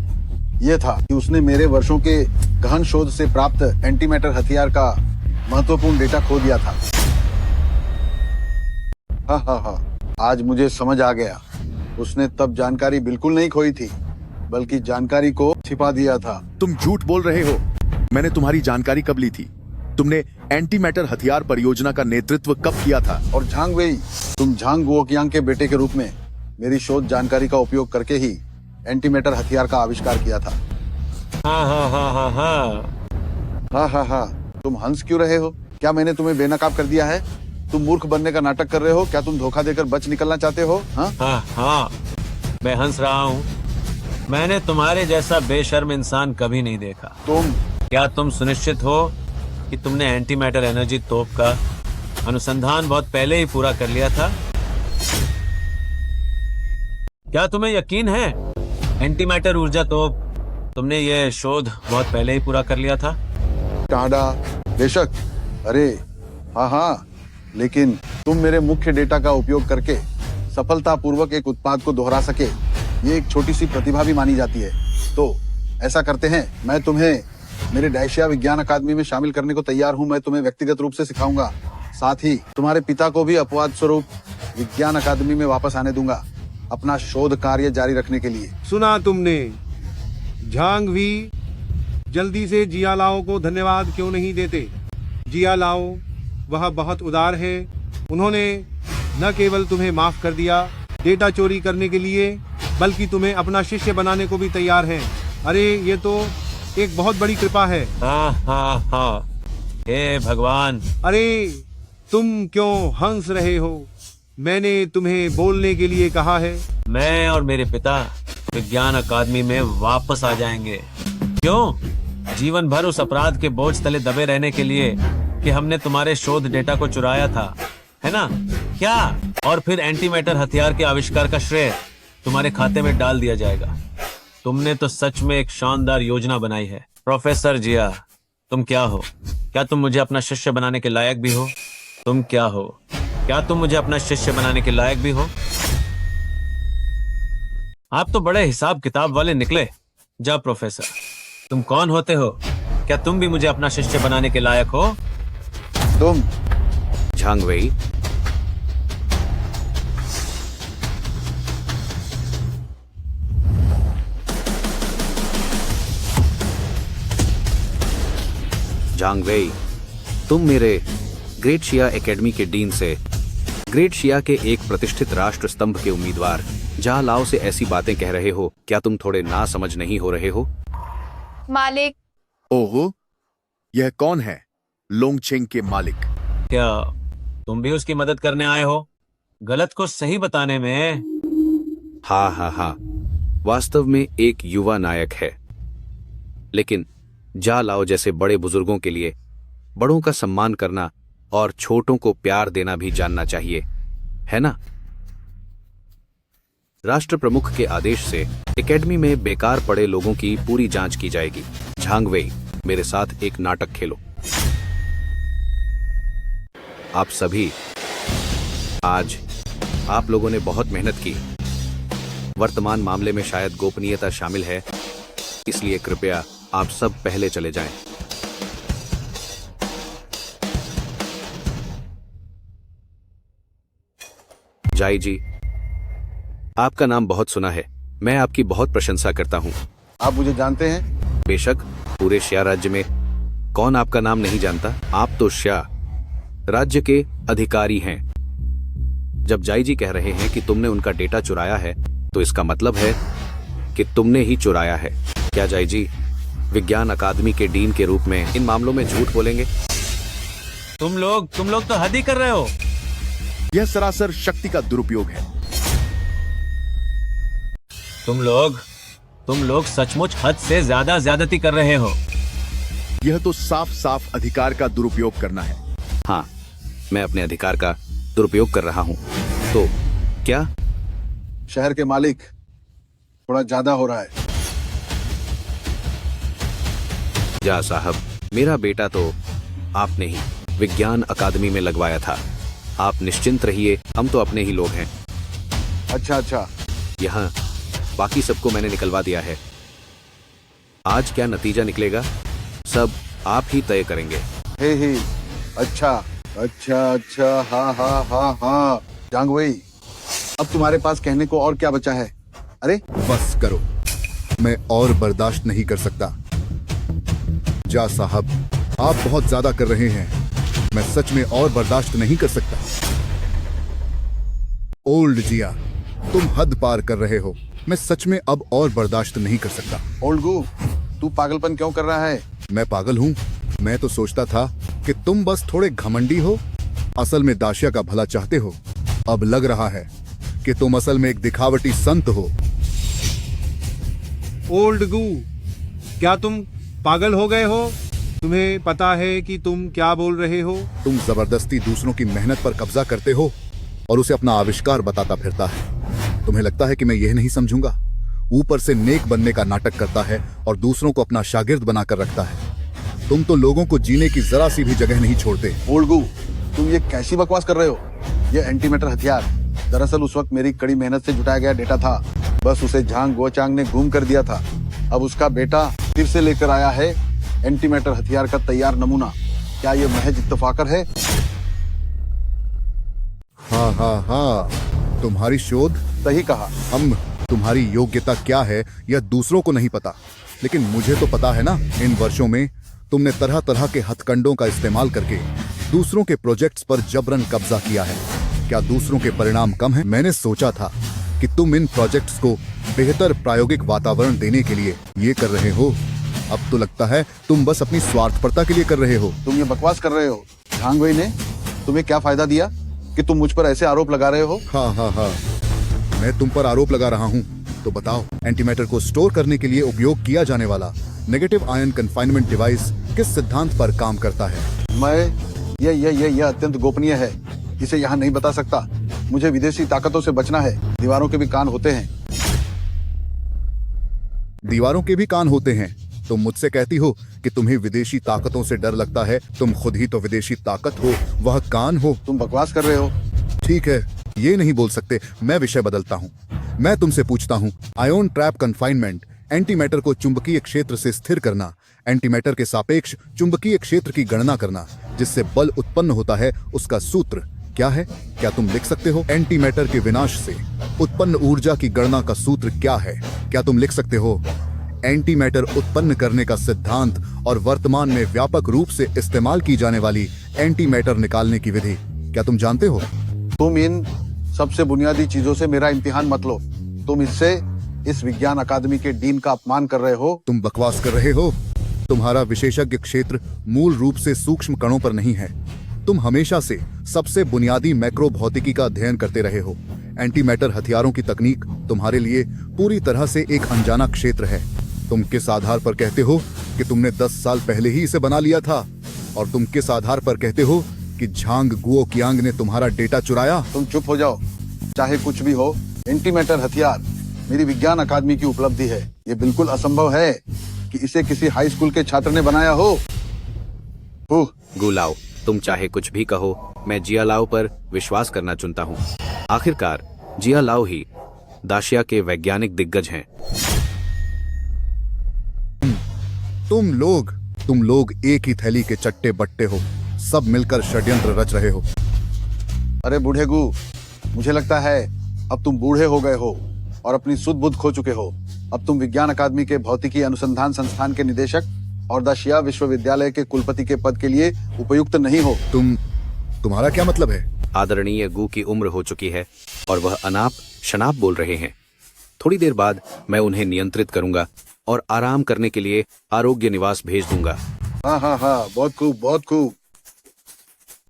यह था कि उसने मेरे वर्षों के गहन शोध से प्राप्त एंटी मैटर हथियार का महत्वपूर्ण डेटा खो दिया था। हाँ, आज मुझे समझ आ गया। उसने तब जानकारी बिल्कुल नहीं खोई थी, बल्कि जानकारी को छिपा दिया था। तुम झूठ बोल रहे हो। मैंने तुम्हारी जानकारी कब ली थी? तुमने एंटी मैटर हथियार परियोजना का नेतृत्व कब किया था? और झांग वेई, तुम झांग वोकियांग के बेटे के रूप में मेरी शोध जानकारी का उपयोग करके ही एंटी मैटर हथियार का आविष्कार किया था। हाँ, तुम हंस क्यों रहे हो? क्या मैंने तुम्हें बेनकाब कर दिया है? तुम मूर्ख बनने का नाटक कर रहे हो? क्या तुम धोखा देकर बच निकलना चाहते हो? हाँ, मैं हंस रहा हूँ। मैंने तुम्हारे जैसा बेशर्म इंसान कभी नहीं देखा। क्या तुम सुनिश्चित हो कि तुमने एंटी मैटर एनर्जी तोप का अनुसंधान बहुत पहले ही पूरा कर लिया था? क्या तुम्हें यकीन है एंटी मैटर ऊर्जा तोप तुमने ये शोध बहुत पहले ही पूरा कर लिया था? टाडा, बेशक। अरे हाँ, लेकिन तुम मेरे मुख्य डेटा का उपयोग करके सफलतापूर्वक एक उत्पाद को दोहरा सके, ये एक छोटी सी प्रतिभा भी मानी जाती है। तो ऐसा करते हैं, मैं तुम्हें मेरे डायशिया विज्ञान अकादमी में शामिल करने को तैयार हूँ। मैं तुम्हें व्यक्तिगत रूप से सिखाऊंगा। साथ ही तुम्हारे पिता को भी अपवाद स्वरूप विज्ञान अकादमी में वापस आने दूंगा, अपना शोध कार्य जारी रखने के लिए। सुना तुमने? झांग वी, जल्दी से जिया लाओ को धन्यवाद क्यों नहीं देते? जिया लाओ, वह बहुत उदार है। उन्होंने न केवल तुम्हें माफ कर दिया डेटा चोरी करने के लिए, बल्कि तुम्हें अपना शिष्य बनाने को भी तैयार हैं। अरे ये तो एक बहुत बड़ी कृपा है। हाँ, हे भगवान। अरे तुम क्यों हंस रहे हो? मैंने तुम्हें बोलने के लिए कहा है। मैं और मेरे पिता विज्ञान अकादमी में वापस आ जाएंगे। क्यों? जीवन भर उस अपराध के बोझ तले दबे रहने के लिए कि हमने तुम्हारे शोध डेटा को चुराया था, है ना? क्या? और फिर एंटी मैटर हथियार के आविष्कार का श्रेय तुम्हारे खाते में डाल दिया जाएगा। तुमने तो सच में एक शानदार योजना बनाई है। प्रोफेसर जिया, तुम क्या हो? क्या तुम मुझे अपना शिष्य बनाने के लायक भी हो? तुम क्या हो? क्या तुम मुझे अपना शिष्य बनाने के लायक भी हो? आप तो बड़े हिसाब किताब वाले निकले। जा प्रोफेसर, तुम कौन होते हो? क्या तुम भी मुझे अपना शिष्य बनाने के लायक हो? झांग वेई, झांग वेई, तुम मेरे ग्रेट शिया एकेडमी के डीन से ग्रेट शिया के एक प्रतिष्ठित राष्ट्र स्तंभ के उम्मीदवार जा लाओ से ऐसी बातें कह रहे हो, क्या तुम थोड़े ना समझ नहीं हो रहे हो? मालिक। ओहो, यह कौन है? लोंगचेंग के मालिक। क्या तुम भी उसकी मदद करने आए हो, गलत को सही बताने में? हाँ, वास्तव में एक युवा नायक है, लेकिन जा लाओ जैसे बड़े बुजुर्गों के लिए बड़ों का सम्मान करना और छोटों को प्यार देना भी जानना चाहिए, है ना? राष्ट्र प्रमुख के आदेश से एकेडमी में बेकार पड़े लोगों की पूरी जांच की जाएगी। झांग वेई, मेरे साथ एक नाटक खेलो। आप सभी, आज आप लोगों ने बहुत मेहनत की। वर्तमान मामले में शायद गोपनीयता शामिल है, इसलिए कृपया आप सब पहले चले जाएं। जाई जी, आपका नाम बहुत सुना है, मैं आपकी बहुत प्रशंसा करता हूँ। आप मुझे जानते हैं? बेशक, पूरे शिया राज्य में कौन आपका नाम नहीं जानता? आप तो शिया राज्य के अधिकारी हैं। जब जाई जी कह रहे हैं कि तुमने उनका डेटा चुराया है, तो इसका मतलब है कि तुमने ही चुराया है। क्या जाई जी विज्ञान अकादमी के डीन के रूप में इन मामलों में झूठ बोलेंगे? तुम लोग तो हद ही कर रहे हो। यह सरासर शक्ति का दुरुपयोग है। तुम लोग सचमुच हद से ज्यादा ज्यादती कर रहे हो। यह तो साफ साफ अधिकार का दुरुपयोग करना है। हाँ, मैं अपने अधिकार का दुरुपयोग कर रहा हूँ। तो क्या? शहर के मालिक, थोड़ा ज्यादा हो रहा है। जा साहब, मेरा बेटा तो आपने ही विज्ञान अकादमी में लगवाया था। आप निश्चिंत रहिए, हम तो अपने ही लोग हैं। अच्छा। यहाँ बाकी सबको मैंने निकलवा दिया है। आज क्या नतीजा निकलेगा, सब आप ही तय करेंगे। हे, अच्छा, हाँ। झांग वेई, अब तुम्हारे पास कहने को और क्या बचा है? अरे बस करो, मैं और बर्दाश्त नहीं कर सकता। जा साहब, आप बहुत ज्यादा कर रहे हैं, मैं सच में और बर्दाश्त नहीं कर सकता। ओल्ड जिया, तुम हद पार कर रहे हो, मैं सच में अब और बर्दाश्त नहीं कर सकता। ओल्ड गू, तू पागलपन क्यों कर रहा है? मैं पागल हूँ? मैं तो सोचता था कि तुम बस थोड़े घमंडी हो, असल में दाशिया का भला चाहते हो। अब लग रहा है कि तुम असल में एक दिखावटी संत हो। ओल्ड गू, क्या तुम पागल हो गए हो? तुम्हें पता है कि तुम क्या बोल रहे हो? तुम जबरदस्ती दूसरों की मेहनत पर कब्जा करते हो और उसे अपना आविष्कार बताता फिरता है। तुम्हें लगता है कि मैं यह नहीं समझूंगा? ऊपर से नेक बनने का नाटक करता है और दूसरों को अपना शागिर्द बनाकर रखता है। तुम तो लोगों को जीने की जरा सी भी जगह नहीं छोड़ते। ओल्ड गू, तुम ये कैसी बकवास कर रहे हो? ये एंटीमेटर हथियार दरअसल उस वक्त मेरी कड़ी मेहनत से जुटाया गया डेटा था, बस उसे झांग गोचांग ने गुम कर दिया था। अब उसका बेटा फिर से लेकर आया है एंटीमेटर हथियार का तैयार नमूना। क्या ये महज इत्तेफाकर है? हाँ, तुम्हारी शोध। सही कहा। हम तुम्हारी योग्यता क्या है यह दूसरों को नहीं पता, लेकिन मुझे तो पता है ना। इन वर्षों में तुमने तरह तरह के हथकंडों का इस्तेमाल करके दूसरों के प्रोजेक्ट्स पर जबरन कब्जा किया है। क्या दूसरों के परिणाम कम हैं? मैंने सोचा था कि तुम इन प्रोजेक्ट्स को बेहतर प्रायोगिक वातावरण देने के लिए ये कर रहे हो। अब तो लगता है तुम बस अपनी स्वार्थपरता के लिए कर रहे हो। तुम ये बकवास कर रहे हो। झांग वेई ने तुम्हें क्या फायदा दिया कि तुम मुझ पर ऐसे आरोप लगा रहे हो? हाँ, मैं तुम पर आरोप लगा रहा हूँ। तो बताओ, एंटीमैटर को स्टोर करने के लिए उपयोग किया जाने वाला नेगेटिव आयन कन्फाइनमेंट डिवाइस किस सिद्धांत पर काम करता है? मैं ये अत्यंत गोपनीय है, इसे यहाँ नहीं बता सकता। मुझे विदेशी ताकतों से बचना है। दीवारों के भी कान होते हैं। दीवारों के भी कान होते हैं? तुम मुझसे कहती हो कि तुम्हें विदेशी ताकतों से डर लगता है। तुम खुद ही तो विदेशी ताकत हो, वह कान हो। तुम बकवास कर रहे हो। ठीक है, ये नहीं बोल सकते। मैं विषय बदलता हूँ। मैं तुमसे पूछता हूँ, आयोन ट्रैप कन्फाइनमेंट एंटीमैटर को चुंबकीय क्षेत्र से स्थिर करना, एंटीमैटर के सापेक्ष चुंबकीय क्षेत्र की गणना करना, जिससे बल उत्पन्न होता है, उसका सूत्र क्या है? क्या तुम लिख सकते हो? एंटीमैटर के विनाश से उत्पन्न ऊर्जा की गणना का सूत्र क्या है? क्या तुम लिख सकते हो? एंटीमैटर उत्पन्न करने का सिद्धांत और वर्तमान में व्यापक रूप से इस्तेमाल की जाने वाली एंटीमैटर निकालने की विधि क्या तुम जानते हो? तुम इन सबसे बुनियादी चीजों से मेरा इम्तिहान मत लो। तुम इससे इस विज्ञान अकादमी के डीन का अपमान कर रहे हो। तुम बकवास कर रहे हो। तुम्हारा विशेषज्ञ क्षेत्र मूल रूप से सूक्ष्म कणों पर नहीं है। तुम हमेशा से सबसे बुनियादी मैक्रो भौतिकी का अध्ययन करते रहे हो। एंटीमैटर हथियारों की तकनीक तुम्हारे लिए पूरी तरह से एक अनजाना क्षेत्र है। तुम किस आधार पर कहते हो कि तुमने 10 साल पहले ही इसे बना लिया था? और तुम किस आधार पर कहते हो कि झांग गुओ कियांग ने तुम्हारा डेटा चुराया? तुम चुप हो जाओ। चाहे कुछ भी हो, एंटीमैटर हथियार मेरी विज्ञान अकादमी की उपलब्धि है। ये बिल्कुल असंभव है कि इसे किसी हाई स्कूल के छात्र ने बनाया हो। गुलाओ, तुम चाहे कुछ भी कहो, मैं जिया लाओ पर विश्वास करना चुनता हूँ। आखिरकार जिया लाओ ही दाशिया के वैज्ञानिक दिग्गज हैं। तुम लोग एक ही थैली के चट्टे बट्टे हो। सब मिलकर षड्यंत्र रच रहे हो। अरे बूढ़े गू, मुझे लगता है अब तुम बूढ़े हो गए हो और अपनी सुध बुध खो चुके हो। अब तुम विज्ञान अकादमी के भौतिकी अनुसंधान संस्थान के निदेशक और दाशिया विश्वविद्यालय के कुलपति के पद के लिए उपयुक्त नहीं हो। तुम्हारा क्या मतलब है? आदरणीय गू की उम्र हो चुकी है और वह अनाप शनाप बोल रहे हैं। थोड़ी देर बाद मैं उन्हें नियंत्रित करूंगा और आराम करने के लिए आरोग्य निवास भेज दूंगा। हाँ, बहुत खूब, बहुत खूब।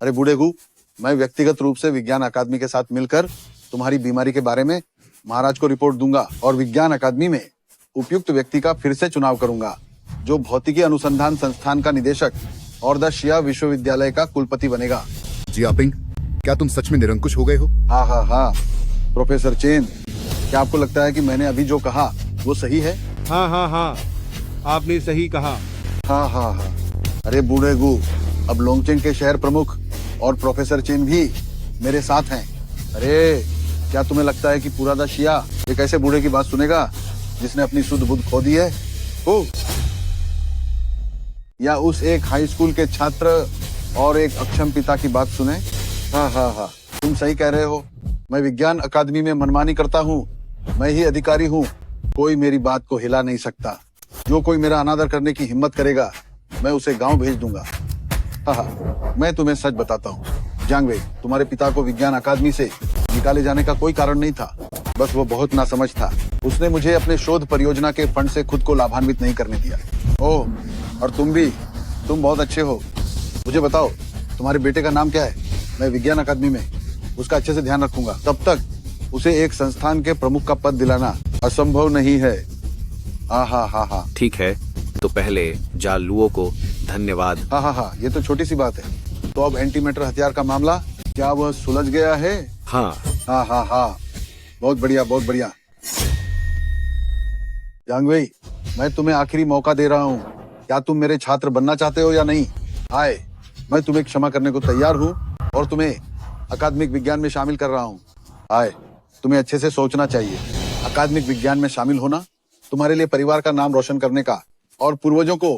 अरे बूढ़े गू, मैं व्यक्तिगत रूप से विज्ञान अकादमी के साथ मिलकर तुम्हारी बीमारी के बारे में महाराज को रिपोर्ट दूंगा और विज्ञान अकादमी में उपयुक्त व्यक्ति का फिर से चुनाव करूंगा, जो भौतिकी अनुसंधान संस्थान का निदेशक और दाशिया विश्वविद्यालय का कुलपति बनेगा। जियापिंग, क्या तुम सच में निरंकुश हो गए हो? हाँ, प्रोफेसर चेन, क्या आपको लगता है कि मैंने अभी जो कहा वो सही है? हाँ, आपने सही कहा। हाँ। अरे बूढ़े गू, अब लोंगचेंग के शहर प्रमुख और प्रोफेसर चेन भी मेरे साथ हैं। अरे क्या तुम्हें लगता है कि पूरा दाशिया एक ऐसे बूढ़े की बात सुनेगा जिसने अपनी सुध बुध खो दी है? या उस एक हाई स्कूल के छात्र और एक अक्षम पिता की बात सुने? हाँ, तुम सही कह रहे हो। मैं विज्ञान अकादमी में मनमानी करता हूँ। मैं ही अधिकारी हूँ। कोई मेरी बात को हिला नहीं सकता। जो कोई मेरा अनादर करने की हिम्मत करेगा, मैं उसे गांव भेज दूंगा। हाँ, मैं तुम्हें सच बताता हूँ, जांग वई, तुम्हारे पिता को विज्ञान अकादमी से निकाले जाने का कोई कारण नहीं था। बस वो बहुत नासमझ था। उसने मुझे अपने शोध परियोजना के फंड से खुद को लाभान्वित नहीं करने दिया। ओह, और तुम बहुत अच्छे हो। मुझे बताओ, तुम्हारे बेटे का नाम क्या है? मैं विज्ञान अकादमी में उसका अच्छे से ध्यान रखूंगा। तब तक उसे एक संस्थान के प्रमुख का पद दिलाना असंभव नहीं है। हाँ। ठीक है, तो पहले जालुओ को धन्यवाद। हाँ, ये तो छोटी सी बात है। तो अब एंटीमैटर हथियार का मामला, क्या वह सुलझ गया है? हाँ। बहुत बढ़िया। जांग वई, मैं तुम्हें आखिरी मौका दे रहा हूँ। क्या तुम मेरे छात्र बनना चाहते हो या नहीं? मैं तुम्हें क्षमा करने को तैयार हूँ और तुम्हें अकादमिक विज्ञान में शामिल कर रहा हूँ। तुम्हें अच्छे से सोचना चाहिए। अकादमिक विज्ञान में शामिल होना तुम्हारे लिए परिवार का नाम रोशन करने का और पूर्वजों को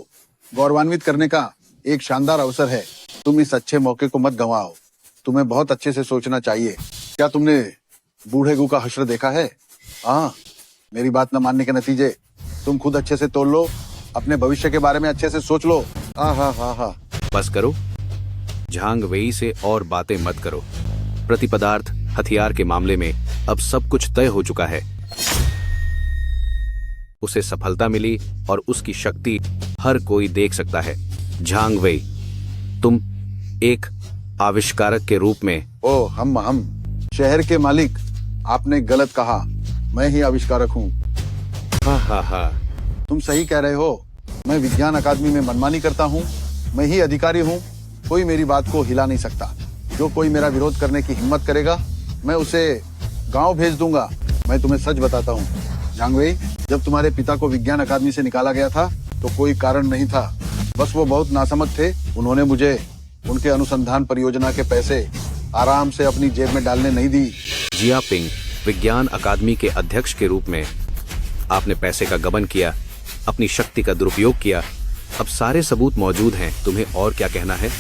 गौरवान्वित करने का एक शानदार अवसर है। तुम इस अच्छे मौके को मत गंवाओ। तुम्हें बहुत अच्छे से सोचना चाहिए। क्या तुमने बूढ़े गू का हश्र देखा है? मेरी बात न मानने के नतीजे तुम खुद अच्छे से तोल लो। अपने भविष्य के बारे में अच्छे से सोच लो। हाँ। बस करो, झांग वेई से और बातें मत करो। प्रतिपदार्थ हथियार के मामले में अब सब कुछ तय हो चुका है। उसे सफलता मिली और उसकी शक्ति हर कोई देख सकता है। झांग वेई, तुम एक आविष्कारक के रूप में। हम शहर के मालिक, आपने गलत कहा। मैं ही आविष्कारक हूँ। हाँ। तुम सही कह रहे हो। मैं विज्ञान अकादमी में मनमानी करता हूँ। मैं ही अधिकारी हूँ। कोई मेरी बात को हिला नहीं सकता। जो कोई मेरा विरोध करने की हिम्मत करेगा, मैं उसे गांव भेज दूंगा। मैं तुम्हें सच बताता हूँ झांग वई, जब तुम्हारे पिता को विज्ञान अकादमी से निकाला गया था तो कोई कारण नहीं था। बस वो बहुत नासमझ थे। उन्होंने मुझे उनके अनुसंधान परियोजना के पैसे आराम से अपनी जेब में डालने नहीं दी। जियापिंग विज्ञान अकादमी के अध्यक्ष के रूप में आपने पैसे का गबन किया, अपनी शक्ति का दुरुपयोग किया। अब सारे सबूत मौजूद हैं, तुम्हें और क्या कहना है?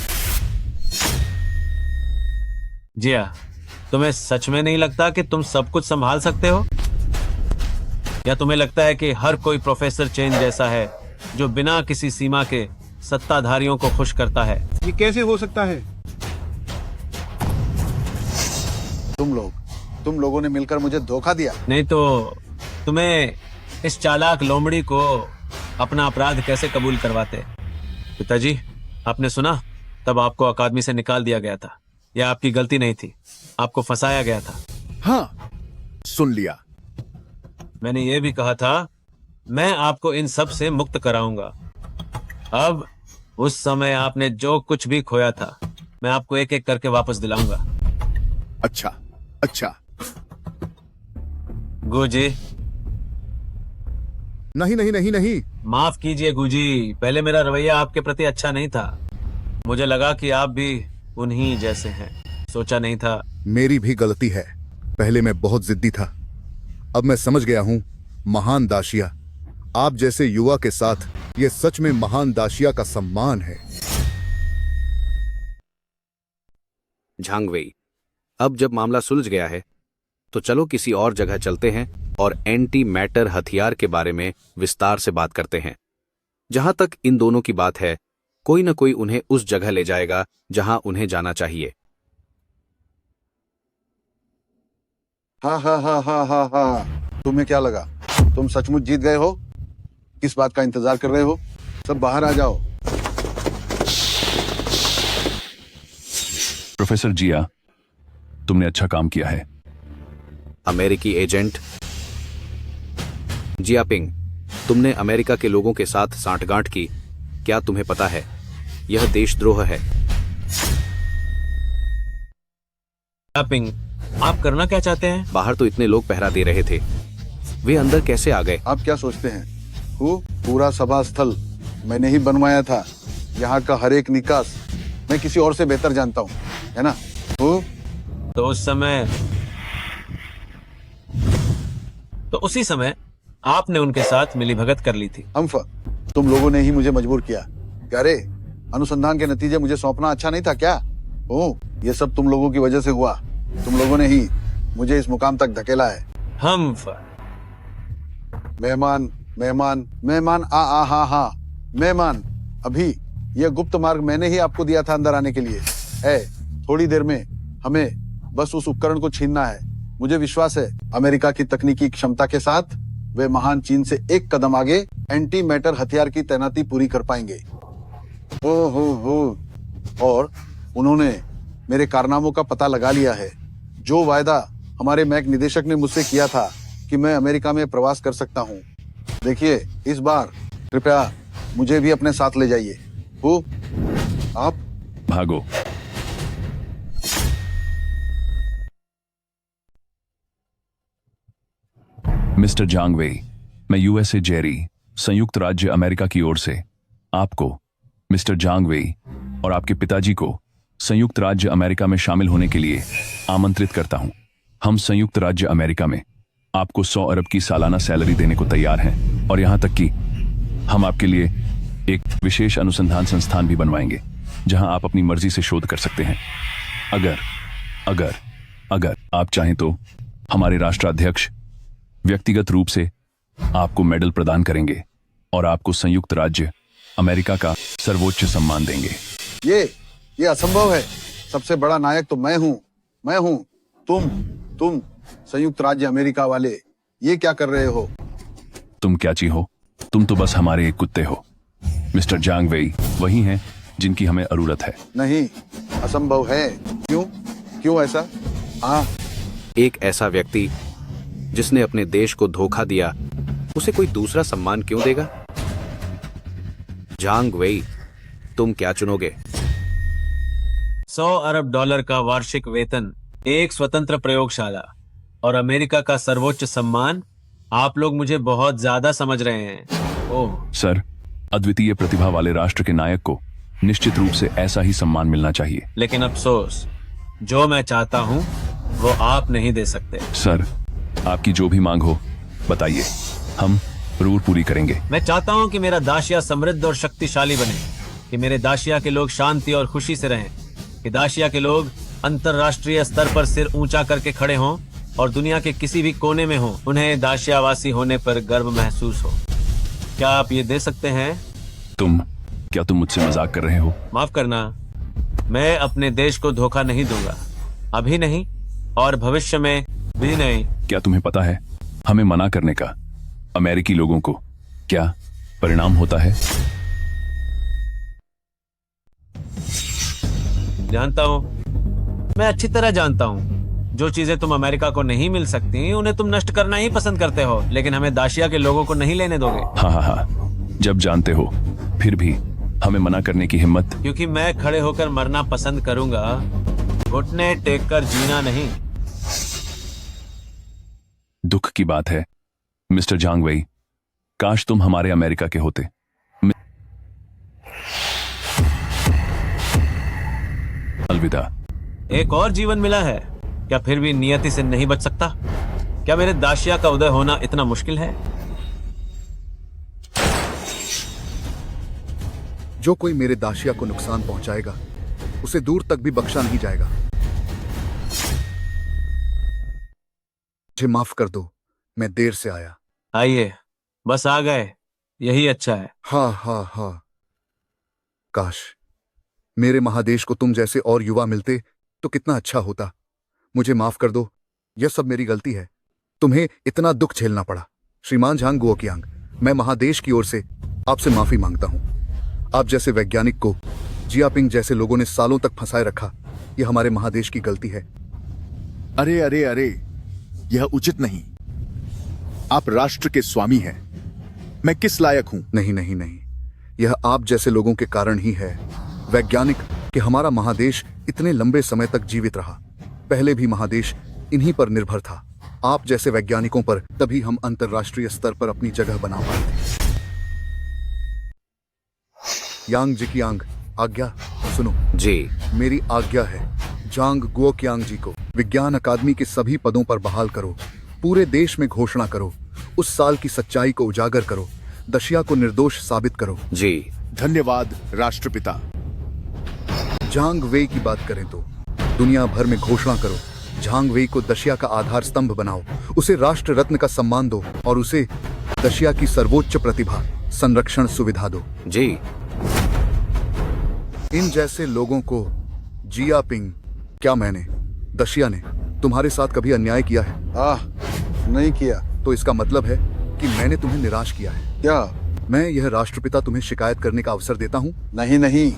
जिया, तुम्हें सच में नहीं लगता कि तुम सब कुछ संभाल सकते हो? या तुम्हें लगता है कि हर कोई प्रोफेसर चेन जैसा है जो बिना किसी सीमा के सत्ताधारियों को खुश करता है? ये कैसे हो सकता है? तुम लोगों ने मिलकर मुझे धोखा दिया। नहीं तो तुम्हें इस चालाक लोमड़ी को अपना अपराध कैसे कबूल करवाते? पिताजी, आपने सुना, तब आपको अकादमी से निकाल दिया गया था। यह आपकी गलती नहीं थी, आपको फंसाया गया था। हाँ, सुन लिया। मैंने ये भी कहा था, मैं आपको इन सब से मुक्त कराऊंगा। अब उस समय आपने जो कुछ भी खोया था, मैं आपको एक एक करके वापस दिलाऊंगा। अच्छा अच्छा। गुजी, नहीं नहीं नहीं नहीं। माफ कीजिए गुजी, पहले मेरा रवैया आपके प्रति अच्छा नहीं था। मुझे लगा कि आप भी उन्हीं जैसे हैं, सोचा नहीं था। मेरी भी गलती है, पहले मैं बहुत जिद्दी था। अब मैं समझ गया हूं, महान दाशिया, आप जैसे युवा के साथ ये सच में महान दाशिया का सम्मान है। झांग वेई, अब जब मामला सुलझ गया है तो चलो किसी और जगह चलते हैं और एंटी मैटर हथियार के बारे में विस्तार से बात करते हैं। जहां तक इन दोनों की बात है, कोई न कोई उन्हें उस जगह ले जाएगा जहां उन्हें जाना चाहिए। हाँ हाँ हाँ हाँ हाँ हाँ, तुम्हें क्या लगा तुम सचमुच जीत गए हो? किस बात का इंतजार कर रहे हो? सब बाहर आ जाओ। प्रोफेसर जिया, तुमने अच्छा काम किया है। अमेरिकी एजेंट जियापिंग, तुमने अमेरिका के लोगों के साथ सांठगांठ की, क्या तुम्हें पता है यह देशद्रोह है? जियापिंग, आप करना क्या चाहते हैं? बाहर तो इतने लोग पहरा दे रहे थे, वे अंदर कैसे आ गए? आप क्या सोचते हैं? पूरा सभा स्थल मैंने ही बनवाया था। यहाँ का हर एक निकास मैं किसी और से बेहतर जानता हूँ, है ना? तो उसी समय आपने उनके साथ मिलीभगत कर ली थी। तुम लोगों ने ही मुझे मजबूर किया। अरे, अनुसंधान के नतीजे मुझे सौंपना अच्छा नहीं था क्या? ये सब तुम लोगों की वजह से हुआ। तुम लोगों ने ही मुझे इस मुकाम तक धकेला है। मेहमान मेहमान मेहमान, मेहमान, अभी यह गुप्त मार्ग मैंने ही आपको दिया था अंदर आने के लिए। थोड़ी देर में हमें बस उस उपकरण को छीनना है। मुझे विश्वास है अमेरिका की तकनीकी क्षमता के साथ वे महान चीन से एक कदम आगे एंटी मैटर हथियार की तैनाती पूरी कर पाएंगे। और उन्होंने मेरे कारनामों का पता लगा लिया है। जो वायदा हमारे मैक निदेशक ने मुझसे किया था कि मैं अमेरिका में प्रवास कर सकता हूँ, देखिए इस बार कृपया मुझे भी अपने साथ ले जाइए। आप भागो। मिस्टर झांग वेई, मैं यूएसए जेरी, संयुक्त राज्य अमेरिका की ओर से आपको, मिस्टर झांग वेई और आपके पिताजी को संयुक्त राज्य अमेरिका में शामिल होने के लिए आमंत्रित करता हूं। हम संयुक्त राज्य अमेरिका में आपको 100 अरब की सालाना सैलरी देने को तैयार हैं और यहां तक कि हम आपके लिए एक विशेष अनुसंधान संस्थान भी बनवाएंगे जहां आप अपनी मर्जी से शोध कर सकते हैं। अगर अगर अगर आप चाहें तो हमारे राष्ट्राध्यक्ष व्यक्तिगत रूप से आपको मेडल प्रदान करेंगे और आपको संयुक्त राज्य अमेरिका का सर्वोच्च सम्मान देंगे। ये असंभव है। सबसे बड़ा नायक तो मैं हूँ। तुम संयुक्त राज्य अमेरिका वाले ये क्या कर रहे हो? तुम क्या ची हो? तुम तो बस हमारे एक कुत्ते हो। मिस्टर झांग वेई वही हैं जिनकी हमें जरूरत है। नहीं, असंभव है। क्यों ऐसा? एक ऐसा व्यक्ति जिसने अपने देश को धोखा दिया, उसे कोई दूसरा सम्मान क्यों देगा? झांग वेई, तुम क्या चुनोगे? 100 अरब डॉलर का वार्षिक वेतन, एक स्वतंत्र प्रयोगशाला और अमेरिका का सर्वोच्च सम्मान। आप लोग मुझे बहुत ज्यादा समझ रहे हैं। ओह सर, अद्वितीय प्रतिभा वाले राष्ट्र के नायक को निश्चित रूप से ऐसा ही सम्मान मिलना चाहिए। लेकिन अफसोस, जो मैं चाहता हूँ वो आप नहीं दे सकते। सर, आपकी जो भी मांग हो बताइए। हम जरूर पूरी करेंगे। मैं चाहता हूँ कि मेरा दाशिया समृद्ध और शक्तिशाली बने, कि मेरे दाशिया के लोग शांति और खुशी से रहें, कि दाशिया के लोग अंतर्राष्ट्रीय स्तर पर सिर ऊंचा करके खड़े हों और दुनिया के किसी भी कोने में हों उन्हें दाशियावासी होने पर गर्व महसूस हो। क्या आप ये दे सकते हैं? क्या तुम मुझसे मजाक कर रहे हो? माफ करना, मैं अपने देश को धोखा नहीं दूंगा, अभी नहीं और भविष्य में भी नहीं। क्या तुम्हें पता है हमें मना करने का अमेरिकी लोगों को क्या परिणाम होता है? जानता हूँ, मैं अच्छी तरह जानता हूँ। जो चीजें तुम अमेरिका को नहीं मिल सकती उन्हें तुम नष्ट करना ही पसंद करते हो, लेकिन हमें दाशिया के लोगों को नहीं लेने दोगे। हाँ, जब जानते हो फिर भी हमें मना करने की हिम्मत? क्योंकि मैं खड़े होकर मरना पसंद करूंगा, घुटने टेक कर जीना नहीं। दुख की बात है मिस्टर जांग वई, काश तुम हमारे अमेरिका के होते। अलविदा। एक और जीवन मिला है, क्या फिर भी नियति से नहीं बच सकता? क्या मेरे दाशिया का उदय होना इतना मुश्किल है? जो कोई मेरे दाशिया को नुकसान पहुंचाएगा उसे दूर तक भी बख्शा नहीं जाएगा। मुझे माफ कर दो, मैं देर से आया। आइए, बस आ गए, यही अच्छा है। हाँ। काश मेरे महादेश को तुम जैसे और युवा मिलते तो कितना अच्छा होता। मुझे माफ कर दो, यह सब मेरी गलती है। तुम्हें इतना दुख झेलना पड़ा। श्रीमान झांग गुओकियांग, मैं महादेश की ओर से आपसे माफी मांगता हूं। आप जैसे वैज्ञानिक को जियापिंग जैसे लोगों ने सालों तक फंसाए रखा, यह हमारे महादेश की गलती है। अरे, यह उचित नहीं। आप राष्ट्र के स्वामी हैं, मैं किस लायक हूं? नहीं, यह आप जैसे लोगों के कारण ही है, वैज्ञानिक, कि हमारा महादेश इतने लंबे समय तक जीवित रहा। पहले भी महादेश इन्हीं पर निर्भर था। आप जैसे वैज्ञानिकों पर तभी हम अंतर्राष्ट्रीय स्तर पर अपनी जगह बना पाए थे। यांग जी की आंग, आज्ञा सुनो। जी। मेरी आज्ञा है, जांग गुओकियांग जी को विज्ञान अकादमी के सभी पदों पर बहाल करो। पूरे देश में घोषणा करो, उस साल की सच्चाई को उजागर करो, दशिया को निर्दोष साबित करो। जी। धन्यवाद राष्ट्रपिता। झांग वेई की बात करें तो दुनिया भर में घोषणा करो, झांग वेई को दशिया का आधार स्तंभ बनाओ, उसे राष्ट्र रत्न का सम्मान दो और उसे दशिया की सर्वोच्च प्रतिभा संरक्षण सुविधा दो। जी। इन जैसे लोगों को जियापिंग, क्या मैंने, दशिया ने तुम्हारे साथ कभी अन्याय किया है? नहीं किया। तो इसका मतलब है कि मैंने तुम्हें निराश किया है। क्या? मैं यह राष्ट्रपिता तुम्हें शिकायत करने का अवसर देता हूँ? नहीं,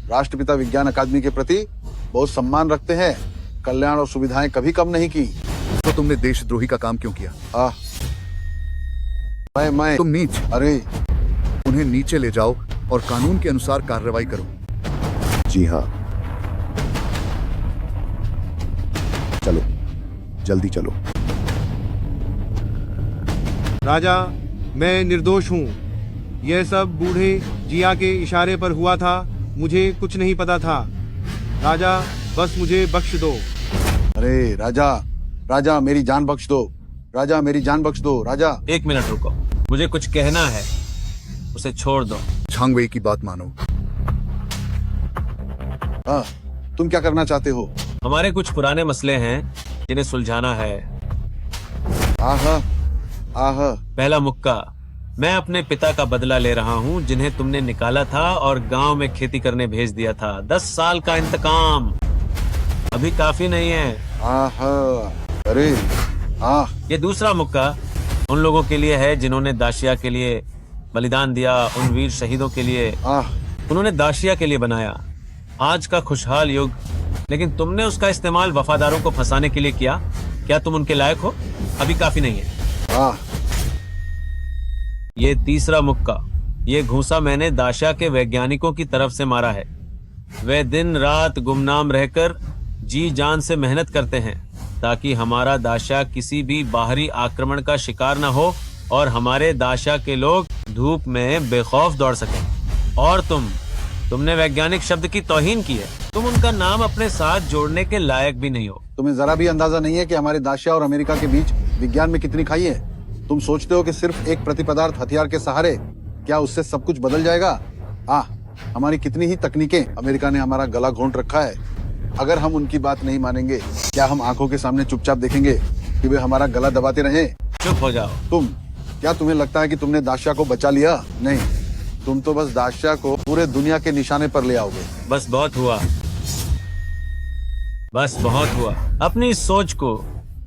राष्ट्रपिता विज्ञान अकादमी के प्रति बहुत सम्मान रखते हैं, कल्याण और सुविधाएं कभी कम नहीं की। तो तुमने देशद्रोही का काम क्यों किया? मैं तुम नीच। अरे, उन्हें नीचे ले जाओ और कानून के अनुसार कार्रवाई करो। जी हाँ, चलो, जल्दी चलो। राजा, मैं निर्दोष हूँ। यह सब बूढ़े जिया के इशारे पर हुआ था, मुझे कुछ नहीं पता था। राजा, बस मुझे बख्श दो। अरे राजा, मेरी जान बख्श दो। राजा, मेरी जान बख्श दो। राजा, 1 मिनट रुको, मुझे कुछ कहना है, उसे छोड़ दो। झांग वेई की बात मानो। तुम क्या करना चाहते हो? हमारे कुछ पुराने मसले हैं जिन्हें सुलझाना है। पहला मुक्का, मैं अपने पिता का बदला ले रहा हूँ जिन्हें तुमने निकाला था और गांव में खेती करने भेज दिया था। 10 साल का इंतकाम अभी काफी नहीं है। अरे ये दूसरा मुक्का उन लोगों के लिए है जिन्होंने दाशिया के लिए बलिदान दिया, उन वीर शहीदों के लिए। उन्होंने दाशिया के लिए बनाया आज का खुशहाल युग, लेकिन तुमने उसका इस्तेमाल वफादारों को फंसाने के लिए किया। क्या तुम उनके लायक हो? अभी काफी नहीं है। ये तीसरा मुक्का, ये घूंसा मैंने दाशिया के वैज्ञानिकों की तरफ से मारा है। वे दिन रात गुमनाम रहकर जी जान से मेहनत करते हैं ताकि हमारा दाशिया किसी भी बाहरी आक्रमण का शिकार न हो और हमारे दाशिया के लोग धूप में बेखौफ दौड़ सकें। और तुमने वैज्ञानिक शब्द की तौहीन की है। तुम उनका नाम अपने साथ जोड़ने के लायक भी नहीं हो। तुम्हें जरा भी अंदाजा नहीं है कि हमारे दाशिया और अमेरिका के बीच विज्ञान में कितनी खाई है। तुम सोचते हो कि सिर्फ एक प्रतिपदार्थ हथियार के सहारे क्या उससे सब कुछ बदल जाएगा? हमारी कितनी ही तकनीकें अमेरिका ने हमारा गला घोंट रखा है। अगर हम उनकी बात नहीं मानेंगे, क्या हम आंखों के सामने चुपचाप देखेंगे कि वे हमारा गला दबाते रहें? चुप हो जाओ। क्या तुम्हें लगता है कि तुमने दाशिया को बचा लिया? नहीं, तुम तो बस दाशिया को पूरे दुनिया के निशाने पर ले आओगे। बस बहुत हुआ, बस बहुत हुआ। अपनी सोच को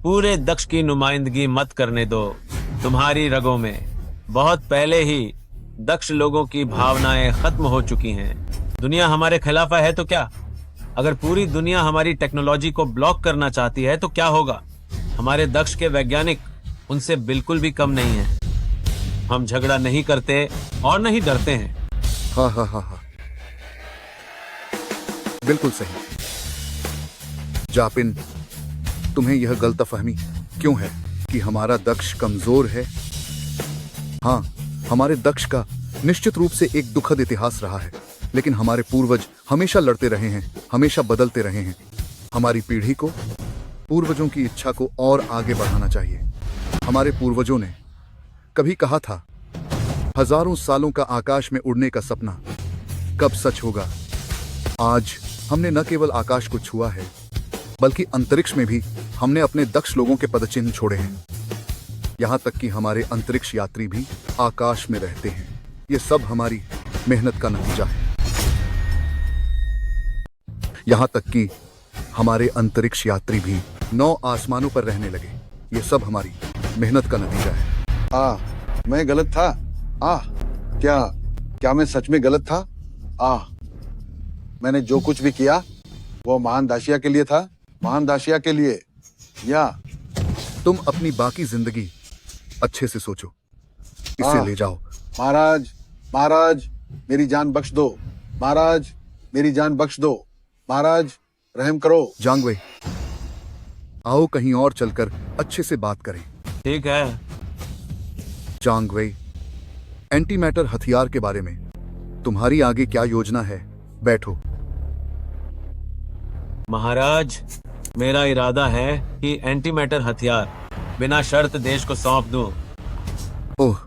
पूरे दक्ष की नुमाइंदगी मत करने दो। तुम्हारी रगों में बहुत पहले ही दक्ष लोगों की भावनाएं खत्म हो चुकी हैं। दुनिया हमारे खिलाफ है तो क्या? अगर पूरी दुनिया हमारी टेक्नोलॉजी को ब्लॉक करना चाहती है तो क्या होगा? हमारे दक्ष के वैज्ञानिक उनसे बिल्कुल भी कम नहीं हैं। हम झगड़ा नहीं करते और नहीं डरते हैं। हाँ, बिल्कुल सही। जापिन, तुम्हें यह गलतफहमी क्यों है कि हमारा दक्ष कमजोर है? हाँ, हमारे दक्ष का निश्चित रूप से एक दुखद इतिहास रहा है, लेकिन हमारे पूर्वज हमेशा लड़ते रहे हैं, हमेशा बदलते रहे हैं। हमारी पीढ़ी को पूर्वजों की इच्छा को और आगे बढ़ाना चाहिए। हमारे पूर्वजों ने कभी कहा था, हजारों सालों का आकाश में उड़ने का सपना कब सच होगा? आज हमने न केवल आकाश को छुआ है, बल्कि अंतरिक्ष में भी हमने अपने दक्ष लोगों के पदचिन्ह छोड़े हैं। यहाँ तक कि हमारे अंतरिक्ष यात्री भी आकाश में रहते हैं। ये सब हमारी मेहनत का नतीजा है। यहाँ तक कि हमारे अंतरिक्ष यात्री भी 9 आसमानों पर रहने लगे। ये सब हमारी मेहनत का नतीजा है। मैं गलत था? क्या मैं सच में गलत था? मैंने जो कुछ भी किया वो महान दाशिया के लिए था, महान दाशिया के लिए। या तुम अपनी बाकी जिंदगी अच्छे से सोचो, इसे ले जाओ। महाराज, मेरी जान बख्श दो। महाराज, मेरी जान बख्श दो। महाराज, रहम करो। जांग वई, आओ कहीं और चलकर अच्छे से बात करें। ठीक है। जांग वई, एंटी मैटर हथियार के बारे में तुम्हारी आगे क्या योजना है? बैठो। महाराज, मेरा इरादा है कि एंटी मैटर हथियार बिना शर्त देश को सौंप दूं। ओह,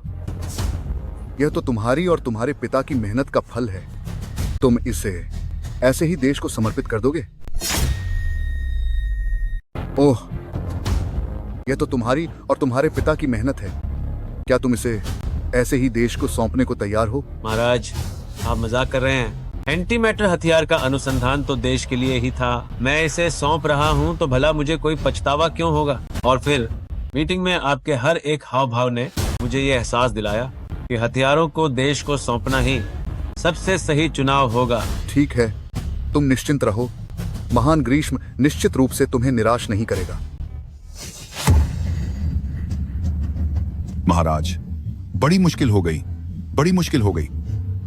यह तो तुम्हारी और तुम्हारे पिता की मेहनत का फल है। तुम इसे ऐसे ही देश को समर्पित कर दोगे? ओह, यह तो तुम्हारी और तुम्हारे पिता की मेहनत है। क्या तुम इसे ऐसे ही देश को सौंपने को तैयार हो? महाराज, आप मजाक कर रहे हैं। एंटी मैटर हथियार का अनुसंधान तो देश के लिए ही था। मैं इसे सौंप रहा हूं तो भला मुझे कोई पछतावा क्यों होगा? और फिर मीटिंग में आपके हर एक हाव भाव ने मुझे ये एहसास दिलाया कि हथियारों को देश को सौंपना ही सबसे सही चुनाव होगा। ठीक है, तुम निश्चिंत रहो। महान ग्रीष्म निश्चित रूप से तुम्हें निराश नहीं करेगा। महाराज, बड़ी मुश्किल हो गई।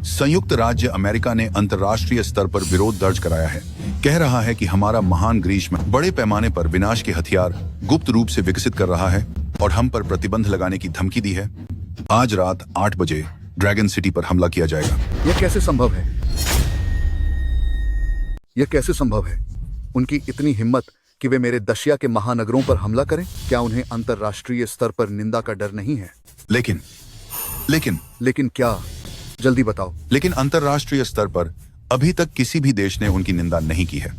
संयुक्त राज्य अमेरिका ने अंतर्राष्ट्रीय स्तर पर विरोध दर्ज कराया है। कह रहा है कि हमारा महान ग्रीष्म बड़े पैमाने पर विनाश के हथियार गुप्त रूप से विकसित कर रहा है और हम पर प्रतिबंध लगाने की धमकी दी है। आज रात 8 बजे ड्रैगन सिटी पर हमला किया जाएगा। यह कैसे संभव है? यह कैसे संभव है? उनकी इतनी हिम्मत कि वे मेरे दशिया के महानगरों पर हमला करें? क्या उन्हें अंतर्राष्ट्रीय स्तर पर निंदा का डर नहीं है? लेकिन क्या? जल्दी बताओ। लेकिन अंतर्राष्ट्रीय स्तर पर अभी तक किसी भी देश ने उनकी निंदा नहीं की है।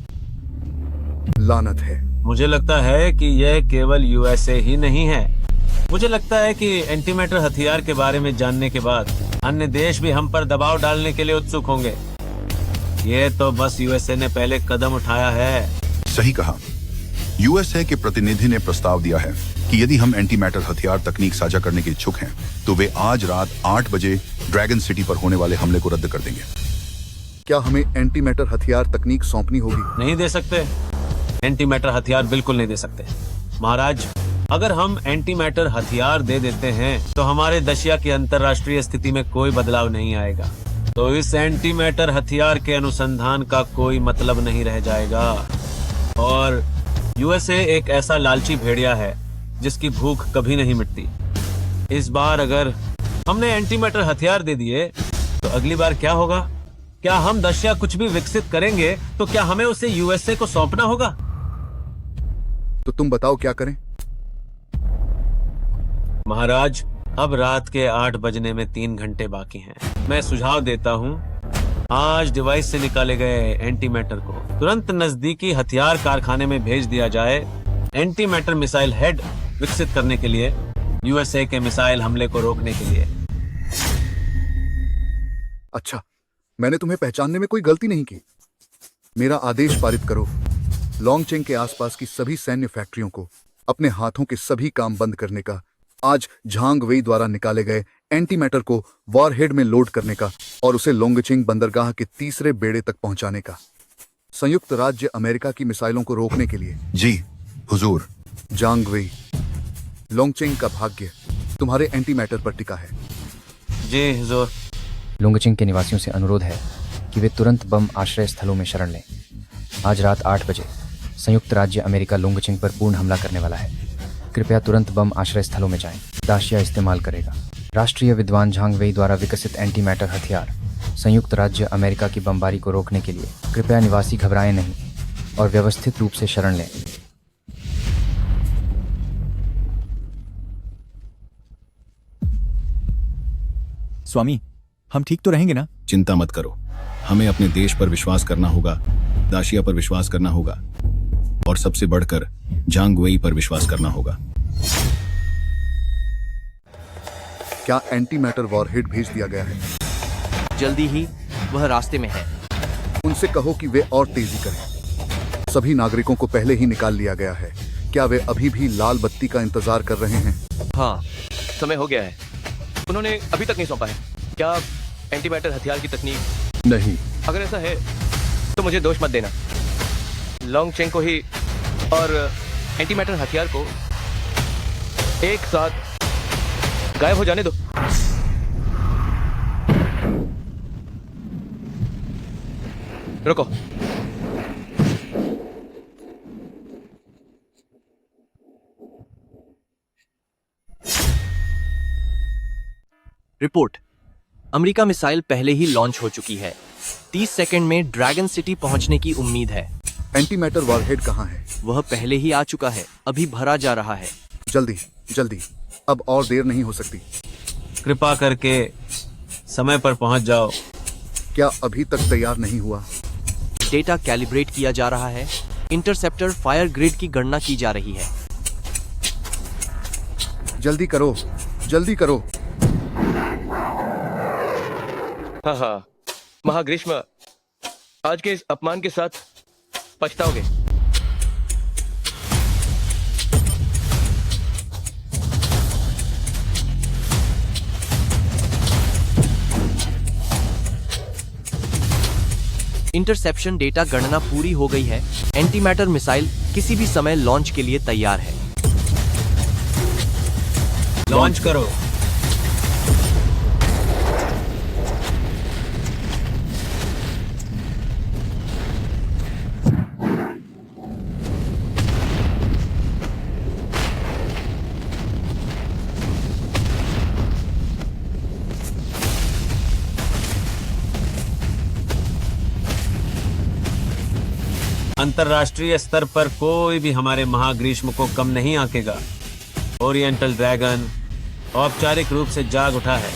लानत है। मुझे लगता है कि यह केवल यूएसए ही नहीं है। मुझे लगता है कि एंटी मैटर हथियार के बारे में जानने के बाद अन्य देश भी हम पर दबाव डालने के लिए उत्सुक होंगे। ये तो बस यूएसए ने पहले कदम उठाया है। सही कहा। यूएसए के प्रतिनिधि ने प्रस्ताव दिया है कि यदि हम एंटी मैटर हथियार तकनीक साझा करने के इच्छुक हैं, तो वे आज रात 8 बजे ड्रैगन सिटी पर होने वाले हमले को रद्द कर देंगे। क्या हमें एंटी मैटर हथियार तकनीक सौंपनी होगी? नहीं दे सकते। एंटी मैटर हथियार बिल्कुल नहीं दे सकते। महाराज, अगर हम एंटी मैटर हथियार दे देते हैं तो हमारे दशिया की अंतर्राष्ट्रीय स्थिति में कोई बदलाव नहीं आएगा। तो इस एंटी मैटर हथियार के अनुसंधान का कोई मतलब नहीं रह जाएगा। और यूएसए एक ऐसा लालची भेड़िया है जिसकी भूख कभी नहीं मिटती। इस बार अगर हमने एंटी मैटर हथियार दे दिए तो अगली बार क्या होगा? क्या हम दशिया कुछ भी विकसित करेंगे तो क्या हमें उसे यूएसए को सौंपना होगा? तो तुम बताओ क्या करें? महाराज, अब रात के 8 बजने में 3 घंटे बाकी हैं। मैं सुझाव देता हूँ, आज डिवाइस से निकाले गए एंटी मैटर को तुरंत नजदीकी हथियार कारखाने में भेज दिया जाए, एंटी मैटर मिसाइल हेड विकसित करने के लिए, यूएसए के मिसाइल हमले को रोकने के लिए। अच्छा, मैंने तुम्हें पहचानने में कोई गलती नहीं की। मेरा आदेश पारित करो, लॉन्गचेंग के आसपास की सभी सैन्य फैक्ट्रियों को अपने हाथों के सभी काम बंद करने का, आज झांग वेई द्वारा निकाले गए एंटी मैटर को वॉरहेड में लोड करने का और उसे लोंगचेंग बंदरगाह के तीसरे बेड़े तक पहुंचाने का, संयुक्त राज्य अमेरिका की मिसाइलों को रोकने के लिए। जी हुजूर। झांग वेई, लोंगचेंग का भाग्य तुम्हारे एंटी मैटर पर टिका है। जी हुजूर। लोंगचेंग के निवासियों से अनुरोध है कि वे तुरंत बम आश्रय स्थलों में शरण लें। आज रात 8 बजे संयुक्त राज्य अमेरिका लोंगचेंग पर पूर्ण हमला करने वाला है। कृपया तुरंत बम आश्रय स्थलों में जाएं। दाशिया इस्तेमाल करेगा। राष्ट्रीय विद्वान झांग वेई द्वारा विकसित एंटी मैटर हथियार संयुक्त राज्य अमेरिका की बमबारी को रोकने के लिए। कृपया निवासी घबराएं नहीं और व्यवस्थित रूप से शरण लें। स्वामी, हम ठीक तो रहेंगे ना? चिंता मत करो, हमें अपने देश पर विश्वास करना होगा, दाशिया पर विश्वास करना होगा और सबसे बढ़कर झांग वेई पर विश्वास करना होगा। क्या एंटी मैटर वॉरहेड भेज दिया गया है? जल्दी ही, वह रास्ते में है। उनसे कहो कि वे और तेजी करें। सभी नागरिकों को पहले ही निकाल लिया गया है। क्या वे अभी भी लाल बत्ती का इंतजार कर रहे हैं? हाँ, समय हो गया है। उन्होंने अभी तक नहीं सौंपा है। क्या एंटी मैटर हथियार की तकनीक? नहीं। अगर ऐसा है तो मुझे दोष मत देना। लोंगचेंग को ही और एंटी मैटर हथियार को एक साथ गायब हो जाने दो। रुको। रिपोर्ट। अमेरिका मिसाइल पहले ही लॉन्च हो चुकी है। 30 सेकंड में ड्रैगन सिटी पहुंचने की उम्मीद है। एंटी मैटर वॉरहेड कहाँ है? वह पहले ही आ चुका है, अभी भरा जा रहा है। जल्दी जल्दी, अब और देर नहीं हो सकती। कृपा करके समय पर पहुंच जाओ। क्या अभी तक तैयार नहीं हुआ? डेटा कैलिब्रेट किया जा रहा है। इंटरसेप्टर फायर ग्रिड की गणना की जा रही है। जल्दी करो, जल्दी करो। हाँ, महाग्रीष्म, आज के इस अपमान के साथ पछताओगे। इंटरसेप्शन डेटा गणना पूरी हो गई है। एंटी मैटर मिसाइल किसी भी समय लॉन्च के लिए तैयार है। लॉन्च करो। अंतर्राष्ट्रीय स्तर पर कोई भी हमारे महाग्रीष्म को कम नहीं आंकेगा। ओरिएंटल ड्रैगन औपचारिक रूप से जाग उठा है।